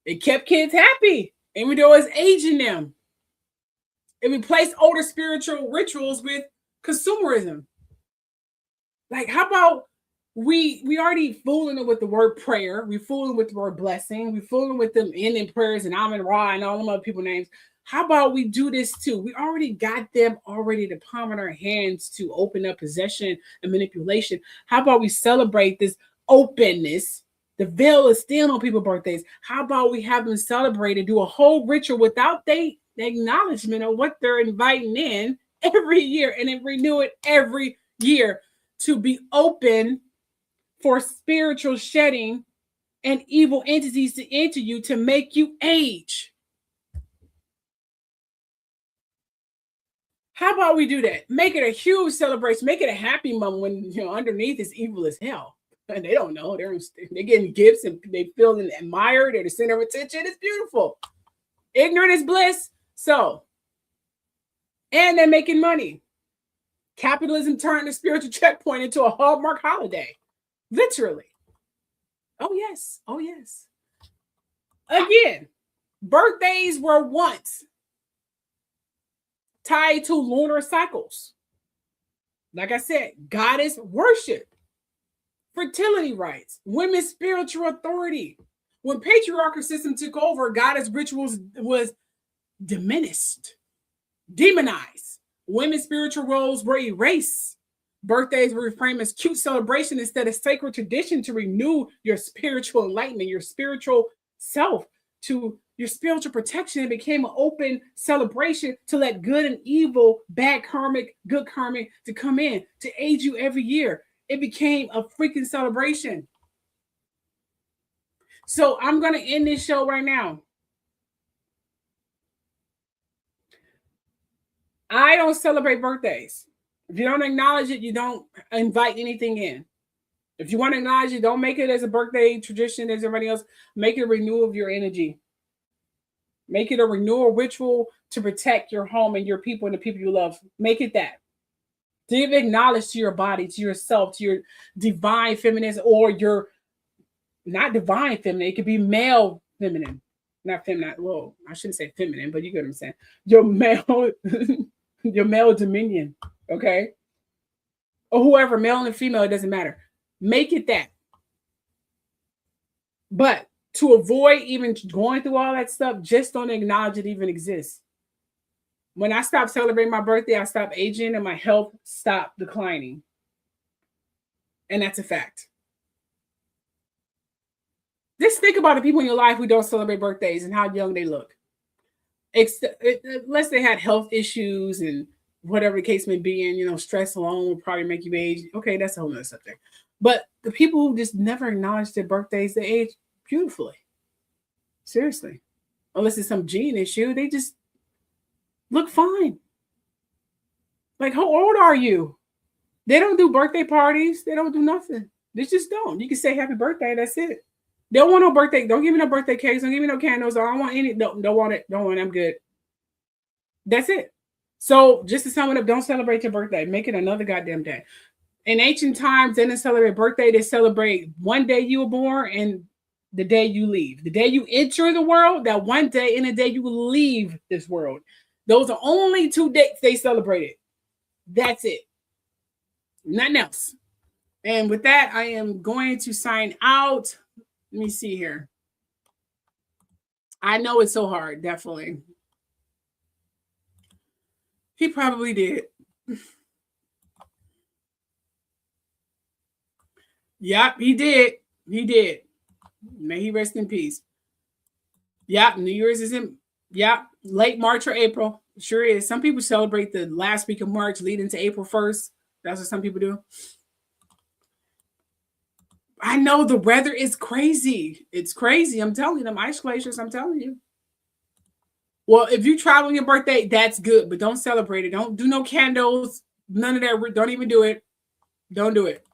It kept kids happy, even though it's aging them. It replaced older spiritual rituals with consumerism. Like, how about we already fooling them with the word prayer. We fooling with the word blessing. We fooling with them ending prayers and Amen Ra and all them other people names. How about we do this too? We already got them already the palm of our hands to open up possession and manipulation. How about we celebrate this openness? The veil is still on people's birthdays. How about we have them celebrate and do a whole ritual without the acknowledgement of what they're inviting in every year, and then renew it every year to be open for spiritual shedding and evil entities to enter you to make you age. How about we do that? Make it a huge celebration. Make it a happy moment when underneath is evil as hell. And they don't know. They're getting gifts and they feel admired. They're the center of attention. It's beautiful. Ignorant is bliss. So, and they're making money. Capitalism turned the spiritual checkpoint into a Hallmark holiday. Literally. Oh, yes. Oh, yes. Again, birthdays were once tied to lunar cycles. Like I said, goddess worship, fertility rites, women's spiritual authority. When patriarchal system took over, goddess rituals was diminished, demonized. Women's spiritual roles were erased. Birthdays were reframed as cute celebration instead of sacred tradition to renew your spiritual enlightenment, your spiritual self, to your spiritual protection. It became an open celebration to let good and evil, bad karmic, good karmic to come in to aid you every year. It became a freaking celebration. So I'm going to end this show right now. I don't celebrate birthdays. If you don't acknowledge it, you don't invite anything in. If you want to acknowledge it, don't make it as a birthday tradition as everybody else. Make it a renewal of your energy. Make it a renewal ritual to protect your home and your people and the people you love. Make it that. Give acknowledge to your body, to yourself, to your divine feminine, or your not divine feminine. It could be male feminine. Not feminine. Well, I shouldn't say feminine, but you get what I'm saying. Your male, your male dominion. Okay. Or whoever, male and female, it doesn't matter. Make it that. But to avoid even going through all that stuff, just don't acknowledge it even exists. When I stopped celebrating my birthday, I stopped aging and my health stopped declining. And that's a fact. Just think about the people in your life who don't celebrate birthdays and how young they look. Unless they had health issues and whatever the case may be, and stress alone will probably make you age. Okay, that's a whole nother subject. But the people who just never acknowledge their birthdays, they age beautifully. Seriously. Unless it's some gene issue, they just look fine. Like, how old are you? They don't do birthday parties. They don't do nothing. They just don't. You can say happy birthday. That's it. They don't want no birthday. Don't give me no birthday cakes. Don't give me no candles. I don't want any. Don't want it. Don't want it. I'm good. That's it. So just to sum it up, don't celebrate your birthday. Make it another goddamn day. In ancient times, they didn't celebrate birthday. They celebrate one day you were born and the day you leave. The day you enter the world, that one day, and the day you leave this world. Those are only 2 dates they celebrated. That's it. Nothing else. And with that, I am going to sign out. Let me see here. I know it's so hard, definitely. He probably did. Yep, he did. He did. May he rest in peace. Yep, New Year's is in, yep, late March or April. Sure is. Some people celebrate the last week of March leading to April 1st. That's what some people do. I know the weather is crazy. It's crazy. I'm telling you, them ice glaciers, I'm telling you. Well, if you travel on your birthday, that's good, but don't celebrate it. Don't do no candles. None of that. Don't even do it. Don't do it.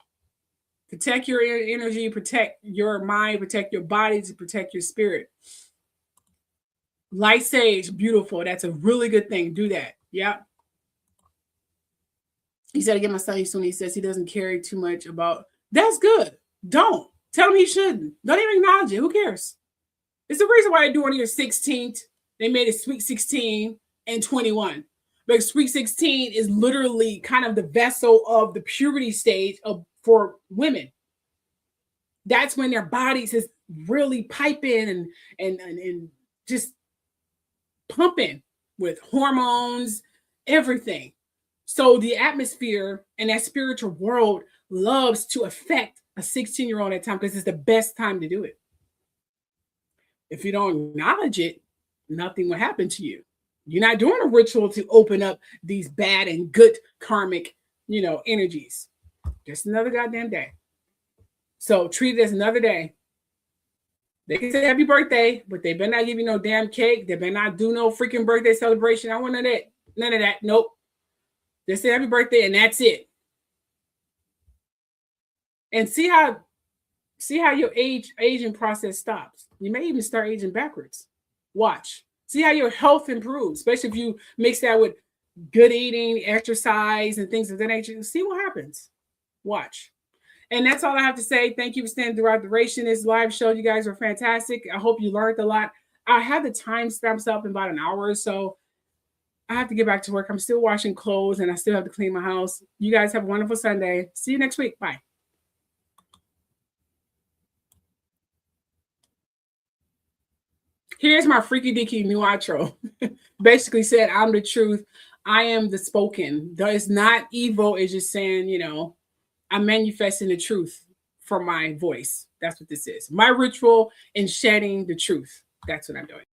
Protect your energy, protect your mind, protect your body, to protect your spirit. Light sage, beautiful. That's a really good thing. Do that. Yeah. He said to get my son soon. He says he doesn't care too much about. That's good. Don't. Tell him he shouldn't. Don't even acknowledge it. Who cares? It's the reason why they do on your 16th. They made it Sweet 16 and 21. But Sweet 16 is literally kind of the vessel of the puberty stage for women. That's when their bodies is really piping and just pumping with hormones, everything. So the atmosphere and that spiritual world loves to affect a 16-year-old at that time because it's the best time to do it. If you don't acknowledge it, nothing will happen to you. You're not doing a ritual to open up these bad and good karmic, energies. Just another goddamn day. So treat it as another day. They can say happy birthday, but they better not give you no damn cake. They better not do no freaking birthday celebration. I want none of that. None of that. Nope. They say happy birthday and that's it. And see how your aging process stops. You may even start aging backwards. Watch. See how your health improves, especially if you mix that with good eating, exercise, and things of that nature. See what happens. Watch. And that's all I have to say. Thank you for staying throughout the duration of this live show. You guys were fantastic. I hope you learned a lot. I have the timestamps up in about an hour or so. I have to get back to work. I'm still washing clothes and I still have to clean my house. You guys have a wonderful Sunday. See you next week. Bye. Here's my freaky deaky new outro. Basically said, I'm the truth. I am the spoken. It's not evil. It's just saying, you know, I'm manifesting the truth from my voice. That's what this is. My ritual in shedding the truth. That's what I'm doing.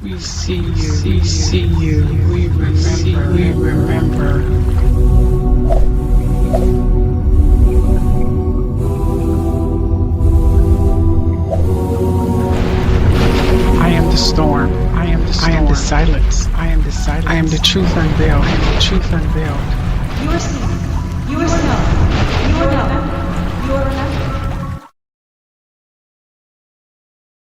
We see you. We see you. We remember. We remember. I am the storm. I am the storm. I am the silence. I am the silence. I am the truth unveiled. I am the truth unveiled. You are seen. You are known. You are known. You are remembered.